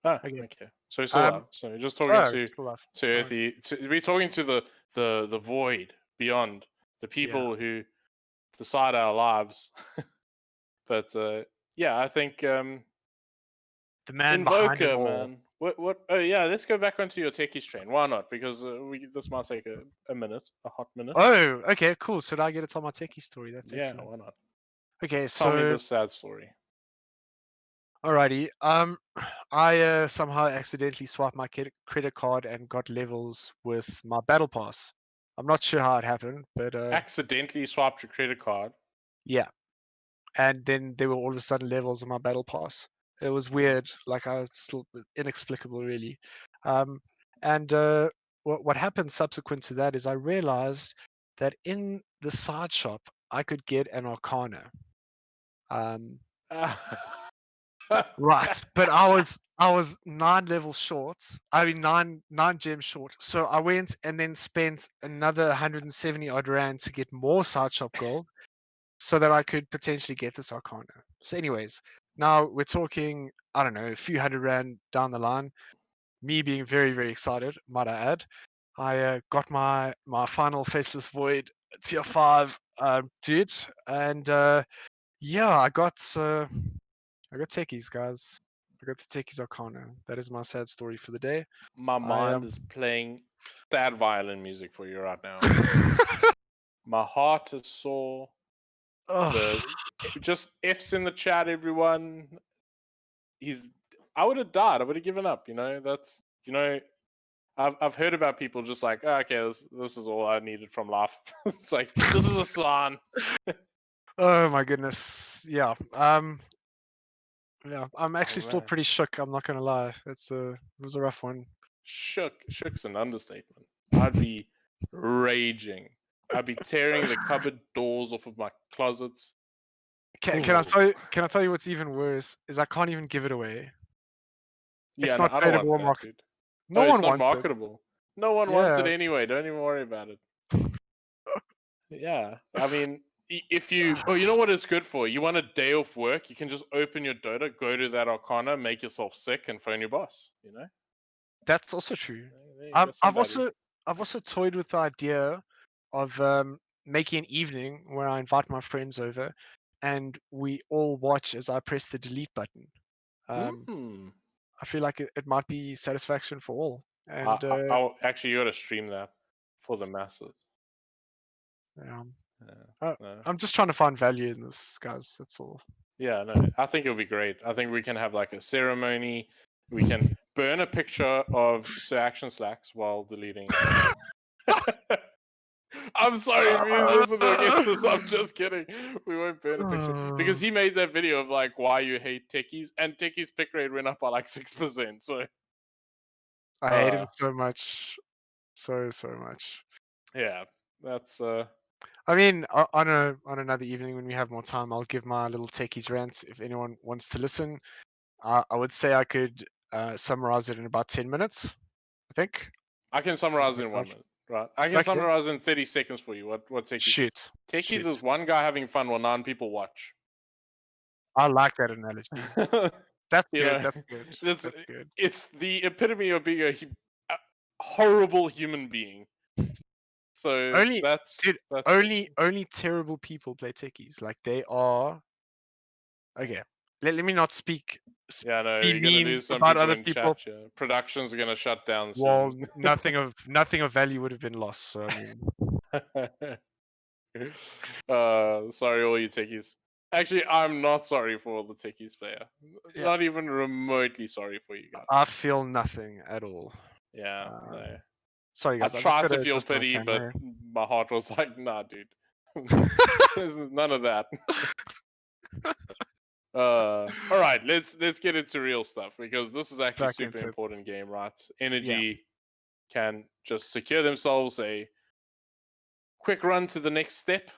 Ah, okay. So still live. So just talking to Earthy. We're talking to the void beyond the people who decide our lives. But yeah, I think the man Invoker, behind it all. man. What? Oh yeah, let's go back onto your techies train. Why not? Because this might take a minute, a hot minute. Oh, okay, cool. So now I get to tell my techie story. That's yeah. excellent. Why not? Okay, Tell me the sad story. Alrighty. I somehow accidentally swiped my credit card and got levels with my battle pass. I'm not sure how it happened, but accidentally swapped your credit card. Yeah, and then there were all of a sudden levels on my battle pass. It was weird, like I was still inexplicable, really. And what happened subsequent to that is I realized that in the side shop I could get an Arcana. Right, but I was 9 levels short. I mean 9 gems short. So I went and then spent another 170 odd rand to get more side shop gold, so that I could potentially get this Arcana. So, anyways, now we're talking, I don't know, a few hundred rand down the line. Me being very, very excited, might I add. I got my final Faceless Void tier 5 dude, and yeah, I got techies, guys. I got the techies Arcana. That is my sad story for the day. My mind is playing sad violin music for you right now. My heart is sore. Just F's in the chat, everyone. I would have died. I would have given up. That's I've heard about people just like, oh, okay, this is all I needed from life. It's like, this is a sign. Oh my goodness. Yeah. Yeah. I'm actually still man. pretty shook. I'm not gonna lie. It was a rough one. Shook's an understatement. I'd be raging. I'd be tearing the cupboard doors off of my closets. Can I tell you? Can I tell you what's even worse? Is I can't even give it away. Yeah, It's no, not I don't tradable want or that, market. dude. No It's one not wants it. marketable. No one wants it anyway. Don't even worry about it. Yeah, I mean, if you, you know what it's good for? You want a day off work, you can just open your Dota, go to that Arcana, make yourself sick, and phone your boss. You know. That's also true. There you go, I've somebody. also toyed with the idea of making an evening where I invite my friends over, and we all watch as I press the delete button. I feel like it might be satisfaction for all. And I'll actually, you got to stream that for the masses. I'm just trying to find value in this, guys. That's all. Yeah, no, I think it'll be great. I think we can have like a ceremony. We can burn a picture of Sir Action Slacks while deleting. I'm sorry if you listen to against this. I'm just kidding. We won't burn a picture because he made that video of like why you hate techies, and techies pick rate went up by like 6%. So I hate him so much, so much. Yeah, that's. I mean, on another evening when we have more time, I'll give my little techies rant if anyone wants to listen. I would say I could summarize it in about 10 minutes. I think. I can summarize it in 1 minute, right? I can summarize in 30 seconds for you. What techies? Shoot. Techies is one guy having fun while 9 people watch. I like that analogy. That's You good. know, That's good. That's good. It's the epitome of being a horrible human being. So Only that's only terrible people play techies. Like they are. Okay. Let me not speak. Yeah, no, be you're gonna mean lose some about people other in people. chat. Yeah. Productions are gonna shut down Well, soon. nothing of value would have been lost. So I mean. Sorry, all you techies. Actually, I'm not sorry for all the techies player. Yeah. Not even remotely sorry for you guys. I feel nothing at all. Yeah, no. Sorry, guys. I tried to feel pity, but my heart was like, nah, dude. There's none of that. All right, let's get into real stuff because this is actually Back super into it. important game, right? Energy can just secure themselves a quick run to the next step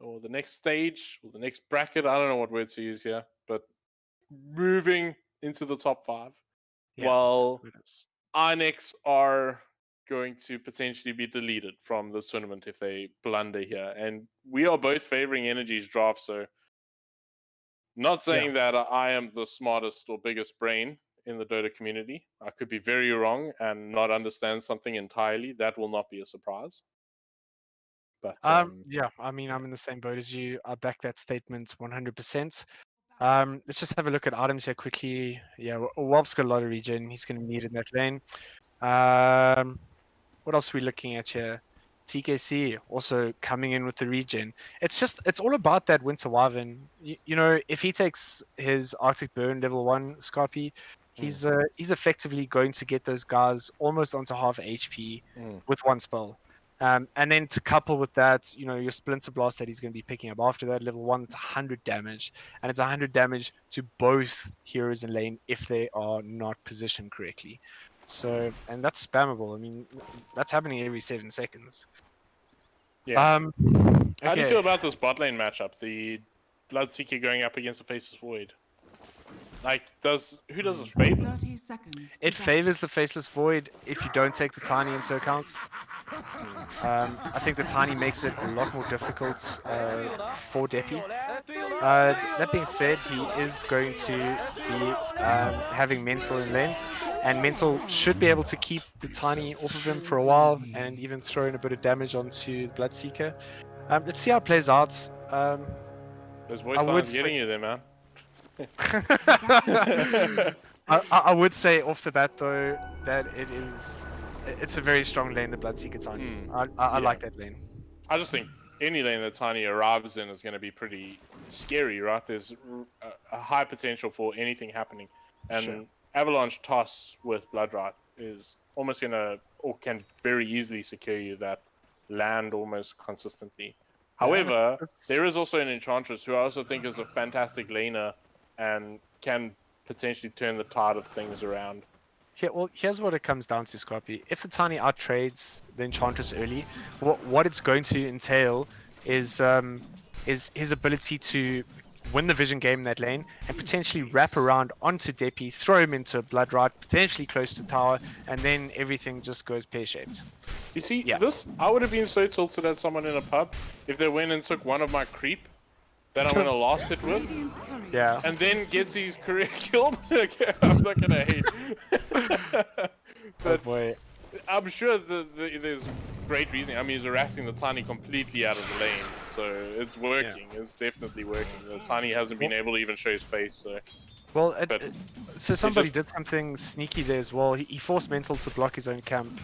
or the next stage or the next bracket. I don't know what word to use here, but moving into the top 5 while Inex are going to potentially be deleted from this tournament if they blunder here. And we are both favoring Energy's draft, so not saying that I am the smartest or biggest brain in the Dota community. I could be very wrong and not understand something entirely. That will not be a surprise. But yeah, I mean, I'm in the same boat as you. I back that statement 100%. Let's just have a look at items here quickly. Yeah, Wob's got a lot of regen. He's going to need in that lane. What else are we looking at here? TKC also coming in with the regen. It's all about that Winter Wyvern. You know, if he takes his Arctic Burn level 1 Scarpy, he's effectively going to get those guys almost onto half HP with one spell. And then to couple with that, you know, your Splinter Blast that he's going to be picking up after that level 1, it's 100 damage. And it's 100 damage to both heroes in lane if they are not positioned correctly. So, and that's spammable. I mean, that's happening every 7 seconds. Yeah. Okay. How do you feel about this bot lane matchup? The Bloodseeker going up against the Faceless Void. Like, who does it favor? 30 seconds. It favors the Faceless Void if you don't take the Tiny into account. I think the Tiny makes it a lot more difficult for Deppy. That being said, he is going to be having Mental in lane, and Mental should be able to keep the Tiny off of him for a while and even throw in a bit of damage onto the Bloodseeker. Let's see how it plays out. Those voice lines getting you there, man. I would say off the bat though that it's a very strong lane, the Bloodseeker Tiny. I like that lane. I just think any lane that Tiny arrives in is going to be pretty scary, right? There's a high potential for anything happening, and Avalanche Toss with Bloodrot is almost going to or can very easily secure you that land almost consistently. However, there is also an Enchantress who I also think is a fantastic laner and can potentially turn the tide of things around. Yeah, well, here's what it comes down to, Scorpy. If the Tiny outtrades the Enchantress early, what it's going to entail is his ability to win the vision game in that lane and potentially wrap around onto Depi, throw him into a blood right, potentially close to tower, and then everything just goes pear-shaped. You see, this, I would have been so tilted at someone in a pub if they went and took one of my creep that I'm gonna last hit with, yeah, and then gets his career killed. Okay, I'm not gonna hate. But boy. I'm sure there's great reasoning. I mean, he's harassing the Tiny completely out of the lane, so it's working. Yeah. It's definitely working. The Tiny hasn't been able to even show his face. So, well, so somebody did something sneaky there as well. He forced Mental to block his own camp,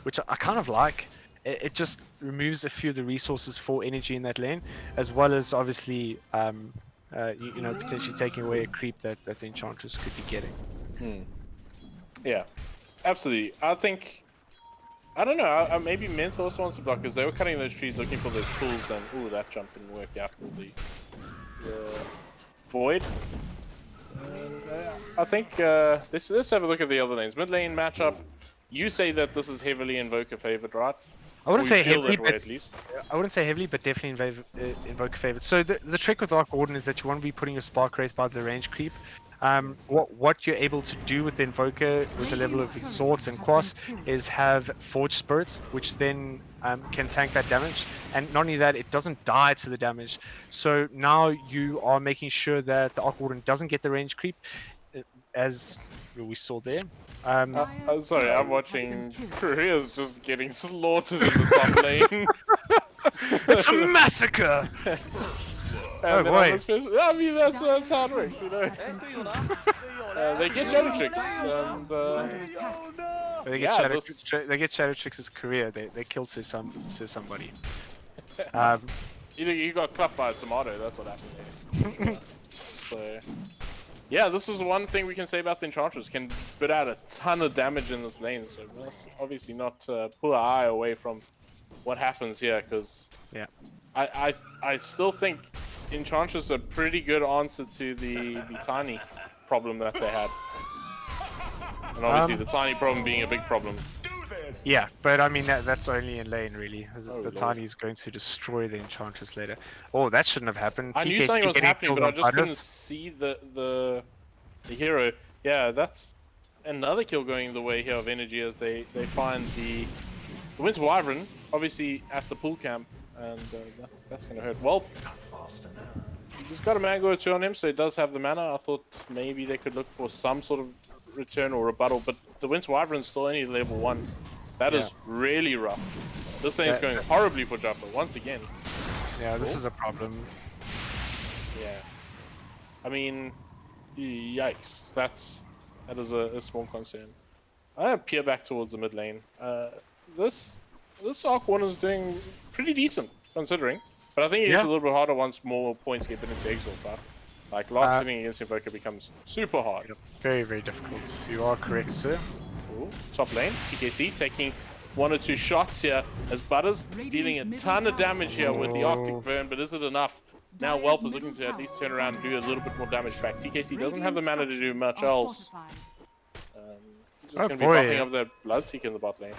which I kind of like. It just removes a few of the resources for energy in that lane, as well as obviously, you know, potentially taking away a creep that the Enchantress could be getting. Yeah, absolutely. I think, I don't know, maybe Mental also wants to block because they were cutting those trees looking for those pools, and ooh, that jump didn't work out for the Void. And I think let's have a look at the other lanes. Mid lane matchup. You say that this is heavily Invoker favored, right? I wouldn't say heavily, but at least. I wouldn't say heavily, but definitely Invoker favored. So the trick with Arc Warden is that you want to be putting your Spark Wraith by the range creep. What you're able to do with the Invoker, with the level of Exhort and Quas, is have Forge Spirit, which then can tank that damage. And not only that, it doesn't die to the damage. So now you are making sure that the Arc Warden doesn't get the range creep, as we saw there. Sorry, I'm watching Korea's just getting slaughtered in the top lane. It's a massacre! Oh boy. I mean, that's how it works, you know. They get Shadow Tricks. And, they get Shadow Tricks as career. They kill somebody. You got clapped by a tomato, that's what happened there. So, yeah, this is one thing we can say about the Enchantress. Can spit out a ton of damage in this lane, so let's obviously not pull our eye away from what happens here, because yeah, I still think Enchantress is a pretty good answer to the Tiny problem that they had. And obviously the Tiny problem being a big problem. Yeah, but I mean that's only in lane really. The Tiny is going to destroy the Enchantress later. Oh, that shouldn't have happened. I knew something was happening, but I just couldn't see the hero. Yeah, that's another kill going the way here of Energy as they find the Winter Wyvern, obviously at the pool camp, and that's gonna hurt. Well, he's got a mango or two on him, so he does have the mana. I thought maybe they could look for some sort of return or rebuttal, but the Winter Wyvern's still only level 1. That is really rough. This lane is going horribly for Jumper once again. Yeah, this is a problem. Yeah. I mean, yikes. That is a small concern. I peer back towards the mid lane. This Arc Warden is doing pretty decent, considering. But I think it gets a little bit harder once more points get put into Exalt, right? Like, last sitting against Invoker becomes super hard. Yep. Very, very difficult. You are correct, sir. Ooh, top lane, TKC taking 1 or 2 shots here as Butters dealing a ton of damage here with the Arctic Burn, but is it enough? Now Whelp is looking to at least turn around and do a little bit more damage back. TKC doesn't have the mana to do much else. He's just going to be buffing up the Bloodseeker in the bot lane.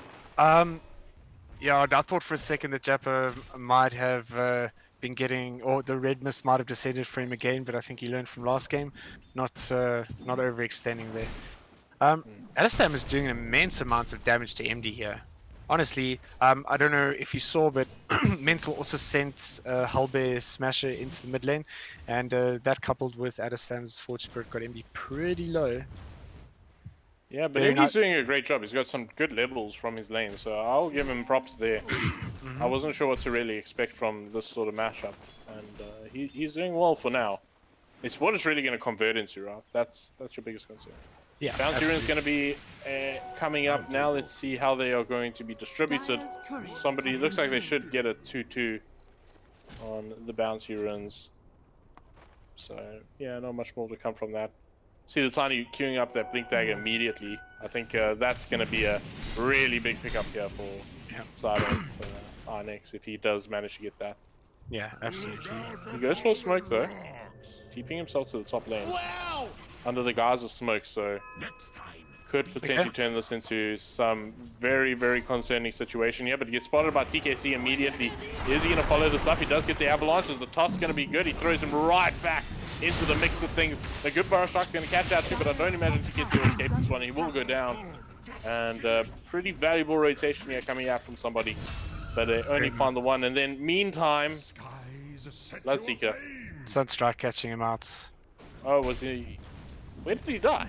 Yeah, I thought for a second that Jappa might have been getting, or the red mist might have descended for him again, but I think he learned from last game, not overextending there. Alistam is doing an immense amount of damage to MD here. Honestly, I don't know if you saw, but Mental also sent Halbear Smasher into the mid lane, and that coupled with Alistam's Forge Spirit got MD pretty low. Yeah, but MD's doing a great job. He's got some good levels from his lane, so I'll give him props there. I wasn't sure what to really expect from this sort of mashup, and he's doing well for now. It's what it's really going to convert into, right? That's your biggest concern. Yeah, Bounty Rune is going to be coming up now. Let's see how they are going to be distributed. Somebody looks like they should get a 2-2 on the Bounty Runes. So yeah, not much more to come from that. See the Tiny queuing up that Blink Dagger immediately. I think that's going to be a really big pickup here for Sado, for Inex, if he does manage to get that. Yeah, absolutely. He goes for a smoke though, keeping himself to the top lane. Under the guise of smoke, so could potentially turn this into some very, very concerning situation here, but he gets spotted by TKC immediately. Is he going to follow this up? He does get the avalanche. Is the toss going to be good? He throws him right back into the mix of things. The good Burrow Shark's going to catch out too, but I don't imagine TKC will escape this one. He will go down. And pretty valuable rotation here coming out from somebody, but they only find the one. And then meantime, Bloodseeker. Sunstrike catching him out. Oh, was he? Where did he die?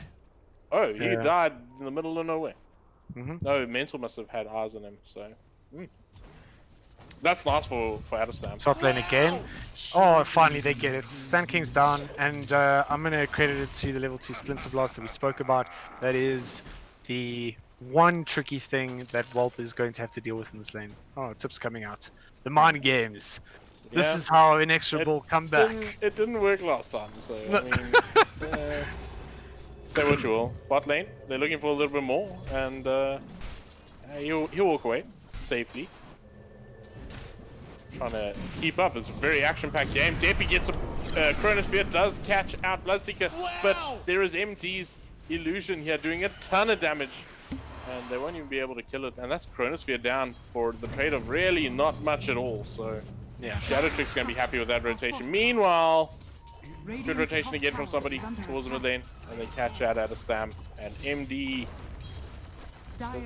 Oh, he died in the middle of nowhere. No, Mental must have had eyes on him, so... That's nice for Adestam. Top lane again. Oh, finally they get it. Sand King's down, and I'm going to credit it to the level 2 Splinter Blast that we spoke about. That is the one tricky thing that Wulp is going to have to deal with in this lane. Oh, Tip's coming out. The mind games. This is how inexorable come back. It didn't work last time, so I mean... say what you will. Bot lane, they're looking for a little bit more, and he'll walk away safely. Trying to keep up. It's a very action-packed game. Deppy gets a Chronosphere, does catch out Bloodseeker, but there is MD's illusion here doing a ton of damage, and they won't even be able to kill it. And that's Chronosphere down for the trade of really not much at all. So yeah, Shadow Trick's gonna be happy with that rotation. Meanwhile, good rotation again from somebody towards the mid lane, and they catch out Adestam and MD.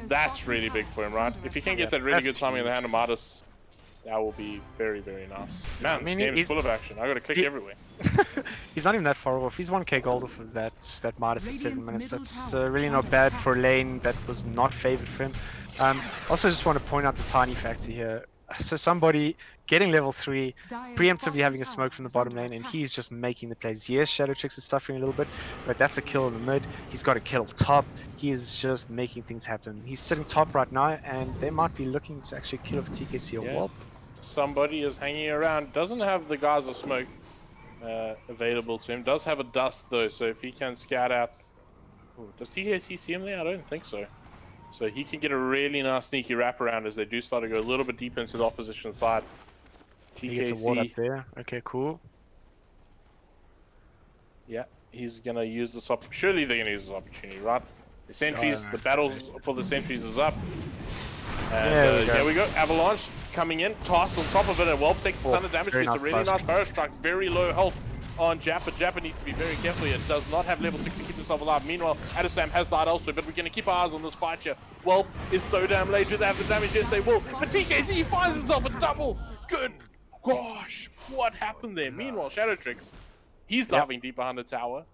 That's really big for him, right? If he can get that really good timing in the hand of Midas, that will be very, very nice. Man, this game is full of action. I gotta click everywhere. He's not even that far off. He's 1k gold off of that Midas at 7 minutes. That's really not bad for a lane that was not favored for him. Also, just want to point out the tiny factor here. So somebody getting level 3, preemptively having a smoke from the bottom lane, and he's just making the plays. Yes, Shadow Tricks is suffering a little bit, but that's a kill in the mid. He's got a kill top. He is just making things happen. He's sitting top right now, and they might be looking to actually kill off TKC or Wulp. Somebody is hanging around. Doesn't have the Gaza smoke available to him. Does have a dust though, so if he can scout out... Ooh, does TKC see him there? I don't think so. So he can get a really nice sneaky wraparound as they do start to go a little bit deeper into the opposition side. TKC. He gets a ward up there. Okay, cool. Yeah, he's gonna use this surely they're gonna use this opportunity, right? The sentries, the battles for the sentries is up. And there we go. Avalanche coming in, toss on top of it, and Wulp takes a ton of damage. Gets a really nice Barrow Strike, very low health on Jap, but Japa needs to be very careful here. Does not have level 6 to keep himself alive. Meanwhile, Adestam has died elsewhere, but we're going to keep our eyes on this fight here. Wulp is so damn late. Do they have the damage? Yes, they will. But TKC finds himself a double. Good gosh, what happened there? Meanwhile, Shadow Tricks, he's diving deep behind the tower.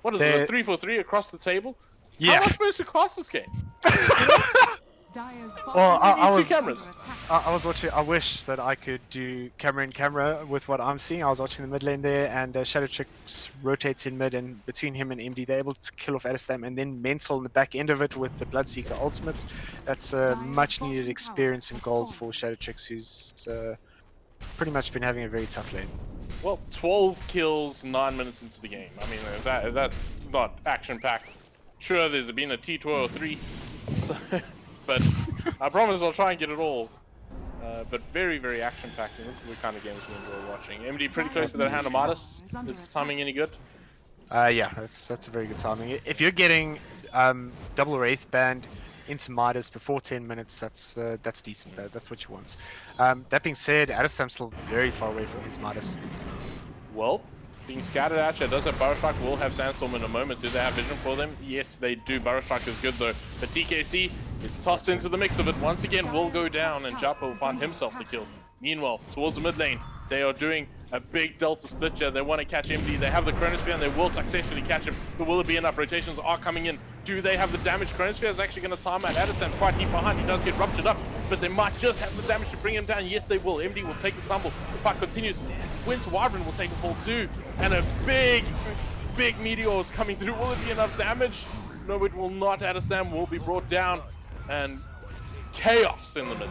What is it, a 3-4-3 across the table? Yeah. How am I supposed to cast this game? Well, I was watching. I wish that I could do camera in camera with what I'm seeing. I was watching the mid lane there, and Shadow Tricks rotates in mid, and between him and MD, they're able to kill off Adestam, and then Mental in the back end of it with the Bloodseeker ultimate. That's a much needed experience in gold for Shadow Tricks, who's pretty much been having a very tough lane. Well, 12 kills, 9 minutes into the game. I mean, that's not action packed. Sure, there's been a T12 or 3. So, but I promise I'll try and get it all. But very, very action-packed, and this is the kind of games we enjoy watching. MD pretty close to that hand of Midas. Is this timing any good? Yeah, that's a very good timing. If you're getting double or 8th band into Midas before 10 minutes, that's decent. That's what you want. That being said, Adestam's still very far away from his Midas. Well, being scattered at you, does have Burrow Strike, will have Sandstorm in a moment. Do they have vision for them? Yes, they do. Burrow Strike is good though. But TKC, it's tossed into the mix of it. Once again, will go down, and Japa will find himself the kill. Meanwhile, towards the mid lane, they are doing a big Delta split here. They want to catch MD. They have the Chronosphere, and they will successfully catch him. But will it be enough? Rotations are coming in. Do they have the damage? Chronosphere is actually going to time out. Adestam's quite deep behind. He does get ruptured up, but they might just have the damage to bring him down. Yes, they will. MD will take the tumble. The fight continues. Winter Wyvern will take a fall too. And a big meteor is coming through. Will it be enough damage? No, it will not. Adestam will be brought down. And chaos in the mid lane.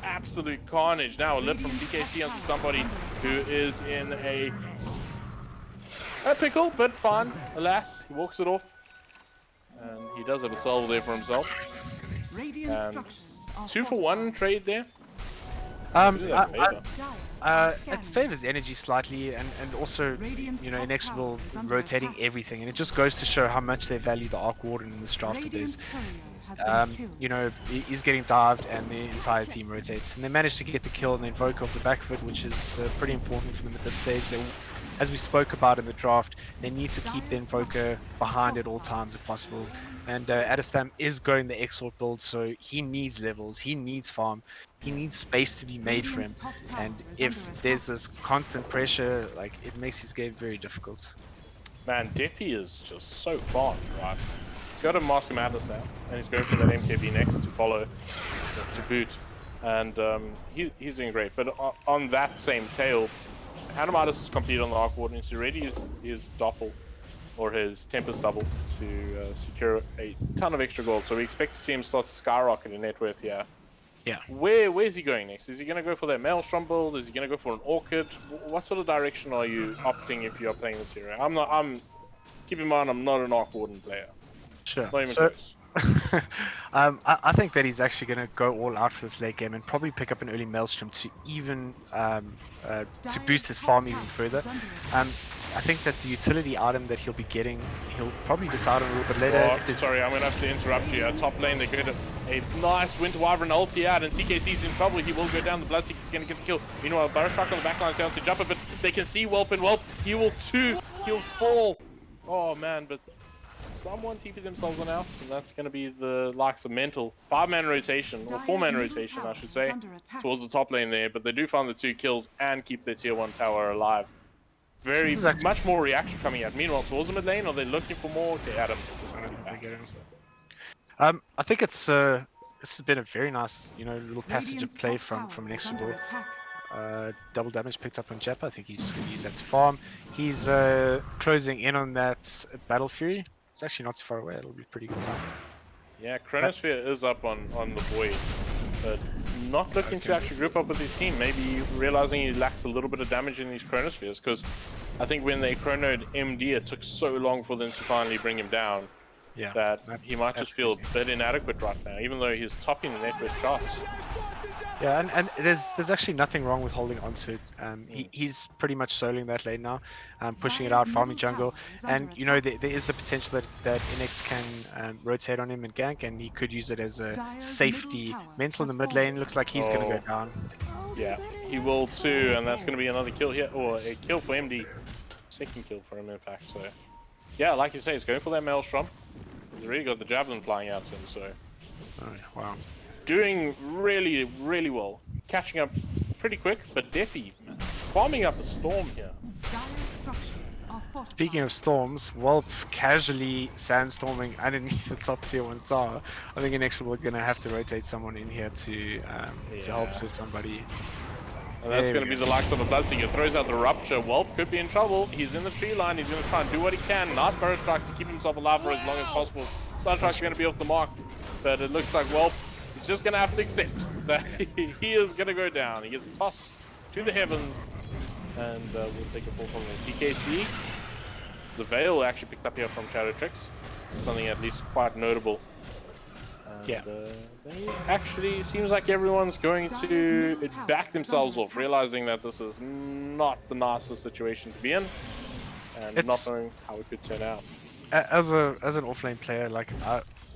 Absolute carnage. Now a lift from TKC onto somebody who is in a Pickle, but fine. Alas, he walks it off. And he does have a salvo there for himself. Radiant And structures are 2-for-1 trade there. It favors energy slightly, and also, you know, Inex will rotating everything, and it just goes to show how much they value the Arc Warden in this draft. You know, he's getting dived, and the entire team rotates, and they managed to get the kill and the Invoker off the back of it, which is pretty important for them at this stage. As we spoke about in the draft, they need to keep the Invoker behind at all times if possible. And Adestam is going the Exort build, so he needs levels, he needs farm, he needs space to be made for him. And if there's this constant pressure, like, it makes his game very difficult. Man, Deppy is just so fun, right? He's got a Mask of Madness now, and he's going for that MKB next to follow, to boot. And he's doing great. But on that same tail, Hanamatis is complete on the Arc Warden. He's already used his Doppel, or his Tempest Double, to secure a ton of extra gold. So we expect to see him start to skyrocket in net worth here. Yeah. Where's he going next? Is he going to go for that Maelstrom build? Is he going to go for an Orchid? What sort of direction are you opting if you are playing this hero? Keep in mind, I'm not an Arc Warden player. Sure. Not even close. I think that he's actually going to go all out for this late game and probably pick up an early Maelstrom to even to boost his farm even further. I think that the utility item that he'll be getting, he'll probably decide on a little bit later. Oh, sorry, I'm going to have to interrupt you. Top lane, they get a nice Winter Wyvern ulti out, and TKC's in trouble. He will go down. The Bloodseeker's going to get the kill. Meanwhile, Barrowstruck on the backline is down to jump it, but they can see Whelp, and Whelp, he will too. He'll fall. Oh, man, but someone TP themselves on out, and that's going to be the likes of Mental. 5-man rotation, or 4-man rotation, I should say, towards the top lane there, but they do find the 2 kills and keep their tier 1 tower alive. Much more reaction coming out. Meanwhile, towards the mid lane, are they looking for more? Okay, Adam. I think this has been a very nice, you know, little passage of play from Inexorable. Double damage picked up on Jeppa. I think he's just going to use that to farm. He's closing in on that Battle Fury. It's actually not too far away. It'll be a pretty good time. Yeah, Chronosphere is up on the Void, but not looking to actually group up with his team. Maybe realizing he lacks a little bit of damage in these Chronospheres, because I think when they chronoed MD, it took so long for them to finally bring him down. Yeah, that he might just feel a bit inadequate right now, even though he's topping the net worth charts. Yeah, and there's actually nothing wrong with holding onto it. He's pretty much soloing that lane now, pushing it out, farming jungle, and you know there is the potential that Inex can rotate on him and gank, and he could use it as a safety. Mental in the mid lane looks like he's gonna go down. Yeah, he will too, and that's gonna be another kill here, or a kill for MD, second kill for him in fact. So yeah, like you say, he's going for that Maelstrom. He's already got the Javelin flying out to him, so wow. Doing really, really well. Catching up pretty quick, but Deppy, man, farming up a storm here. Speaking of storms, Whelp casually sandstorming underneath the top tier 1 tower. I think Inexorable are going to have to rotate someone in here to help to somebody. And that's going to be the likes of a Bloodseeker. Throws out the Rupture. Whelp could be in trouble. He's in the tree line. He's going to try and do what he can. Nice Barrow Strike to keep himself alive for as long as possible. Sunstrike's going to be off the mark. But it looks like Whelp is just going to have to accept that he is going to go down. He gets tossed to the heavens. And we'll take a fall from there. TKC. The Veil actually picked up here from Shadow Tricks. Something at least quite notable. And, yeah. They actually seems like everyone's going to back themselves off, realizing that this is not the nicest situation to be in, and not knowing how it could turn out. As an offlane player, like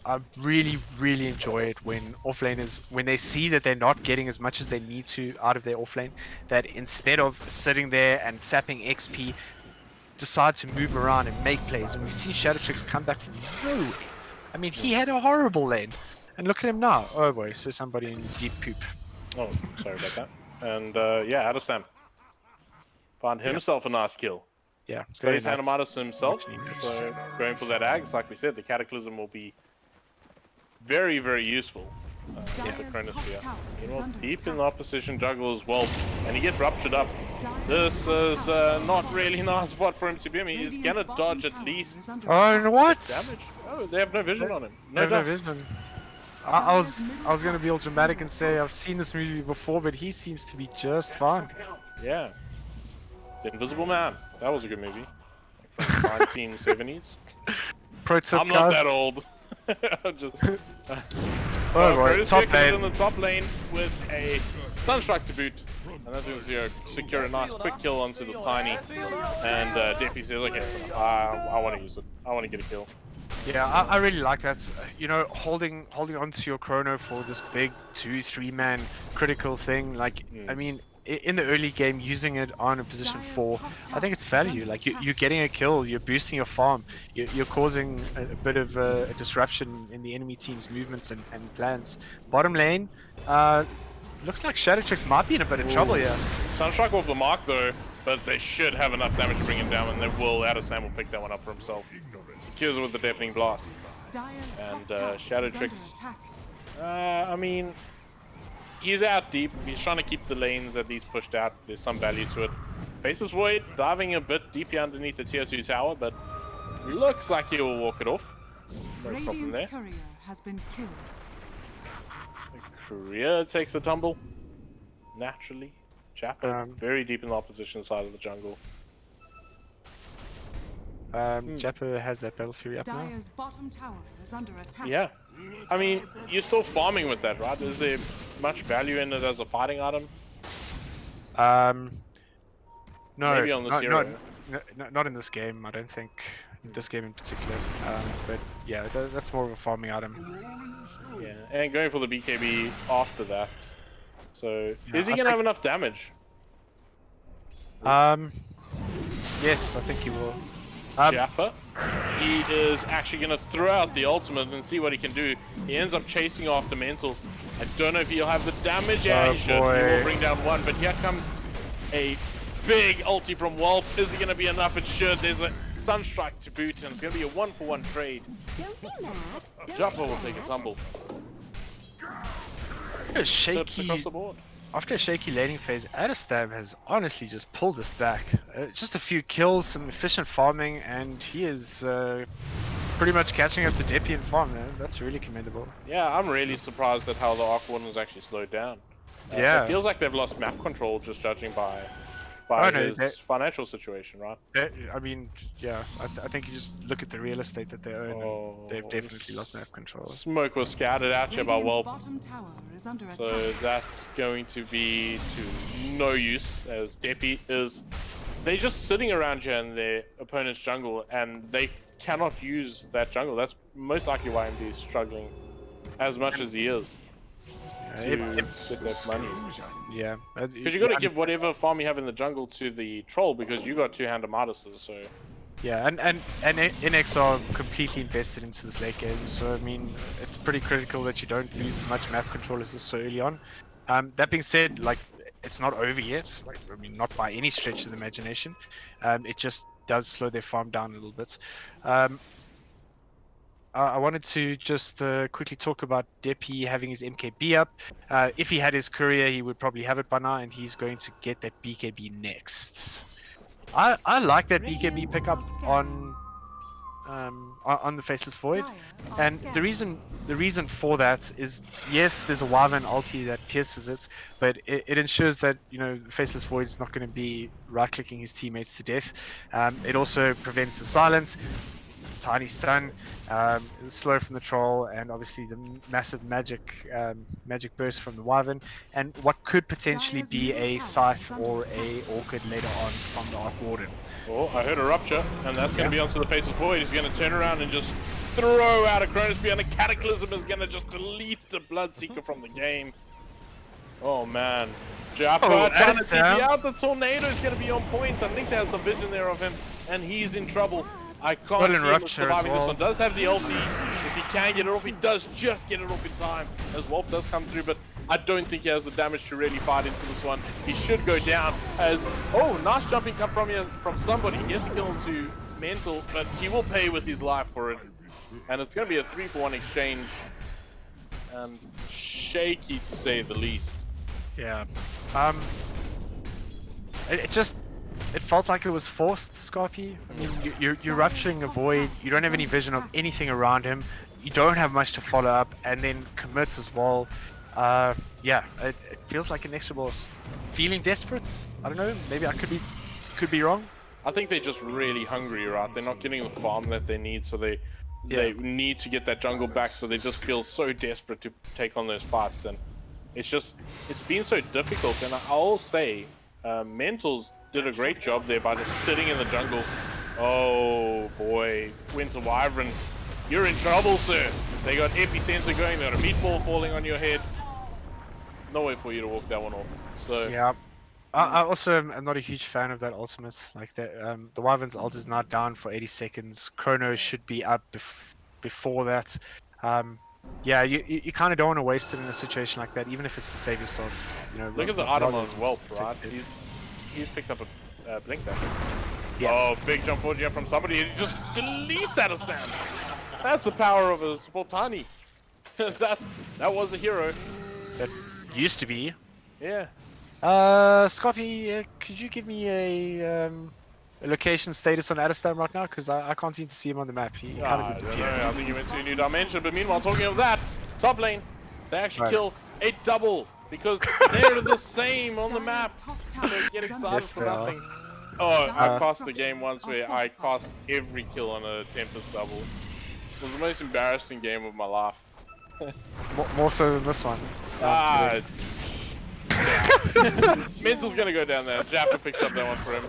I really enjoy it when offlaners, when they see that they're not getting as much as they need to out of their offlane, that instead of sitting there and sapping XP, decide to move around and make plays. And we see Shadow Tricks come back from nowhere. I mean, he had a horrible lane. And look at him now. Oh boy, so somebody in deep poop. Oh, sorry about that. And yeah, Adestam found himself a nice kill. Yeah. Space Hanamatis himself. So going for that Ags, like we said, the Cataclysm will be very, very useful with the Chronosphere. You know, deep in the opposition jungle as well. And he gets ruptured up. This is not really nice spot for him to be in. He's gonna dodge at least. Oh, what? Damage. Oh, they have no vision on him. No vision. I was gonna be all dramatic and say I've seen this movie before, but he seems to be just fine. Yeah. The Invisible Man. That was a good movie. Like from 1970s. Pro tip, I'm not guys. that old. I'm just. Oh, boy. Protosphere Top coming lane. in the top lane with a Sunstrike to boot. And that's going to secure a nice quick kill onto this Tiny. And Deppy says, okay, so I want to use it. I want to get a kill. Yeah, I really like that. You know, holding onto your chrono for this big 2-3 man critical thing. Like, I mean, in the early game, using it on a position 4, I think it's value. Like, you're getting a kill, you're boosting your farm, you're causing a bit of a disruption in the enemy team's movements and plans. Bottom lane, looks like Shadowtrix might be in a bit of trouble here. Sunstrike off the mark though, but they should have enough damage to bring him down, and they will. Adam will pick that one up for himself. Secures it with the Deafening Blast. And Shadowtrix, I mean, he's out deep. He's trying to keep the lanes at least pushed out. There's some value to it. Faceless Void diving a bit deep here underneath the tier 2 tower, but looks like he will walk it off. No problem there. Courier has been killed. Courier takes a tumble. Naturally. Chapper very deep in the opposition side of the jungle. Japper has that Battle Fury up now. Dire's bottom tower is under attack. Yeah. I mean, you're still farming with that, right? Is there much value in it as a fighting item? No, Maybe on this hero. not in this game, I don't think. In this game in particular. But yeah, that's more of a farming item. Yeah, and going for the BKB after that. So, Yeah, is he going to have enough damage? Yes, I think he will. Japper, he is actually going to throw out the ultimate and see what he can do. He ends up chasing after Mental. I don't know if he'll have the damage. Yeah, he should. He will bring down one, but here comes a big ulti from Walt. Is it going to be enough? It should. There's a Sunstrike to boot, and it's going to be a 1-for-1 trade. Japper will take a tumble. Tips across the board. After a shaky laning phase, Adestam has honestly just pulled us back. Just a few kills, some efficient farming, and he is pretty much catching up to Deppy in farm there. That's really commendable. Yeah, I'm really surprised at how the Arc Warden was actually slowed down. Yeah. It feels like they've lost map control, just judging by his financial situation, right? I mean, yeah, I think you just look at the real estate that they own, and they've definitely lost map control. Smoke was scattered at you by Welp. So attack. that's going to be to no use, as Deppy is... They're just sitting around here in their opponent's jungle, and they cannot use that jungle. That's most likely why MD is struggling as much as he is to get that money. Yeah. Because you got to give whatever farm you have in the jungle to the troll, because you got 2-hand Armadises, so... Yeah, and Inex are completely invested into this late game, so I mean, it's pretty critical that you don't lose as much map control as this so early on. That being said, like, it's not over yet. Like, I mean, not by any stretch of the imagination. It just does slow their farm down a little bit. I wanted to just quickly talk about Deppy having his MKB up. If he had his courier, he would probably have it by now, and he's going to get that BKB next. I like that BKB pickup on the Faceless Void, and the reason for that is, yes, there's a Wyvern ulti that pierces it, but it ensures that, you know, Faceless Void is not going to be right-clicking his teammates to death. It also prevents the silence, tiny stun, slow from the troll, and obviously the massive magic burst from the Wyvern, and what could potentially be a Scythe or a Orchid later on from the Arc Warden. Oh, I heard a Rupture, and that's going to be onto the Faceless Void. He's going to turn around and just throw out a Chronosphere, and a Cataclysm is going to just delete the Bloodseeker from the game. Oh man. Japper trying to TP out. The Tornado is going to be on point. I think they had some vision there of him, and he's in trouble. I can't see him surviving this one. Does have the ulti. If he can get it off, he does just get it off in time, as Wolf does come through, but I don't think he has the damage to really fight into this one. He should go down as... Oh, nice jumping cut from somebody. He gets a kill into Mental, but he will pay with his life for it. And it's going to be a 3-for-1 exchange. And shaky, to say the least. Yeah. It felt like it was forced, Scarpy. I mean, you're rupturing a void, you don't have any vision of anything around him, you don't have much to follow up, and then commits as well. Yeah, it feels like an extra boss feeling desperate. I don't know, maybe I could be wrong. I think they're just really hungry, right? They're not getting the farm that they need, so they need to get that jungle back, so they just feel so desperate to take on those fights, and it's been so difficult. And I'll say, Mentals did a great job there by just sitting in the jungle. Oh boy, Winter Wyvern, you're in trouble, sir. They got epicenter going, they got a meatball falling on your head. No way for you to walk that one off. So yeah. I also am not a huge fan of that ultimate. Like the Wyvern's ult is not down for 80 seconds. Chrono should be up before that. Yeah, you kind of don't want to waste it in a situation like that, even if it's to save yourself. You know. Look at the item on Whelp, right? He's picked up a blink there. Yeah. Oh, big jump forward jump from somebody. He just deletes out of stand. That's the power of a support tiny. that was a hero. That used to be. Yeah. Scotty, could you give me a location status on Adestam right now? Because I can't seem to see him on the map. He kind of disappeared. I think he went to a new dimension. But meanwhile, talking of that, top lane, they actually kill a double because they're the same on the map. So get excited for nothing. Oh, I cast the game once where I cast every kill on a Tempest double. It was the most embarrassing game of my life. More so than this one. Mental's gonna go down there. Jappa picks up that one for him.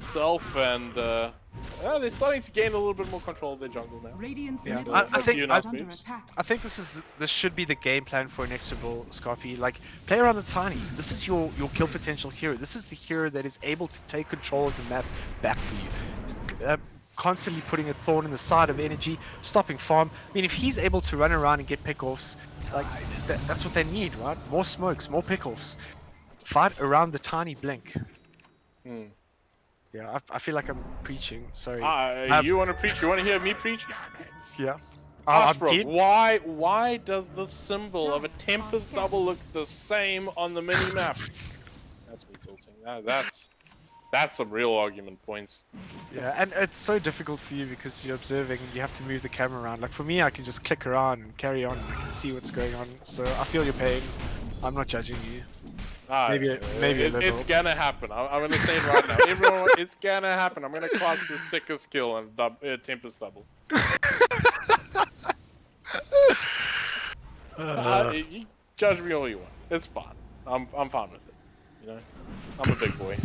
Self and they're starting to gain a little bit more control of their jungle now. Yeah. I think this should be the game plan for Inexorable, Scorpy. Like, play around the tiny. This is your kill potential hero. This is the hero that is able to take control of the map back for you. Constantly putting a thorn in the side of energy, stopping farm. I mean, if he's able to run around and get pickoffs, like that's what they need, right? More smokes, more pickoffs. Fight around the tiny blink. Yeah, I feel like I'm preaching. Sorry. You want to preach? You want to hear me preach? Yeah. Why does the symbol of a Tempest double look the same on the mini map? That's me tilting. That's some real argument points. Yeah, and it's so difficult for you because you're observing and you have to move the camera around. Like for me, I can just click around and carry on. I can see what's going on. So I feel your pain. I'm not judging you. Maybe a little. It's gonna happen. I'm gonna say it right now. Everyone, it's gonna happen. I'm gonna cast the sickest kill on Tempest double. You judge me all you want. It's fine. I'm fine with it. You know, I'm a big boy.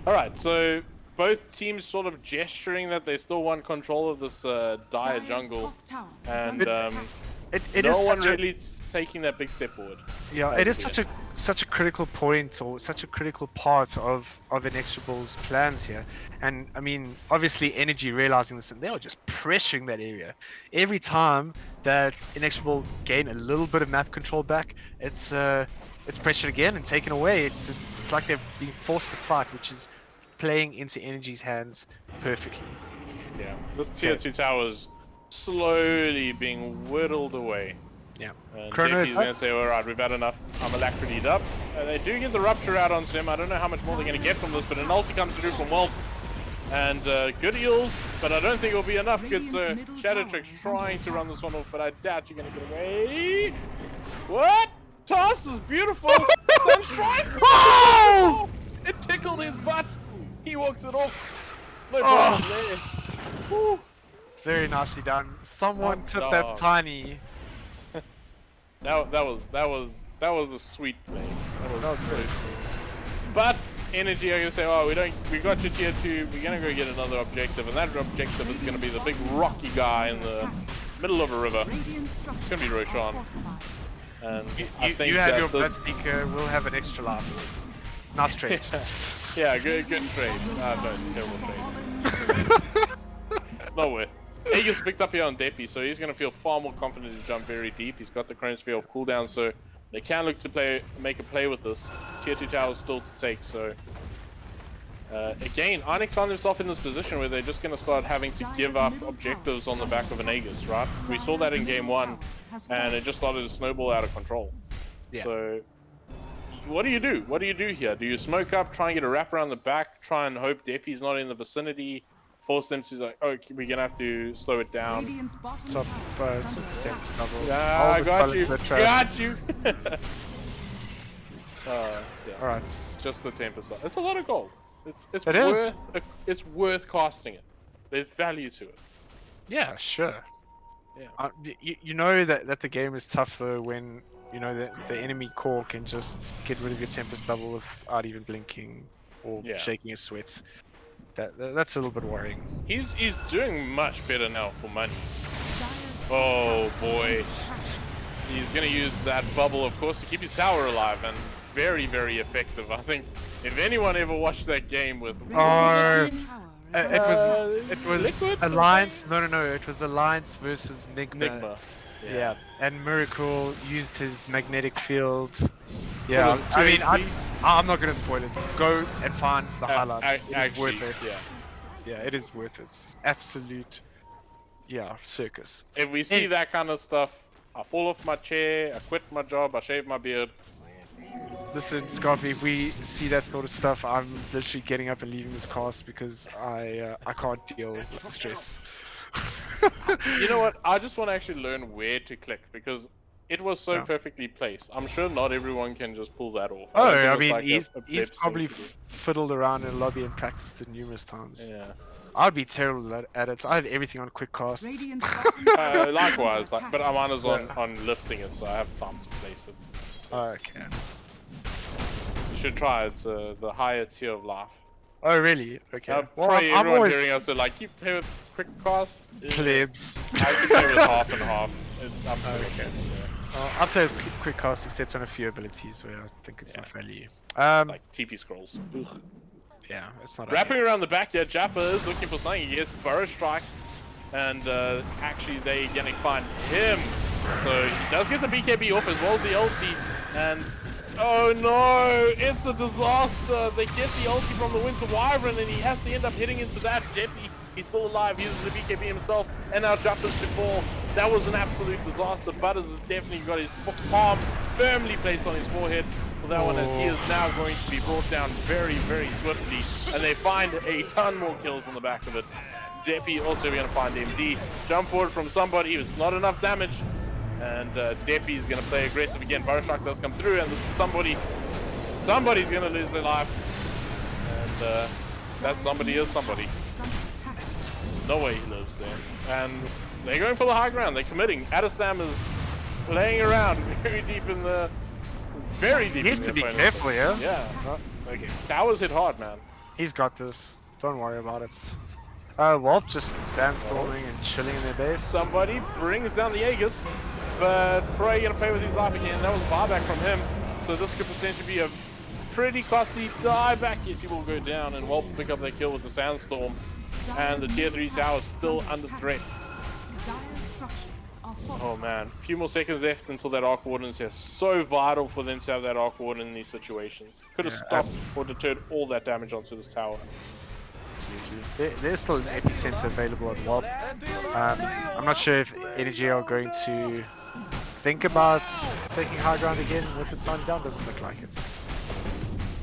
Alright, so both teams sort of gesturing that they still want control of this dire jungle, and no one really taking that big step forward. Yeah, it is such a critical point, or such a critical part of Inexorable's plans here. And I mean, obviously Energy realizing this, and they are just pressuring that area. Every time that Inexorable gain a little bit of map control back, it's pressured again and taken away. It's like they're being forced to fight, which is playing into Energy's hands perfectly. Yeah, this tier 2 tower's slowly being whittled away. Yeah. And Chrono's gonna say, alright, we've had enough. I'm alacrity'd up. They do get the rupture out onto him. I don't know how much more they're gonna get from this, but an ulti comes through from Whelp. And good heals, but I don't think it'll be enough. Good, so Shadow Trick's trying to run this one off, but I doubt you're gonna get away. What? Toss is beautiful. Sunstrike. Oh! It tickled his butt. He walks it off. No problem there. Woo. Very nicely done. Someone took that tiny. that was a sweet play. That was so sweet. But Energy are gonna say, oh, we got your tier 2. We're gonna go get another objective, and that objective is gonna be the big rocky guy in the middle of a river. It's gonna be Roshan. And I think you have your blood sneaker. We'll have an extra life. Nice trade. Yeah, good trade. No, it's a terrible trade. No way. Aegis picked up here on Depi, so he's going to feel far more confident to jump very deep. He's got the Chronosphere of cooldown, so they can look to make a play with this. Tier 2 tower is still to take, so... again, Inex found himself in this position where they're just going to start having to give up objectives on the back of an Aegis, right? We saw that in game 1, and it just started to snowball out of control. Yeah. So, what do you do? What do you do here? Do you smoke up, try and get a wrap around the back, try and hope Depi's not in the vicinity, force them to like, oh, we're going to have to slow it down. So, it's just a tempt double. Yeah, I got you. Got you. Yeah, All right. Just the Tempest. It's a lot of gold. It's It is. it's worth casting it. There's value to it. Yeah, sure. Yeah. You know that the game is tough though when you know the enemy core can just get rid of your Tempest double without even blinking or shaking his sweats. That's a little bit worrying. He's doing much better now for money. Oh boy. He's gonna use that bubble, of course, to keep his tower alive, and very, very effective. I think if anyone ever watched that game with it was Liquid? Alliance. No, it was Alliance versus Nigma. Yeah, and Miracle used his magnetic field. Yeah, It was I mean, 2 I'm not gonna spoil it. Go and find the highlights. It is actually, worth it. Yeah, it is worth it. Absolute, circus. If we see that kind of stuff, I fall off my chair, I quit my job, I shave my beard. Listen, Scarpy, if we see that sort of stuff, I'm literally getting up and leaving this cast because I can't deal with the stress. You know what? I just want to actually learn where to click because it was so perfectly placed. I'm sure not everyone can just pull that off. Oh, don't I think mean, it's like a he's plebs probably thing to do. fiddled around in a lobby and practiced it numerous times. Yeah. I'd be terrible at it. I have everything on quick casts. Likewise, but mine is on lifting it, so I have time to place it. Okay. You should try it. It's the higher tier of life. Oh, really? Okay. Well, probably everyone hearing us are like, you play with quick cast? Plebs. I actually play with half and half. I'm silly, so. I play with quick cast except on a few abilities where I think it's not value. Like TP scrolls. Ugh. Yeah, it's not. Wrapping around the back here, Jappa is looking for something. He gets burrow striked, and actually they're gonna find him. So he does get the BKB off as well as the ulti, and oh no, it's a disaster. They get the ulti from the Winter Wyvern, and he has to end up hitting into that. Deppy, he's still alive. He uses the BKB himself, and now Jappa's to fall. That was an absolute disaster. Butters has definitely got his palm firmly placed on his forehead. That one, as he is now going to be brought down very, very swiftly, and they find a ton more kills on the back of it. Deppy also going to find MD. Jump forward from somebody, it's not enough damage, and Deppy is going to play aggressive again. Burrowshock does come through, and this is somebody's going to lose their life, and that somebody is somebody. No way he lives there, and they're going for the high ground. They're committing. Adestam is playing around very deep in the. Very deep. He needs to be careful, yeah? Yeah. Okay. Towers hit hard, man. He's got this. Don't worry about it. Warp just sandstorming and chilling in their base. Somebody brings down the Aegis, but Prey gonna play with his life again. That was a buyback from him, so this could potentially be a pretty costly dieback. Yes, he will go down, and Warp will pick up that kill with the sandstorm, and the tier 3 tower is still under threat. Oh man, a few more seconds left until that Arc Warden is here. So vital for them to have that Arc Warden in these situations. Could have stopped or deterred all that damage onto this tower. Absolutely. There's still an epicenter available at WAP. I'm not sure if Energy are going to think about taking high ground again with it signed down. Doesn't look like it.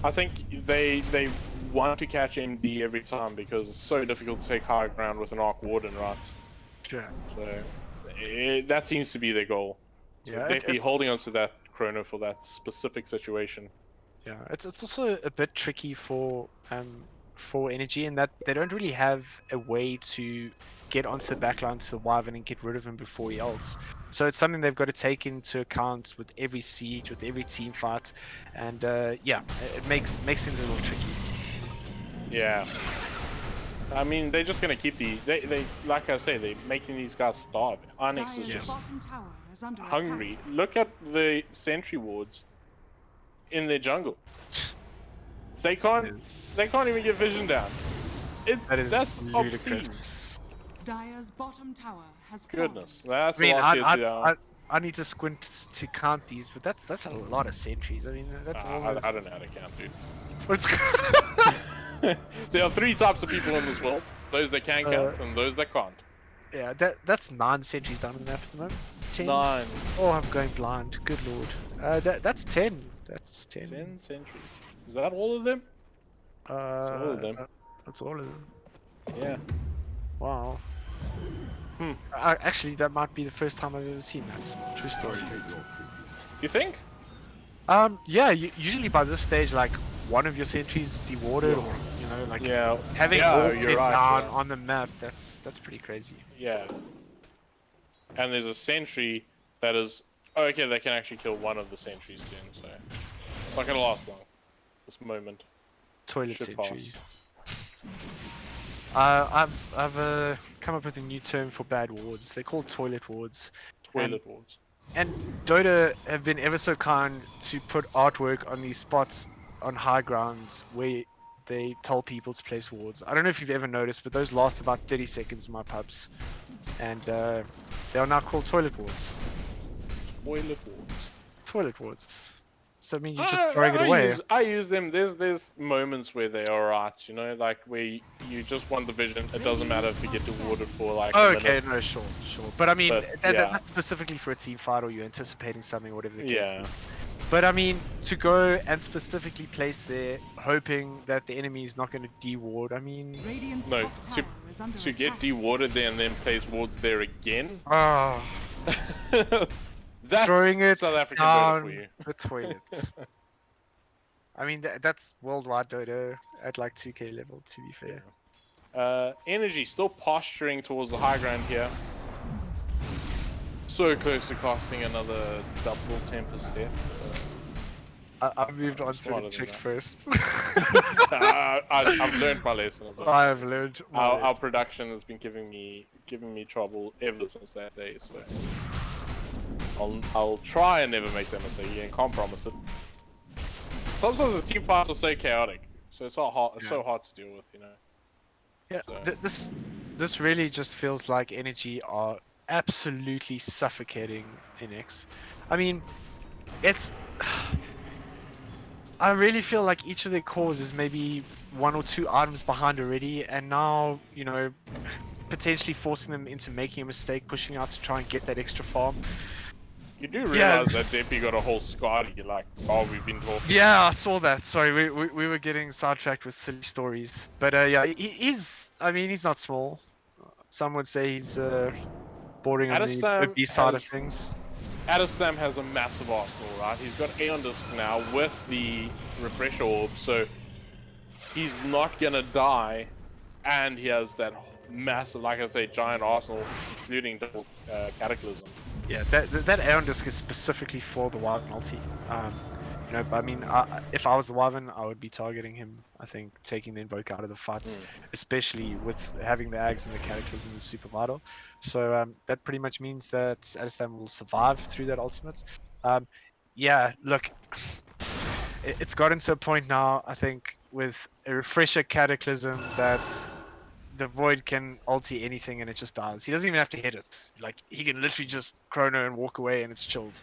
I think they want to catch MD every time because it's so difficult to take high ground with an Arc Warden, right? Sure. So that seems to be their goal. So Yeah, they'd be holding on to that chrono for that specific situation. Yeah, it's also a bit tricky for Energy in that they don't really have a way to get onto the backline to the Wyvern and get rid of him before he ults. So it's something they've got to take into account with every siege, with every team fight, and yeah, it makes things a little tricky. Yeah. I mean, they're just gonna keep they like I say, they're making these guys starve. Inex is just hungry. Look at the sentry wards in their jungle. They can't even get vision down. That's obscene. Dire's bottom tower has fallen. Goodness, that's I need to squint to count these, but that's a lot of sentries. I mean, that's almost... I don't know how to count, dude. What's There are 3 types of people in this world: those that can count and those that can't. Yeah, that's 9 sentries down on the map at the moment. 10. 9. Oh, I'm going blind. Good lord. That's 10. That's 10. 10 sentries. Is that all of them? That's all of them. That's all of them. Yeah. Wow. Actually, that might be the first time I've ever seen that. True story. You think? Yeah, usually by this stage, like one of your sentries is dewarded, or you know, like having all 10 down on the map. That's pretty crazy. Yeah. And there's a sentry that is okay. They can actually kill one of the sentries then, so it's not gonna last long. This moment. Toilet should sentry. pass. I've come up with a new term for bad wards. They're called toilet wards. Toilet wards. And Dota have been ever so kind to put artwork on these spots on high grounds where they tell people to place wards. I don't know if you've ever noticed, but those last about 30 seconds in my pubs. And they are now called toilet wards. Toilet wards. Toilet wards. So I mean, you're just throwing it away. I use them. There's moments where they're alright, you know, like where you just want the vision. It doesn't matter if you get rewarded for like. Okay, no, sure. But I mean, that's specifically for a team fight, or you're anticipating something, or whatever the case is. But I mean, to go and specifically place there, hoping that the enemy is not going to de-ward. I mean, no, to get de-warded there and then place wards there again. Oh. That's throwing it South African down for you. the toilets. I mean, that's worldwide Dota at like 2K level, to be fair. Energy still posturing towards the high ground here. So close to casting another double Tempest death. I moved on to it checked first. I've learned my lesson. I have learned. Our production has been giving me trouble ever since that day. So I'll try and never make that mistake again. Can't promise it. Sometimes the team fights are so chaotic, so it's not hard. It's so hard to deal with, you know. Yeah, so. this really just feels like Energy are absolutely suffocating Inex. I mean, it's. I really feel like each of their cores is maybe 1 or 2 items behind already, and now, you know, potentially forcing them into making a mistake, pushing out to try and get that extra farm. You do realize that Deppy got a whole Scotty, like, oh, we've been talking. Yeah, I saw that. Sorry, we were getting sidetracked with silly stories. But yeah, he's, I mean, he's not small. Some would say he's bordering on the obese side of things. Adeslam has a massive arsenal, right? He's got Aeon Disc now with the Refresher Orb, so he's not gonna die, and he has that massive, like I say, giant arsenal, including double Cataclysm. Yeah, that Aeon Disc is specifically for the Wyvern ulti. You know, I mean, if I was the Wyvern, I would be targeting him. I think taking the Invoke out of the fights, especially with having the Ags and the Cataclysm, is super vital. So that pretty much means that Adeslam will survive through that ultimate. Yeah, look, it's gotten to a point now, I think, with a Refresher Cataclysm that the Void can ulti anything and it just dies. He doesn't even have to hit it. Like, he can literally just chrono and walk away and it's chilled.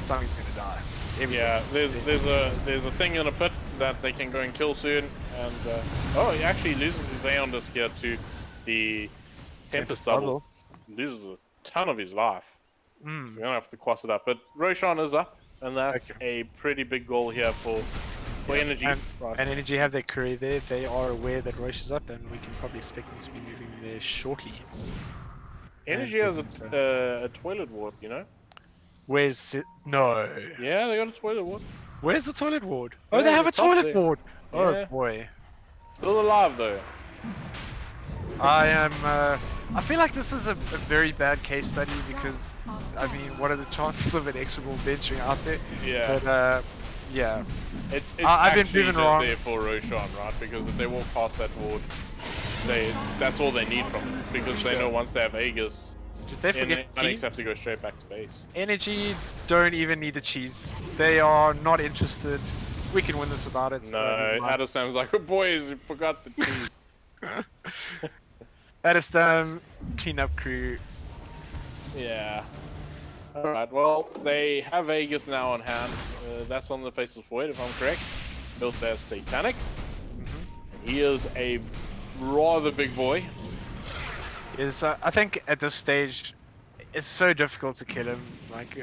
Something's gonna die. Yeah, there's a thing in a pit that they can go and kill soon, and oh, he actually loses his Aeon Disc here to the Tempest double. Loses a ton of his life. So you're gonna have to cross it up. But Roshan is up, and that's a pretty big goal here for Energy. And Energy have their courier there. They are aware that Roche is up, and we can probably expect them to be moving there shortly. Energy has a toilet ward, you know. Where's it? No. Yeah, they got a toilet ward. Where's the toilet ward? Oh, they have a toilet ward. Oh boy. Still alive though. I feel like this is a very bad case study because, I mean, what are the chances of an extra benching out there? Yeah. But yeah. It's I've been actually proven wrong. there for Roshan, right? Because if they walk past that ward, that's all they need from it. Because they know once they have Aegis, did they forget Inex have to go straight back to base. Energy don't even need the cheese. They are not interested. We can win this without it. No, Adeslam's like, oh, boys, we forgot the cheese. Adeslam, cleanup crew. Yeah. Alright, well, they have Aegis now on hand. That's on the Faceless Void, if I'm correct. Built as Satanic. He is a rather big boy. I think at this stage, it's so difficult to kill him. Like,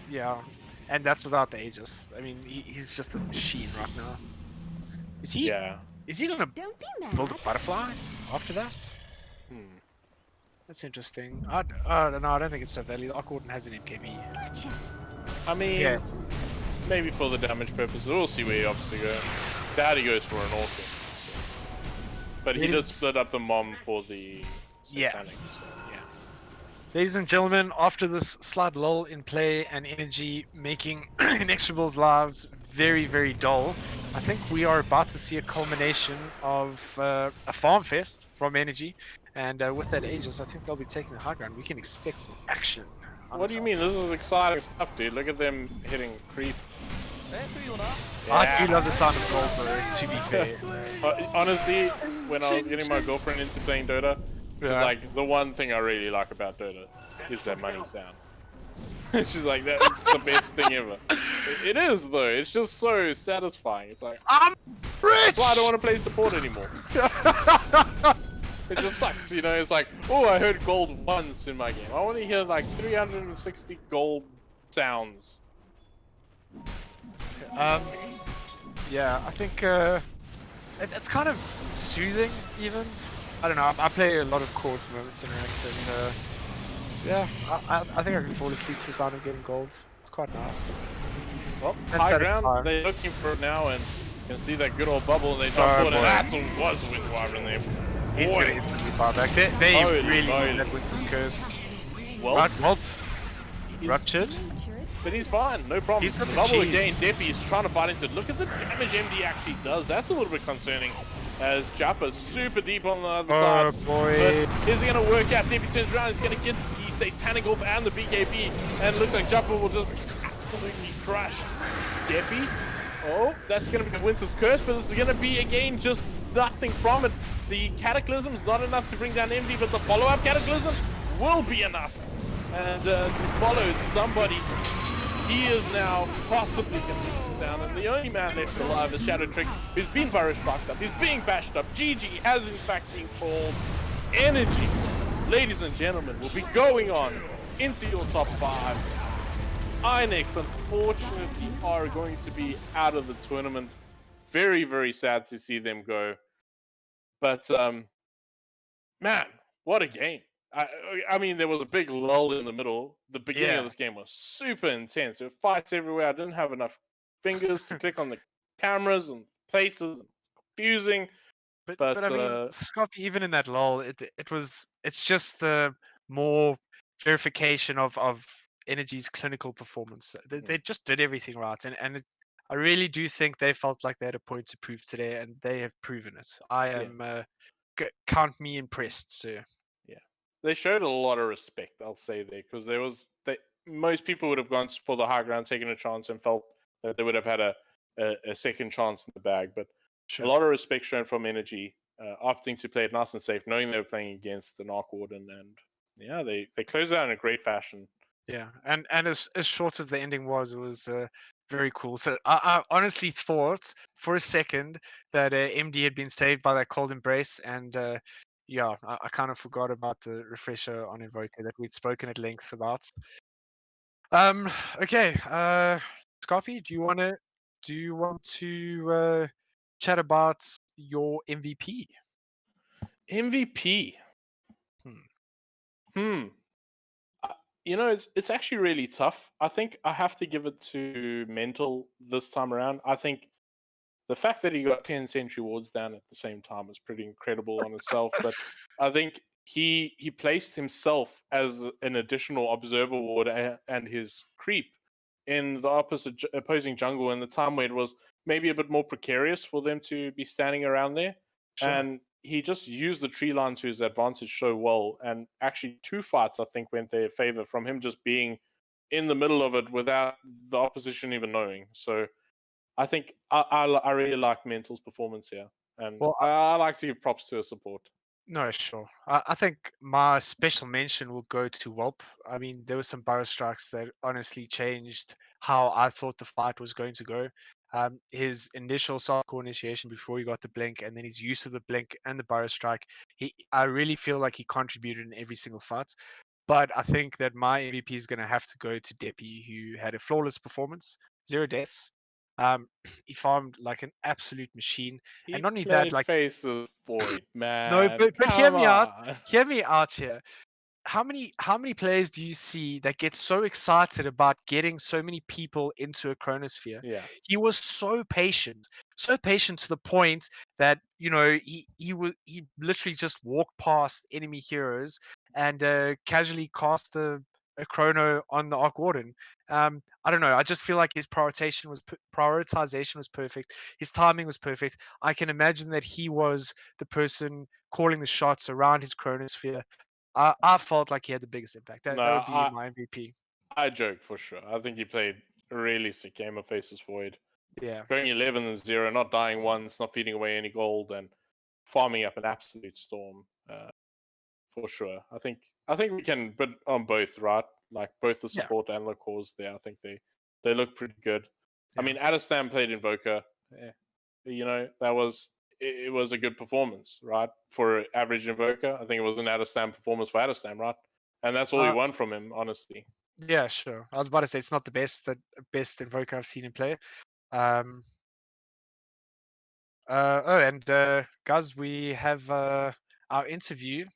yeah. And that's without the Aegis. I mean, he's just a machine right now. Is he? Yeah. Is he gonna build a butterfly after that? That's interesting. I don't know. I don't think it's so valuable. Aquarden has an MKB. I mean, maybe for the damage purposes. We'll see where he opts to go. Doubt he goes for an Orchid. So. But he did split up the Mom for the Satanic. So. Yeah. Ladies and gentlemen, after this slight lull in play and energy making Inexorable's lives very, very dull, I think we are about to see a culmination of a farm fest from energy. And with that Aegis, I think they'll be taking the high ground. We can expect some action. What do you mean? This is exciting stuff, dude. Look at them hitting creep. I do love the sound of gold, bro, to be fair. Honestly, when I was getting my girlfriend into playing Dota, it's like the one thing I really like about Dota is that money sound. She's like, that's the best thing ever. It is, though. It's just so satisfying. It's like, I'm rich! That's why I don't want to play support anymore. It just sucks, you know? It's like, oh, I heard gold once in my game. I want to hear like 360 gold sounds. Yeah, I think it's kind of soothing, even. I don't know. I play a lot of core at the moment in ranked, and yeah, I think I can fall asleep to the sound of getting gold. It's quite nice. Well, high ground, they're looking for it now, and you can see that good old bubble, and they jump forward, and that's what was a Wind Wyvern there. He's gonna instantly fire back. They really need that Winter's Curse. Well, ruptured. But he's fine, no problem. He's got the Bubble G. again, Deppy is trying to fight into it. Look at the damage MD actually does. That's a little bit concerning. As Jappa's super deep on the other side. Boy. But is it going to work out? Deppy turns around, he's going to get the Satanic off and the BKB. And it looks like Jappa will just absolutely crush Deppy. Oh, that's going to be Winter's Curse, but it's going to be, again, just nothing from it. The Cataclysm's not enough to bring down MD, but the follow-up Cataclysm will be enough. And to follow somebody, he is now possibly going to go down. And the only man left alive is Shadow Tricks, who's been burrow struck up. He's being bashed up. GG has in fact been called. Energy, ladies and gentlemen, will be going on into your top 5. Inex, unfortunately, are going to be out of the tournament. Very, very sad to see them go. But, man, what a game. I mean, there was a big lull in the middle. The beginning of this game was super intense. There were fights everywhere. I didn't have enough fingers to click on the cameras and places. Confusing. But I mean, Scott, even in that lull, it's just the more verification of Energy's clinical performance. They just did everything right, and I really do think they felt like they had a point to prove today, and they have proven it. I am count me impressed, sir. Yeah, they showed a lot of respect, I'll say there, because most people would have gone for the high ground, taken a chance, and felt that they would have had a second chance in the bag. But a lot of respect shown from Energy, opting to play it nice and safe, knowing they were playing against the Narc Warden, and yeah, they closed out in a great fashion. Yeah, and as short as the ending was, it was very cool. So I honestly thought for a second that MD had been saved by that cold embrace, and yeah, I kind of forgot about the refresher on Invoker that we'd spoken at length about. Okay, Scarpy, do you want to chat about your MVP? MVP. You know, it's actually really tough. I think I have to give it to Mental this time around. I think the fact that he got 10 Century Wards down at the same time is pretty incredible on itself. But I think he placed himself as an additional Observer Ward and his creep in the opposing jungle in the time where it was maybe a bit more precarious for them to be standing around there. Sure. And he just used the tree line to his advantage so well. And actually 2 fights, I think, went their favor from him just being in the middle of it without the opposition even knowing. So I think I really like Mental's performance here. And I like to give props to his support. No, sure. I think my special mention will go to Whelp. I mean, there were some burrow strikes that honestly changed how I thought the fight was going to go. His initial softcore initiation before he got the blink, and then his use of the blink and the burrow strike, I really feel like he contributed in every single fight. But I think that my MVP is going to have to go to Deppy, who had a flawless performance, 0 deaths. He farmed like an absolute machine, and not only that, like Face of Void, man. no, but hear me out. Hear me out here. how many players do you see that get so excited about getting so many people into a chronosphere? Yeah. He was so patient to the point that he literally just walked past enemy heroes and casually cast a chrono on the Arc Warden. I don't know. I just feel like his prioritization was perfect. His timing was perfect. I can imagine that he was the person calling the shots around his chronosphere. I felt like he had the biggest impact. That No, would be my MVP. I joke for sure. I think he played a really sick game of Faceless Void. Yeah. Going 11-0, not dying once, not feeding away any gold, and farming up an absolute storm. For sure. I think we can put on both, right? Like both the Yeah. support and the cause there. I think they look pretty good. I mean, Adestam played Invoker. That was it was a good performance, right? For average Invoker. I think it was an Adestam performance for Adestam, right? And that's all we want from him, honestly. Yeah, sure. I was about to say it's not the best Invoker I've seen him play. Guys, we have our interview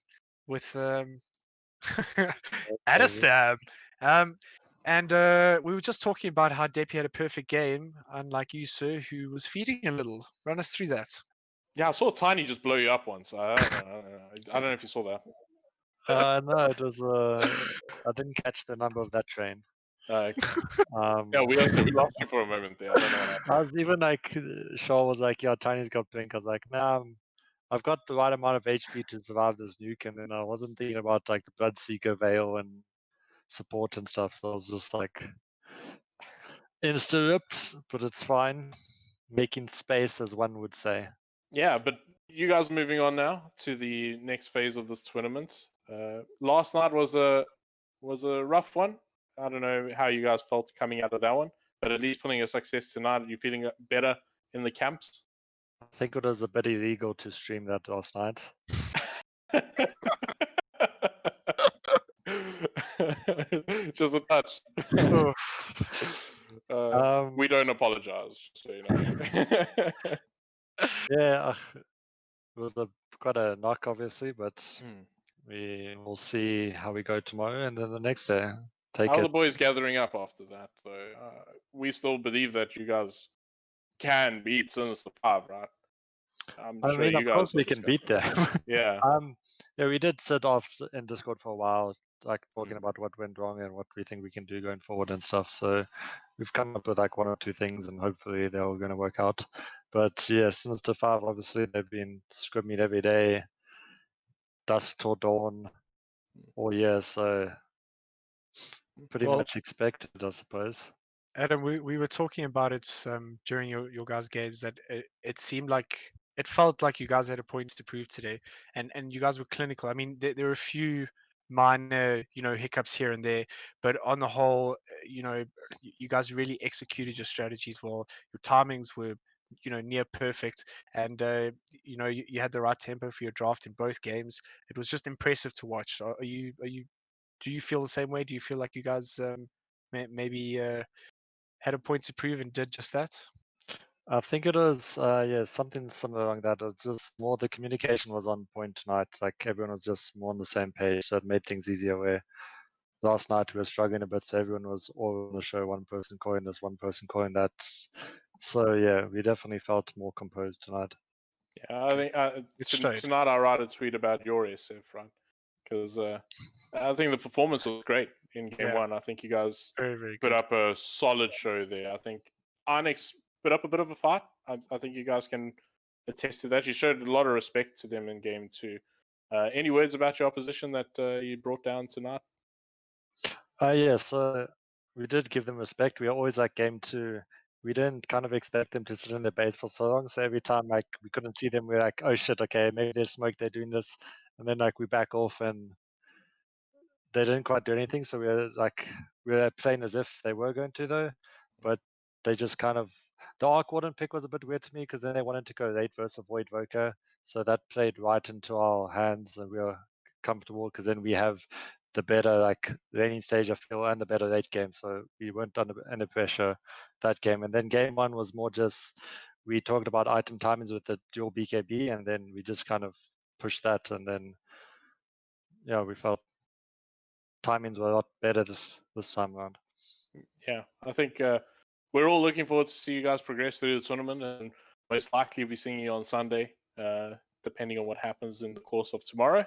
with Adestam. And we were just talking about how Depi had a perfect game, unlike you, sir, who was feeding a little. Run us through that. Yeah, I saw Tiny just blow you up once. I don't know if you saw that. No, it was. I didn't catch the number of that train. Okay. Yeah, we lost you for a moment there. I don't know what happened. I was even like, Shaw was like, "Yeah, Tiny's got blink." I was like, "Nah, I've got the right amount of HP to survive this nuke." And then I wasn't thinking about like the Bloodseeker Veil and support and stuff. So I was just like, insta-ripped, but it's fine. Making space, as one would say. Yeah, but you guys moving on now to the next phase of this tournament. Last night was a rough one. I don't know how you guys felt coming out of that one, but at least pulling a success tonight. Are you feeling better in the camps? I think it was a bit illegal to stream that last night. Just a touch. We don't apologize, just so you know. Yeah, it was quite a knock, obviously, but we will see how we go tomorrow and then the next day. How are the boys gathering up after that, though? We still believe that you guys can beat Sinister 5, right? I'm sure you of guys course are we can beat them. Yeah. Yeah, we did sit off in Discord for a while, like talking about what went wrong and what we think we can do going forward and stuff. So we've come up with like one or two things, and hopefully they're all going to work out. But yeah, Sinister 5, obviously they've been scrimming every day, dusk till dawn, all year. So pretty much expected, I suppose. Adam, we were talking about it during your guys' games that it seemed like it felt like you guys had a point to prove today, and you guys were clinical. I mean, there were a few minor hiccups here and there, but on the whole, you guys really executed your strategies well. Your timings were near perfect, and you had the right tempo for your draft in both games. It was just impressive to watch. Do you feel the same way? Do you feel like you guys maybe had a point to prove and did just that? I think it was something similar like that. It was just more the communication was on point tonight. Like everyone was just more on the same page, so it made things easier. Where last night we were struggling a bit, so everyone was all on the show. One person calling this, one person calling that. So yeah, we definitely felt more composed tonight. Yeah, I think tonight I write a tweet about your SF, right? Because I think the performance was great in game one. I think you guys very put up a solid show there. I think Inex put up a bit of a fight. I think you guys can attest to that. You showed a lot of respect to them in game two. Any words about your opposition that you brought down tonight? Yeah, so we did give them respect. We always like game two. We didn't kind of expect them to sit in their base for so long. So every time like we couldn't see them, we're like, oh shit, okay, maybe there's smoke, they're doing this. And then like we back off and they didn't quite do anything. So we were playing as if they were going to though, but they just kind of the Arc Warden pick was a bit weird to me because then they wanted to go late versus Void Voker. So that played right into our hands and we were comfortable because then we have the better like laning stage I feel and the better late game. So we weren't under pressure that game. And then game one was more just we talked about item timings with the dual BKB and then we just kind of pushed that and then yeah, we felt timings were a lot better this time around. Yeah, I think we're all looking forward to see you guys progress through the tournament, and most likely we'll be seeing you on Sunday, depending on what happens in the course of tomorrow.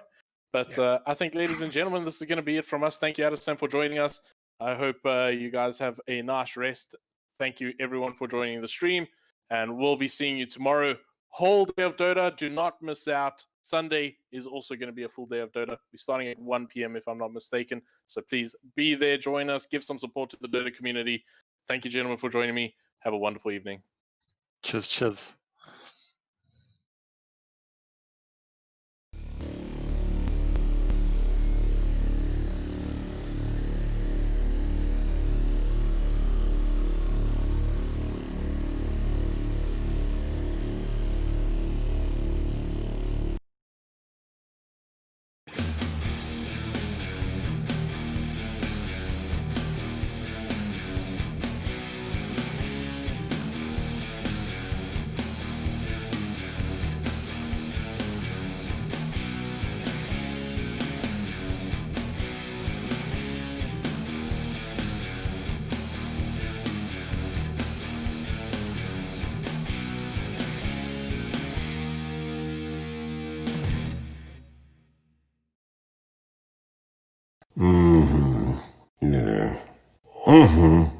But I think, ladies and gentlemen, this is going to be it from us. Thank you, Addiston, for joining us. I hope you guys have a nice rest. Thank you, everyone, for joining the stream, and we'll be seeing you tomorrow. Whole day of Dota. Do not miss out. Sunday is also going to be a full day of Dota. We're starting at 1 p.m. if I'm not mistaken. So please be there, join us, give some support to the Dota community. Thank you, gentlemen, for joining me. Have a wonderful evening. Cheers, cheers. Yeah.